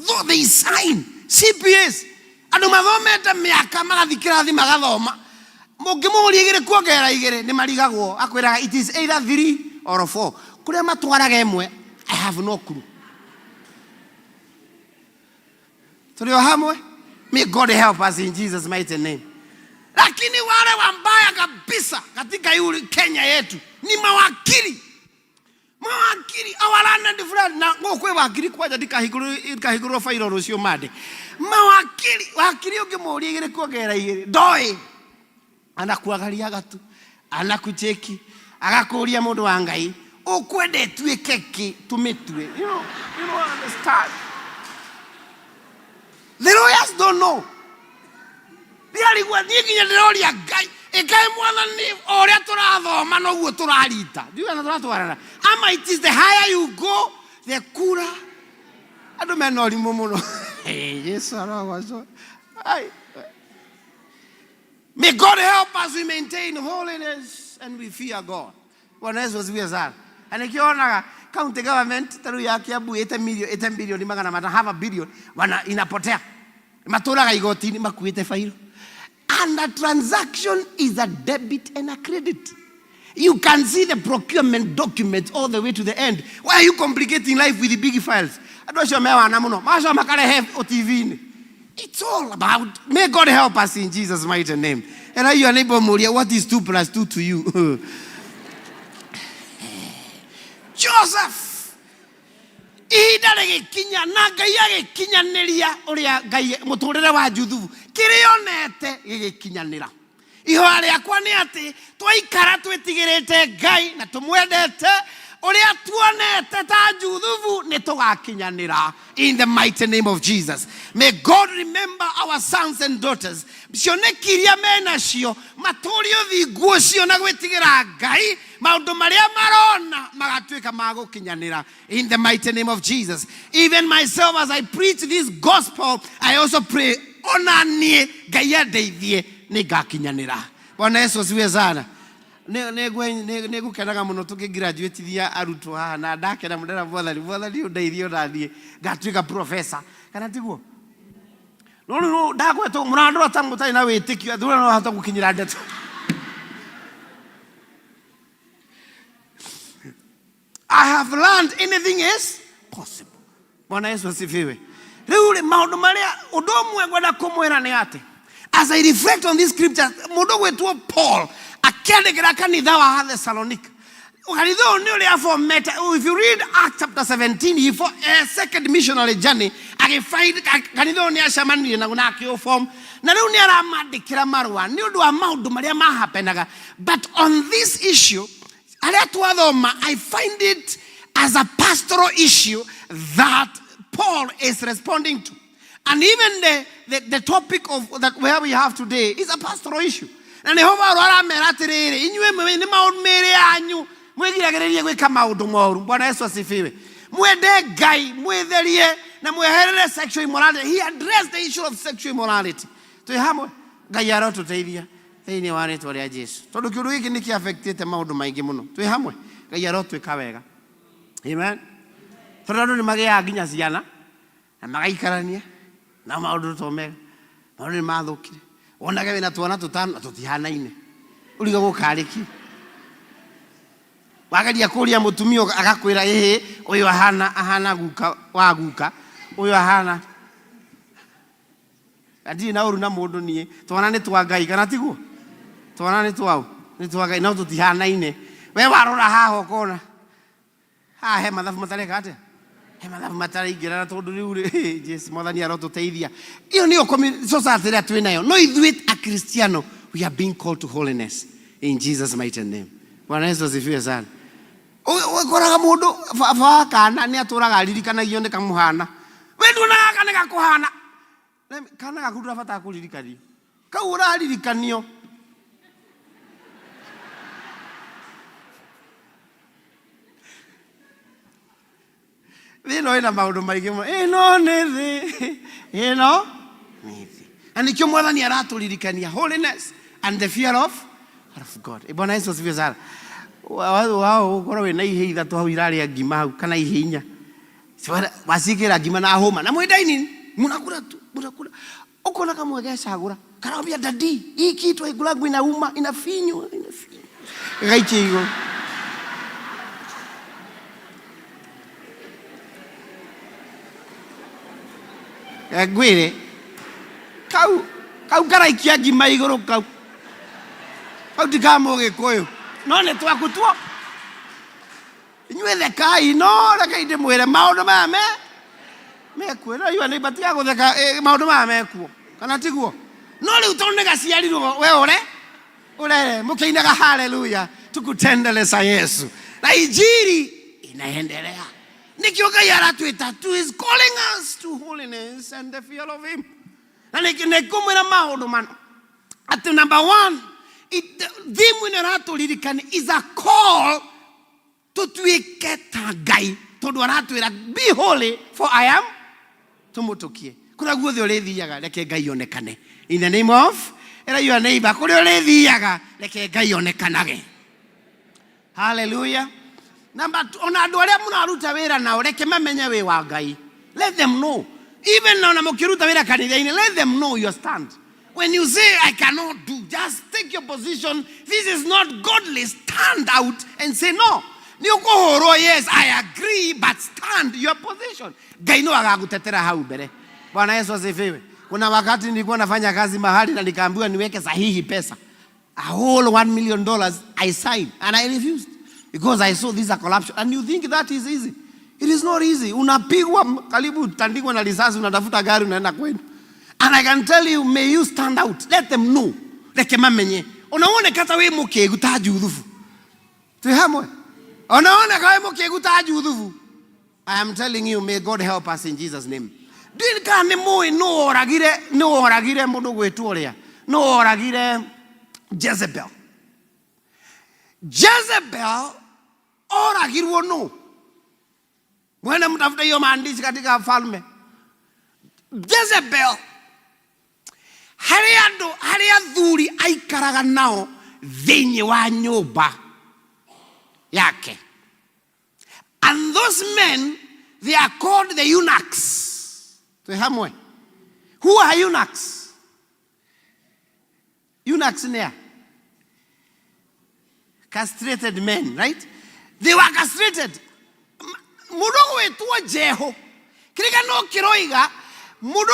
though they sign CPAs anu mathomete miaka magathikira thi magathoma mungimuri igire kuongera igire ni marigagwo akwira it is either 3 or 4 kuria matwaraga imwe I have no clue. Tulio hamwe may God help us in Jesus mighty name. Lakini wale wambaya kabisa katika yule Kenya yetu ni mawakili awalana different na ngokwe wakili kwa jadika higuru fairo rusio made wakili ukimuri igire kuogera igire doi anakuangalia gatu anakucheki agakuria mundu wa Ngai ukwende tuike ki tumitwe you know understand. The lawyers don't know. Ndiarigwa nginya ndiroria Ngai ikae mwana ni oria turathoma no guo turarita ndiwe na turatwarana ama it is the higher you go the cooler adu menori muno yes arawazo ai. May God help us we maintain holiness and we fear God. Bwana Yesu asifiwe sana. Anikiona county government taru ya Kiambu 8 billion magana mata half a billion wana inapotea maturaga igotini makuite failo. And a transaction is a debit and a credit. You can see the procurement document all the way to the end. Why are you complicating life with the big files? Adosho mewa na muno. Masho makare have o TV ni. It's all about, may God help us in Jesus' mighty name. And now you are neighbor Moria, what is 2 + 2 to you? Joseph. Ihinda rĩgĩkinya na Ngai agĩkinyanĩria ũrĩa Ngai mũtũrĩre wa Juthubu kĩrĩonete gĩgĩkinyanĩra. Ihoya rĩakwa nĩ atĩ twaikara twĩtigĩrĩte Ngai na tũmwendete ũrĩa tuonete ta Juthubu nĩ tũgakinyanĩra in the mighty name of Jesus. May God remember our sons and daughters. Cioneki iria menacio matũũrie ũthingu ũcio na gwĩtigĩra Ngai maũndũ marĩa marona magatuĩka ma gũkinyanĩra in the mighty name of Jesus. Even myself as I preach this gospel, I also pray ona niĩ Ngai andeithie nĩ ngakinyanĩra. Bwana Yesu asifiwe sana. Nĩgũkenaga mũno tũkĩgraduatithia arutwo haha na ndakena mũndera Mwathani ũndeithie ona niĩ ngatuĩka professor kana tiguo. No ndagwetwo mũrandora ta mũtarĩ na wĩtĩkio thura no hata gũkinyĩra ndeto. I have learned anything is possible. Bwana Yesu asifiwe. Rĩu maũndũ marĩa ũndũ ũmwe ngwenda kũmwĩra nĩ atĩ as I reflect on these scriptures, mũndũ gwĩtwo Paul akĩandĩkĩra kanitha wa Thessalonica. Kanitha ũyũ nĩ ũrĩa formete. If you read Acts chapter 17, he for a second missionary journey agĩfind kanitha ũyũ nĩ acemanirie naguo na akĩũform. Na rĩu nĩ aramandĩkĩra marũa nĩ ũndũ wa maũndũ marĩa mahapenaga. But on this issue, I find it as a pastoral issue that Paul is responding to. And even the topic of that where we have today is a pastoral issue. And the Jehovah Rora Meratere, inywe ni maundu mere anyu, mwegiragererie gwika maundu moru. Bwana Yesu asifiwe. Mwende Ngai, mwetherie na mweherere sexual immorality. He addressed the issue of sexual immorality. Tuihamwe Ngai arotuteithia thĩinĩ wa rĩĩtwa rĩa Jesũ. Tondũ kĩũndũ gĩkĩ nĩ kĩaffectĩte maũndũ maingĩ mũno. Twĩ hamwe Ngai arotwĩka wega. Amen. Tondũ andũ nĩ magĩaga nginya ciana na magaikarania na maũndũ tomega. Maũndũ nĩ mathũkire. Onage wĩna twana tũtano tũtihanaine. Ũriga gũkarĩki. Wagaria kũria mũtumia agakwĩra ũyũ ahana guka wa guka. Ũyũ ahana. Adi na ũru na mũndũ niĩ. Twana nĩ twa Ngai kana tiguo? Twana nĩ twao. Nĩ twa Ngai no tũtihanaine. We warora haha ũkona. Haha he mathabu matareka atĩa? He mathabu mataraingĩrana tondũ rĩu Jesũ Mwathani arotũteithia. Iyo nĩyo society ĩrĩa twĩ nayo. No ithuĩ a Cristiano, we are being called to holiness in Jesus' mighty name. Bwana Yesu asifiwe sana. Ũkoraga mũndũ baba kana nĩ atũraga aririkanagio nĩ kamũhana. We nduonaga kana gakũhana. Kana gaku ndũrabatara kũririkanio. Kau ũraririkanio. Thĩno ĩna maũndũ maingĩ mũno. Ĩno nĩ thĩ. Ĩno nĩ thĩ. Na nĩkĩo Mwathani aratũririkania holiness and the fear of God. Bwana Yesu asifiwe sana. Wao ũkorwo wĩna ihĩ ithatũ hau irarĩa ngima hau kana ihĩ inya. Waciĩkĩra ngima na hũma na mwĩndaini mnakula tu. Ukona kama wegeshagura. Karambia dadi, hii kitu haikulagu inauma, inafinywa. Gaiche hiyo. Gwire. Kau karaikia ngima igũrũ kau. Kau tikamo Gĩkũyũ. No nĩ twakutuo. Inyuĩ thekai no reke ndĩmwĩre maũndũ maya mekwĩra iwa nĩ batiga gũtheka maũndũ maya mekuo. Kana tiguo? No rĩu tondũ nĩ gaciarirwo we ũrere mũkĩinaga haleluya tukutendeleza Yesu. Na injili inaendelea. Nikio Ngai aratwĩta to is calling us to holiness and the fear of him. Na nĩkũmwĩra maũndũ mana. At number 1, thimu ĩno ĩratũririkania is a call tũtuĩke ta Ngai. Tondũ aratwĩra be holy for I am tũmũtũkie. Kũrĩa guothe ũrĩthiaga reke Ngai onekane. In the name of your neighbor. Kũrĩa ũrĩthiaga reke Ngai onekanage. Hallelujah. Number 2, ona andũ arĩa mũraruta wĩra nao reke mamenye wĩ wa Ngai. Let them know. Even now mũkĩruta wĩra kanitha-inĩ, let them know your stand. When you say I cannot do, just take your position. This is not godly. Stand out and say no. Yes, I agree, but stand your position. Ngai no agagutetera hau mbere. Bwana Yesu asifiwe. Kuna wakati nilikuwa nafanya kazi mahali na nikaambiwa niweke sahihi pesa. A whole $1 million I signed and I refused because I saw this is a corruption. And you think that is easy? It is not easy. Unapigwa karibu tandikwa na risasi, unatafuta gari unaenda kwenu. And I can tell you, may you stand out. Let them know. Leke mamenye. Unaone kata we moke gutaji udhufu. Tuhamwe. Unaone kata we moke gutaji udhufu. I am telling you, may God help us in Jesus' name. Dilka ne moi no oragire mundu gwetu oria. No oragire Jezebel. Jezebel oragirwo no. Mwena mtafuta hiyo maandishi katika Falme. Jezebel haria thuri aikaraga nao thĩinĩ wa nyũmba yake. And those men, they are called the eunuchs. Tuhamwe. Who are eunuchs? Eunuchs in there. Castrated men, right? They were castrated. Mudo wetuo Jeho. Kirika no kiroiga. Mudo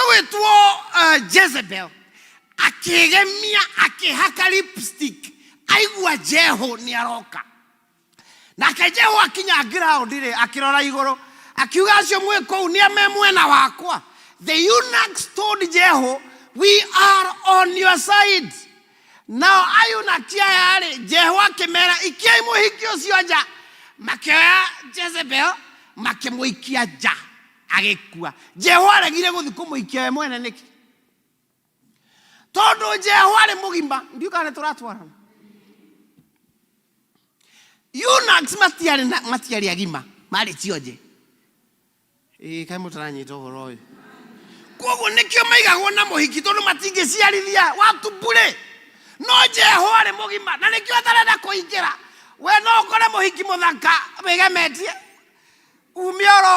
wetuo Jezebel. Akigemia akihaka lipstick. Aigua Jeho ni aroka. Na Jeho akinya ground ile akirora igoro. Akiuga acio mweko ni amemwena wakwa. The eunuchs told Jeho, we are on your side. Now ayunakia yale Jeho akemera ikia imuhiki ucio nja. Makioya Jezebel makemuikia ja agekua. Jeho aragire guthi kumuikia we mwene niki. Tondu Jeho ari mugimba ndiuka kana turatwarana. Eunuchs matiari agima mari tionje. Kai mutaranyita uhoro uyu. Koguo nikio maigagwo na muhiki tondu matingiciarithia watu bure. No Jeho ari mugima na nikio atarenda kuingira. We no kore muhiki muthaka bigemetie umioro.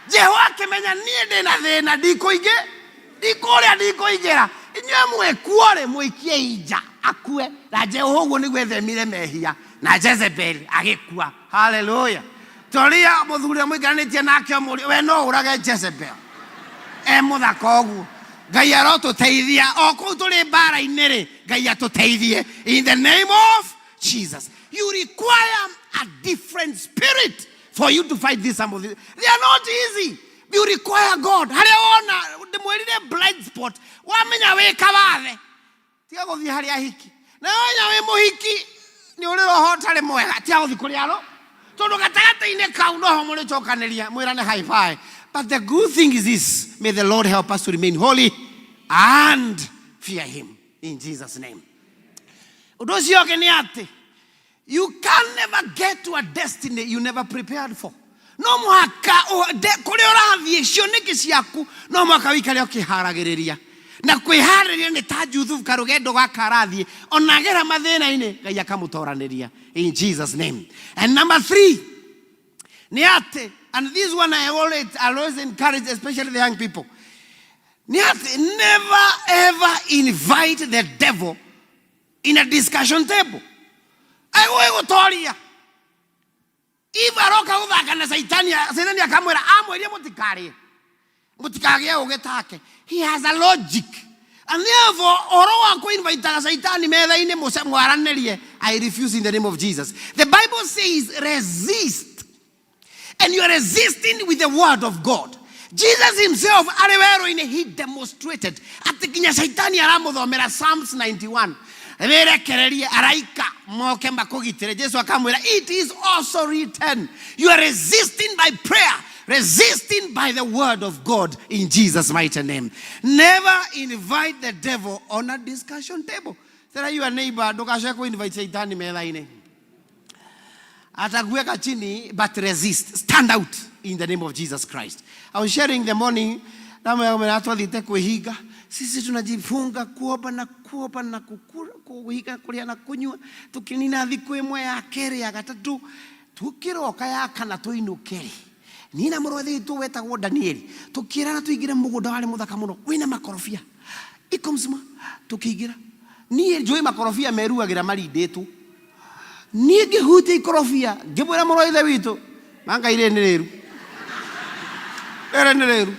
Jeho akimenya nie ndina thina ndikuingira inywe mwekuore muikie ija akue na Jeho uguo niguo ethemire mehia na Jezebel agikua. Hallelujah. Toria muthuri muiganitie nake muri we no urage Jezebel muthaka uguo. Ngai arotuteithia oku tuli bara inere. Ngai atuteithie in the name of Jesus. You require a different spirit for you to fight this. They are not easy. You require God. Haleona demwelile blind spot wamenya we kabathe tia guthi haria hiki na wenya we muhiki ni uri roho tare mwega tia guthi kuri aro tondu gatagata-ine kau no ho muri chokaniria mwirane high five. But the good thing is this: may the Lord help us to remain holy and fear Him in Jesus' name. Udosioke ni ati, you can never get to a destiny you never prepared for. No mwaka kuri orathie cioneki ciaku no mwaka wikare ukiharagiriria na kwihariria ni ta Juthu karugendo gakarathie onagera mathina-ine Ngai akamutoraniria in Jesus' name. And number 3 ni ati, and this one I always encourage, especially the young people. Never ever invite the devil in a discussion table. I will tell you. If aroka uthaka na Saitani akamwira amwerie mutikage ugetake. He has a logic. And therefore, oro wako invite Saitani metha-ine mwaranirie. I refuse in the name of Jesus. The Bible says resist. And you are resisting with the word of God. Jesus himself, he demonstrated. Atikinya Saitani aramuthomera Psalms 91. It is also written. You are resisting by prayer, resisting by the word of God in Jesus' mighty name. Never invite the devil on a discussion table. Tell your neighbor, don't invite Saitani metha-ine. Atakuweka chini, but resist. Stand out in the name of Jesus Christ. I was sharing the morning. Sisi tunajifunga kuomba na kuhiga kulia na kunywa. Tukinina thiku imwe ya keri ya gatatu. Tukiroka ya kana tuinukeri. Nina murothi tu wetagwo Danieli. Tukirana tuigira mugunda wale muthaka muno. Wina makorofia. Ikomsima tukigira. Niĩ njũĩ makorofia meruagĩra marindĩtwo. Niĩ ngĩhutia ikorofia ngĩmwĩra mũrũ wa ithe witũ mangaire nĩ rĩru. Ere nereru.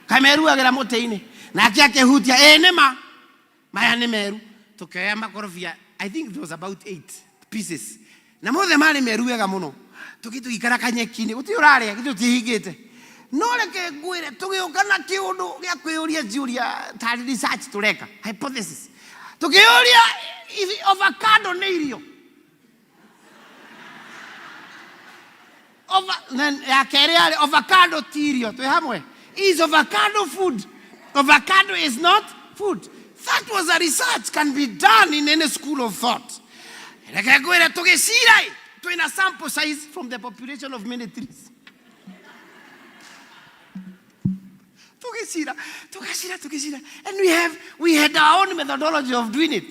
Kameru agera moteine. Na kia kehutia enema. Maya ni meru. Tukea makorofia. I think it was about 8 pieces. Na mothe mari meru ega muno. Tukitu ikara kanyekini. Uti urare kitu tihigete. No reke ngwire tugioka na kiundu gia kwiuria juria ta research tureka hypothesis. Tukiuria avocado ni irio. Avocado tirio. Twe hamwe. Is avocado food? Avocado is not food. That was a research can be done in any school of thought. Reke ngwire tugicirai twina sample size from the population of many trees. Tukisira. And we had our own methodology of doing it.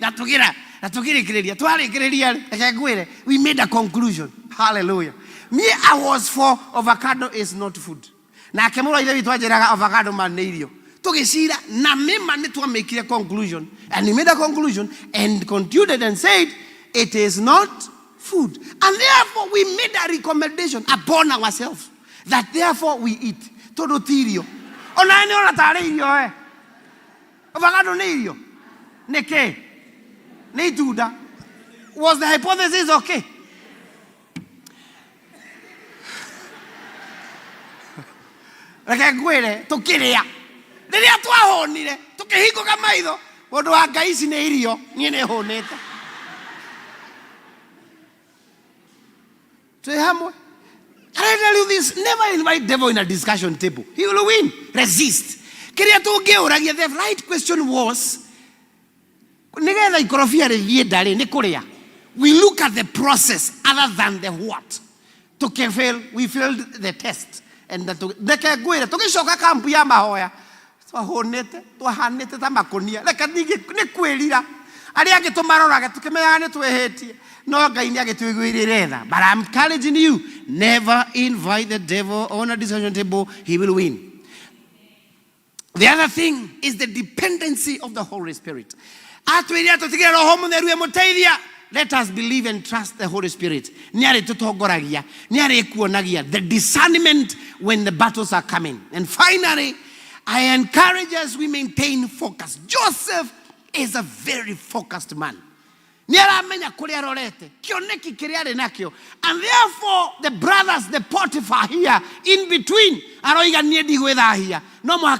We made a conclusion. Hallelujah. Me, I was for avocado is not food. Na kemura ile vitu ajeraga avocado maneirio. Tukisira na mema ni tuwa make a conclusion. And we made a conclusion and concluded and said it is not food. And therefore we made a recommendation upon ourselves that therefore we eat. Todo tirio. Ona ni ona tare irio avocado ni irio. Neke. Ni tuda. Was the hypothesis okay? Reke ngwire tukiria. Riria twahonire tukihiko kamaitho mundu wa Ngai ici ni irio nie ni honete. Twe hamwe. I tell you this, never invite devil in a discussion table. He will win. Resist. The right question was, we look at the process other than the what. We failed the test. And no, but I'm encouraging you, never invite the devil on a discussion table. He will win. The other thing is the dependency of the Holy Spirit. Let us believe and trust the Holy Spirit. The discernment when the battles are coming. And finally, I encourage us we maintain focus. Joseph is a very focused man. And therefore, the brothers, the Potiphar here, in between, no more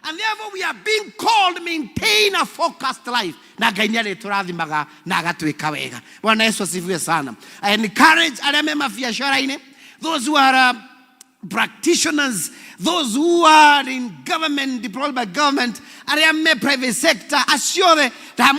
and therefore we are being called to maintain a focused life. I encourage those who are practitioners, those who are in government, deployed by government, and private sector, assure that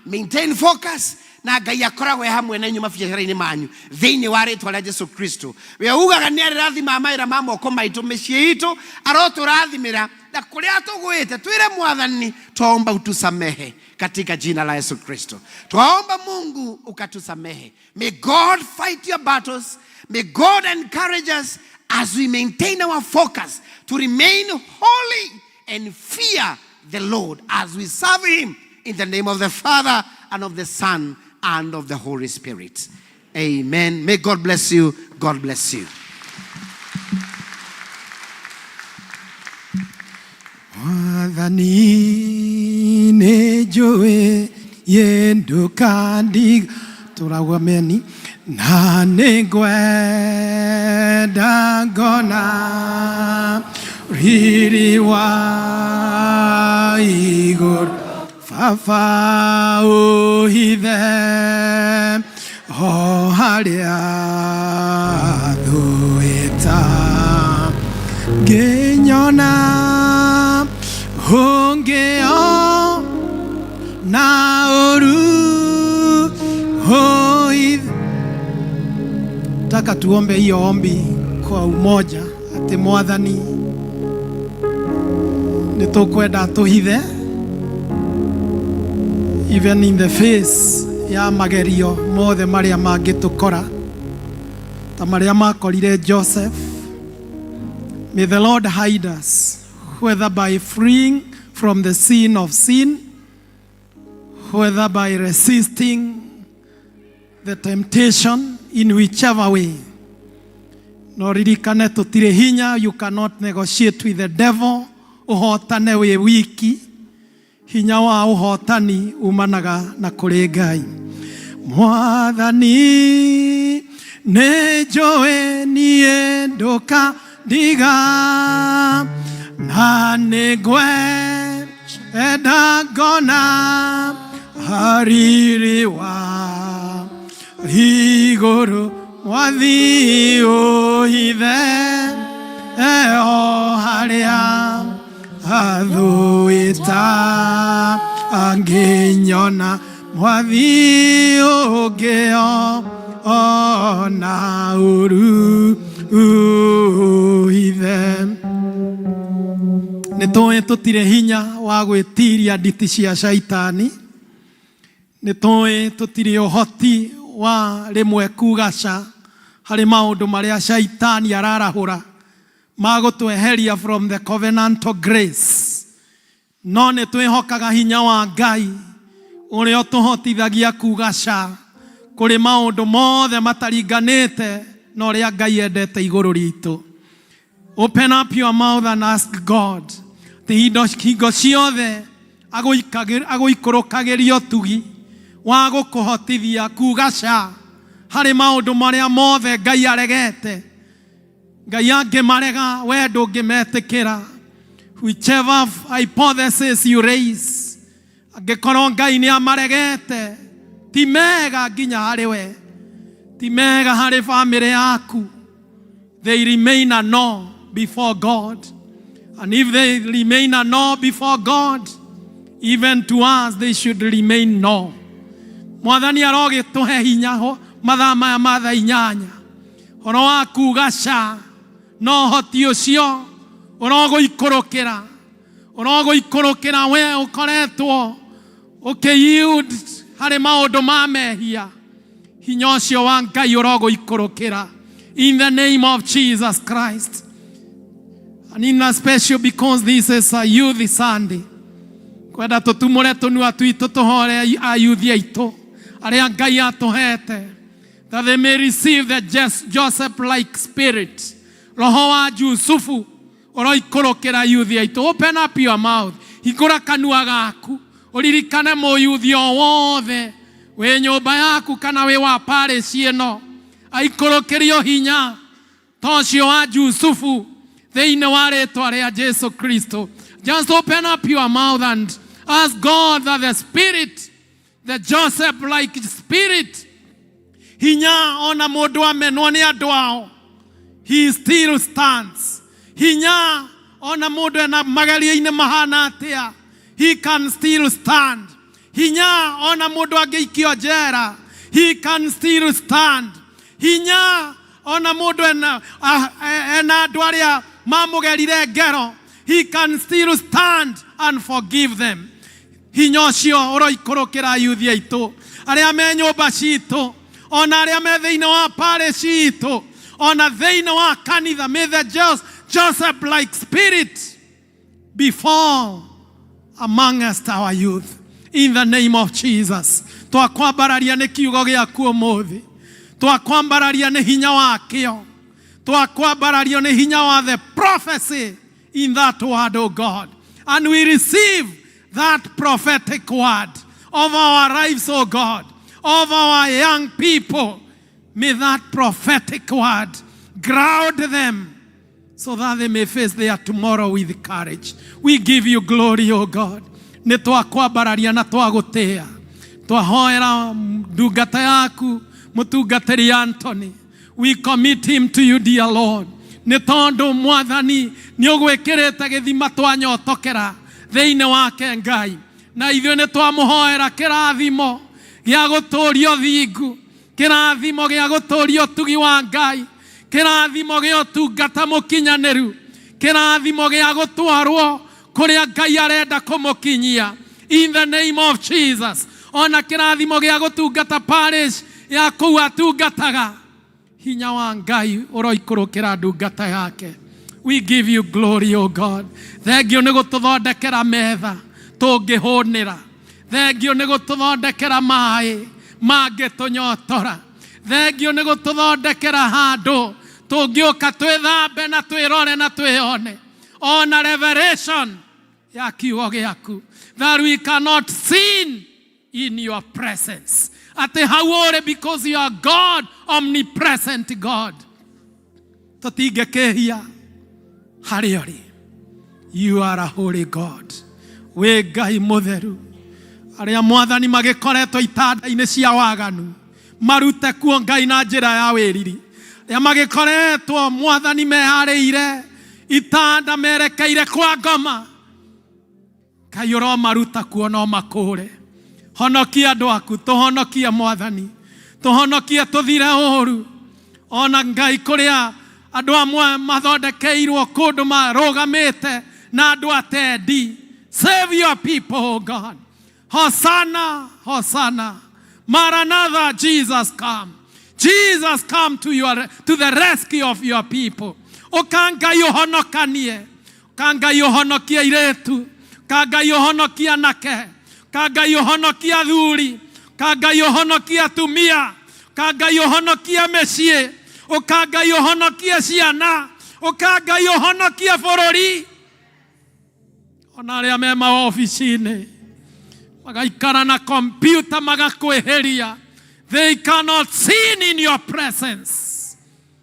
maintain focus. Na Ngai akoragwo hamwe na nyuma biacara-inĩ manyu thĩinĩ wa rĩĩtwa rĩa Jesũ Kristo. We ugaga nĩ arathima mawĩra ma moko maitũ mĩciĩ itũ arotũrathimĩra na kũrĩa tũgwĩte twĩre Mwathani twaomba utusamehe katika jina la Yesu Kristo. Twaomba Mungu ukatusamehe. May God fight your battles. May God encourage us as we maintain our focus to remain holy and fear the Lord as we serve Him in the name of the Father and of the Son and of the Holy Spirit. Amen. May God bless you. God bless you. Mwathani nĩ njũĩ yendũkandi tũragwameni na nĩ ngwenda ngona riri wa igũrũ Baba ũhithe o harĩa thũĩta ngĩnyona ũngĩo na ũru ũhithe. Taka tuombe hiyo ombi kwa umoja ati Mwathani nĩtũkwenda tũhithe even in the face ya magerio mothe maria mangĩtũkora ta maria makorire Joseph. May the Lord hide us, whether by freeing from the sin of sin whether by resisting the temptation in whichever way. No ririkane tutire hinya, you cannot negotiate with the devil. Uhotane we wiki. Hinya wa uhotani umanaga na kuri Ngai. Mwathani nejoe nie ndoka diga na negwe edagona haririwa iguru wathi uhithe eo haria athuita anginyona mwathi ungio ona uru uhithe. Nitũĩ tũtirĩ hinya wa gwĩtiria nditi cia shaitani. Nitũĩ tũtirĩ ũhoti wa rĩmwe kugaca harĩ maũndũ marĩa shaitani ararahũra magũtweheria from the covenant of grace. No nĩtwĩhokaga hinya wa Ngai ũrĩa ũtũhotithagia kugaca kũrĩ maũndũ mothe mataringanĩte na ũrĩa Ngai endete igũrũ ritũ. Open up your mouth and ask God. Hingo ciothe agũikũrũkagĩria ũtugi wa gũkũhotithia kugaca harĩ maũndũ marĩa mothe Ngai aregete. Ngai angĩmarega we ndũngĩmetĩkĩra. Whichever hypothesis you raise, angĩkorwo Ngai nĩ amaregete, ti mega nginya harĩ we, ti mega harĩ family yaku. They remain a no before God. And if they remain a no before God, even to us they should remain no. Mwathani arogĩtũhe hinya ho mathaa maya ma thaa inyanya. Horo wa kugaca no hoti ũcio ũrogũikũrũkĩra. Ũrogũikũrũkĩra we ũkoretwo ũkĩyield harĩ maũndũ ma mehia. Hinya ũcio wa Ngai ũrogũikũrũkĩra. In the name of Jesus Christ. And in a special because this is a youth Sunday. Kwenda tũtumũre tũnua twitũ tũhore a youth aitũ arĩa Ngai atũhete. That they may receive the Joseph-like spirit. Roho wa Yusufu ũroikũrũkĩra youth aitũ. Open up your mouth. Hingũra kanua gaku. Ũririkane mũyuthi o wothe wĩ nyũmba yaku kana wĩ wa parish ĩno. Aikũrũkĩrio hinya ta ũcio wa Yusufu thĩinĩ wa rĩĩtwa rĩa Jesu Kristo. Just open up your mouth and ask God that the spirit, the Joseph-like spirit, hinya ona mũndũ amenwo nĩ andũ ao, he still stands. Hinya ona mũndũ ena magerio-inĩ mahana atĩa, he can still stand. Hinya ona mũndũ angĩikio njera, he can still stand. Hinya ona mũndũ ena andũ arĩa mamũgerire ngero, he can still stand and forgive them. Hinya ũcio ũroikũrũkĩra youth aitũ arĩa me nyũmba citũ, ona arĩa me thĩinĩ wa parish citũ, ona thĩinĩ wa kanitha. May the Joseph-like spirit befall amongst our youth. In the name of Jesus. Twakwambararia nĩ kiugo gĩaku ũmũthĩ. Twakwambararia nĩ hinya wakĩo. Twakwambararia nĩ hinya wa the prophecy in that word, O God. And we receive that prophetic word of our lives, O God, of our young people. May that prophetic word ground them so that they may face their tomorrow with courage. We give you glory, O God. Nĩ twakwambararia na twagũtĩa. Twahoera ndungata yaku mũtungatĩri Anthony. We commit him to you, dear Lord. Nĩ tondũ Mwathani nĩ ũgwĩkĩrĩte gĩthima twanyotokera thĩinĩ wake Ngai. Na ithuĩ nĩ twamũhoera kĩrathimo gĩa gũtũũria ũthingu, kĩrathimo gĩa gũtũũria ũtugi wa Ngai, kĩrathimo gĩa ũtungata mũkinyanĩru, kĩrathimo gĩa gũtwarwo kũrĩa Ngai arenda kũmũkinyia. In the name of Jesus. Ona kĩrathimo gĩa gũtungata parish ya kũu atungataga. Hinya wa Ngai ũroikũrũkĩra ndungata yake. We give you glory, O God. Thengio nĩ gũtũthondekera metha tũngĩhũnĩra. Thengio nĩ gũtũthondekera maĩ mangĩtũnyotora. Thengio nĩ gũtũthondekera handũ tũngĩũka twĩthambe na twĩrore na twĩone. Ona revelation ya kiugo gĩaku, that we cannot sin in your presence. Ati hauore because you are God, omnipresent God. Tũtingĩkĩhia harĩa ũrĩ. You are a holy God. We Ngai mũtheru. Arĩa mwathani magĩkoretwo itanda-inĩ cia waganu, marute kuo Ngai na njĩra ya wĩriri. Arĩa magĩkoretwo mwathani meharĩire itanda merekeire kwa ngoma, Ngai ũromaruta kuo no makũre. Honokia andũ aku, tũhonokie mwathani, tũhonokie tũthire ũũru. Ona Ngai kũrĩa andũ amwe mathondekeirwo kũndũ marũgamĩte na andũ atendi. Save your people, oh God. Hosanna, Hosanna. Maranatha, Jesus come. Jesus come to the rescue of your people. Okanga yohonokanie. Kanga yohonokia iretu. Kanga yohonokia nake. Kanga yohonokia thuri. Kanga yohonokia tumia. Kanga yohonokia mesie. Okanga yohonokia ciana. Okanga yohonokia bũrũri. Ona arĩa me maobici-inĩ magaikara na kompyuta magakwĩhĩria. They cannot sin in your presence.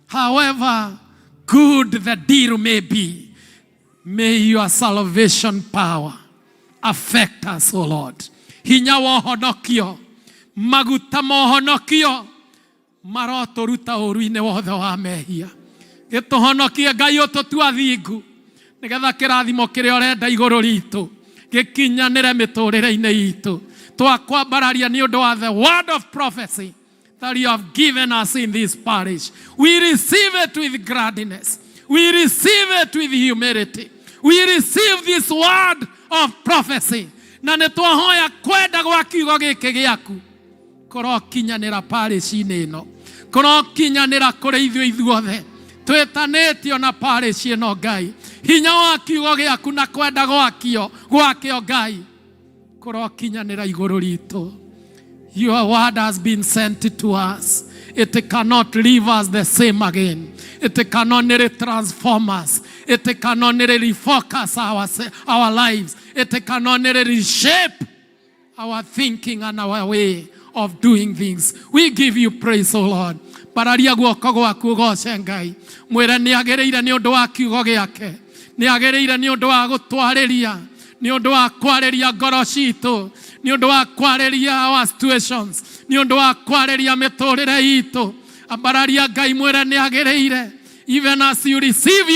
However good the deal may be, may your salvation power affect us, O Lord. Hinya wa ũhonokio, maguta ma ũhonokio marotũruta ũũru-inĩ wothe wa mehia. Gĩtũhonokie Ngai ũtũtua thingu, nĩgetha kĩrathimo kĩrĩa ũrenda igũrũ ritũ gĩkinyanĩre mĩtũrĩre-inĩ itũ. Twakwambararia nĩ ũndũ wa the word of prophecy that you have given us in this parish. We receive it with gladness. We receive it with humility. We receive this word of prophecy. Na nĩ twahoya kwenda gwa kiugo gĩkĩ gĩaku kũrokinyanĩra parish-inĩ ĩno, kũrokinyanĩra kũrĩ ithuothe twĩtanĩtio na parish ĩno Ngai. Hinya wa kiugo gĩaku na kwenda gwakĩo Ngai kũrokinyanĩra igũrũ ritũ. Your word has been sent to us. It cannot leave us the same again. It cannot transform us. It cannot refocus our lives. It cannot reshape our thinking and our way of doing things. We give you praise, O Lord. Pararia guoko gwaku ũgoce Ngai. Mwĩre nĩ agĩrĩire nĩ ũndũ wa kiugo gĩake. Nĩ agĩrĩire nĩ ũndũ wa gũtwarĩria. Nĩ ũndũ wa kwarĩria ngoro citũ. Nĩ ũndũ wa kwarĩria our situations. Nĩ ũndũ wa kwarĩria mĩtũrĩre itũ. Ambararia Ngai mwĩre nĩ agĩrĩire. Even as you receive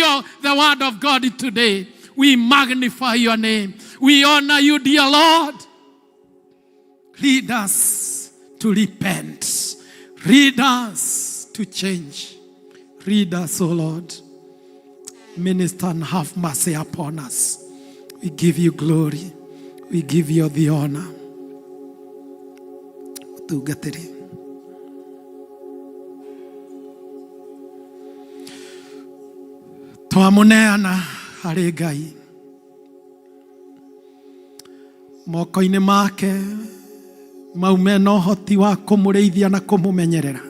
the word of God today, we magnify your name. We honor you, dear Lord. Lead us to repent. Lead us to change. Lead us, O Lord. Minister and have mercy upon us. We give you glory. We give you the honor. Tugatiri. Twamuneana harĩ Ngai. Moko-inĩ make maume na ũhoti wa kũmũrĩithia na kũmũmenyerera.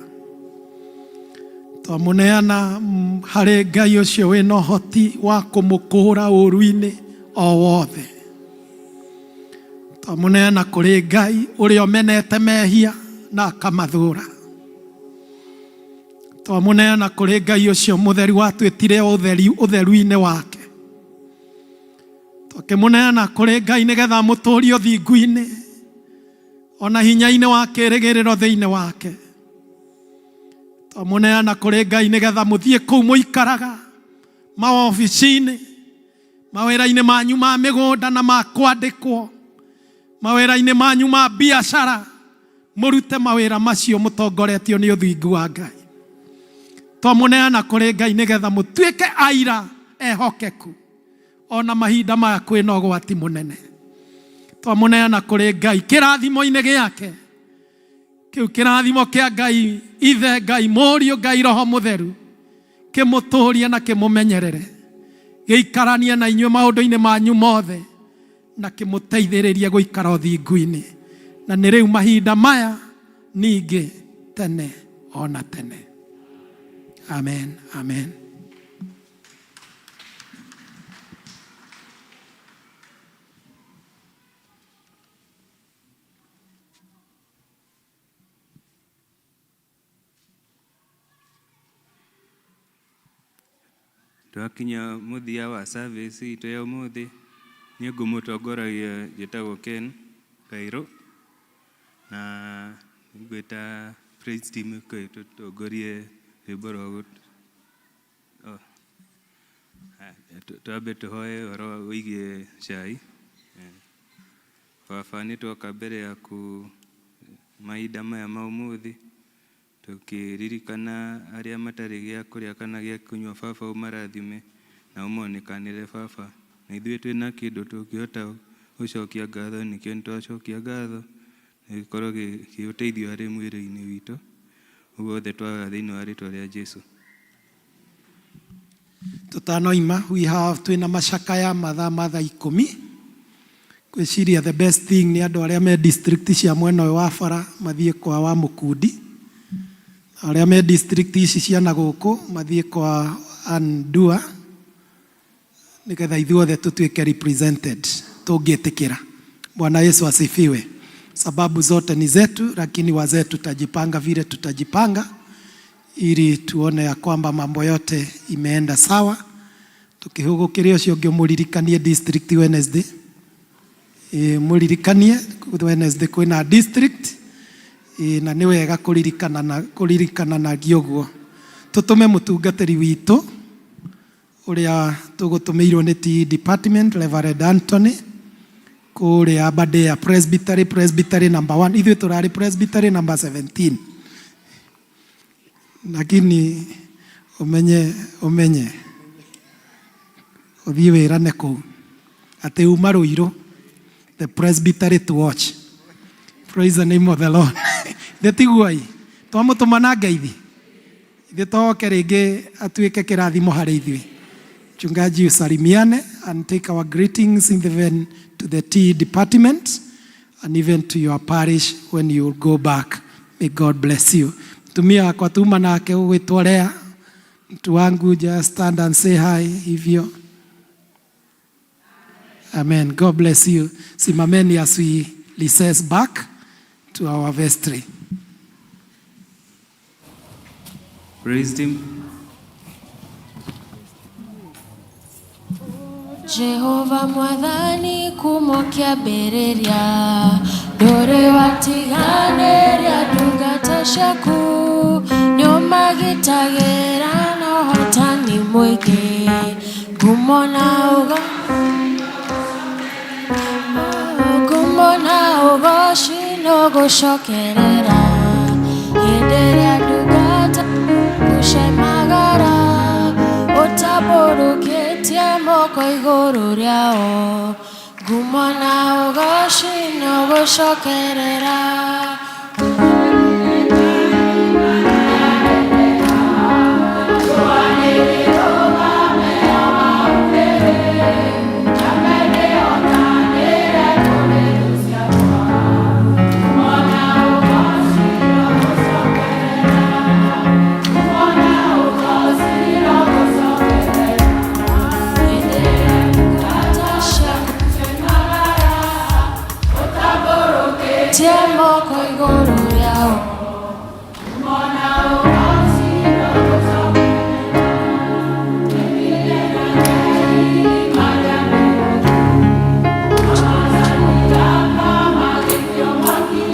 Twamuneana harĩ Ngai ũcio wĩna ũhoti wa kũmũkũũra ũũru-inĩ o wothe. Twamuneana kũrĩ Ngai ũrĩa ũmenete mehia na akamathũra. Twamuneana kũrĩ Ngai ũcio mũtheru watwĩtire ũtheru-inĩ wake. Twakĩmuneana kũrĩ Ngai nĩgetha mũtũũrie ũthingu-inĩ ona hinya-inĩ wa kĩĩrĩgĩrĩro thĩinĩ wake. Twamuneana kũrĩ Ngai nĩgetha mũthiĩ kũu mũikaraga maobici-inĩ, mawĩra-inĩ manyu ma mĩgũnda na ma kwandĩkwo, mawĩra-inĩ manyu ma biacara, mũrute mawĩra macio mũtongoretio nĩ ũthingu wa Ngai. Twamuneana kũrĩ Ngai nĩgetha mũtuĩke aira ehokeku ona mahinda maya kwĩna ũgwati mũnene. Twamuneana kũrĩ Ngai kĩrathimo-inĩ gĩake, kĩu kĩrathimo kĩa Ngai Ithe, Ngai Mũriũ, Ngai Roho Mũtheru, kĩmũtũũrie na kĩmũmenyerere, gĩikaranie na inyuĩ maũndũ-inĩ manyu mothe, na kimuteithĩrĩrie gũikara ũthingu-inĩ, na nĩ rĩu mahinda maya ningĩ tene ona tene. Amen, amen. Twakinya muthia wa service itũ ya ũmũthĩ, niĩ ngũmũtongoragia njĩtagwo Ken Kairũ, na ngwĩta praise team tũtongorie rwĩmbo rwa twambe tũhoe ũhoro wĩgiĩ cai. Baba, nĩ twoka mbere yaku mahinda maya ma ũmũthĩ, tukiririkana arĩa matarĩ gĩa kũrĩa kana gĩa kũnyua. Baba, ũmarathime na ũmonekanĩre Baba, na ithuĩ twĩna kĩndũ tũngĩhota gũcokia ngatho, nĩkĩo nĩtwacokia ngatho, gĩkorwo gĩũteithio harĩ mwĩrĩ-inĩ witũ. Ũguo othe twaga thĩinĩ wa rĩtwa rĩa Jesũ. Tutanoima, we have twĩna macakaya mathaa ma thaa 10. Gwĩciria the best thing nĩ andũ arĩa me district cia mwena ũyũ wa bara mathiĩ kwa wa Mũkundi, arĩa me district ici cia nagũkũ mathiĩ kwa Andua, nĩgetha ithuothe tũtuĩke represented tũngĩtĩkĩra. Bwana Yesu asifiwe. Sababu zote ni zetu, lakini wazee tutajipanga vile tutajipanga, ili tuone ya kwamba mambo yote imeenda sawa. Tukihũgũkĩria ũcio ũngĩ mũririkanie district Wednesday. Mũririkanie Wednesday kwĩna district, na nĩ wega kũririkana na gĩoguo. Tũtũme mũtungatĩri witũ ũrĩa tũgũtũmĩirwo nĩ TE department, Reverend Anthony, kũrĩa Aberdare Presbytery number 1. Ithuĩ tũrarĩ Presbytery number 17. Lakini umenye ũthiĩ wĩrane kũu atĩ uma Rũirũ, the Presbytery to watch. Praise the name of the Lord. Thetiguai twamũtũma na ngeithi ithuĩ tũhoke rĩngĩ atuĩke kĩrathimo harĩ ithuĩ. Mchungaji usalimiane and take our greetings even to the TE department and even to your parish when you go back. May God bless you. Tumia kwa tuma nake ugwitolea mtu wangu, just stand and say hi hivyo. Amen. God bless you. Simameni as we recess back to our vestry. Praise him. Jehova mwathani kumokia bereria dore watiganeria ndungata ciaku nĩũmagitagĩra na ũhotani mũingĩ ngumo na ũgoci nĩũgũcokerera hĩndĩ ĩrĩa ndungata gũcemagara ũtabũrũkĩtie moko igũrũ rĩao ngumo na ũgoci nĩũgũcokerera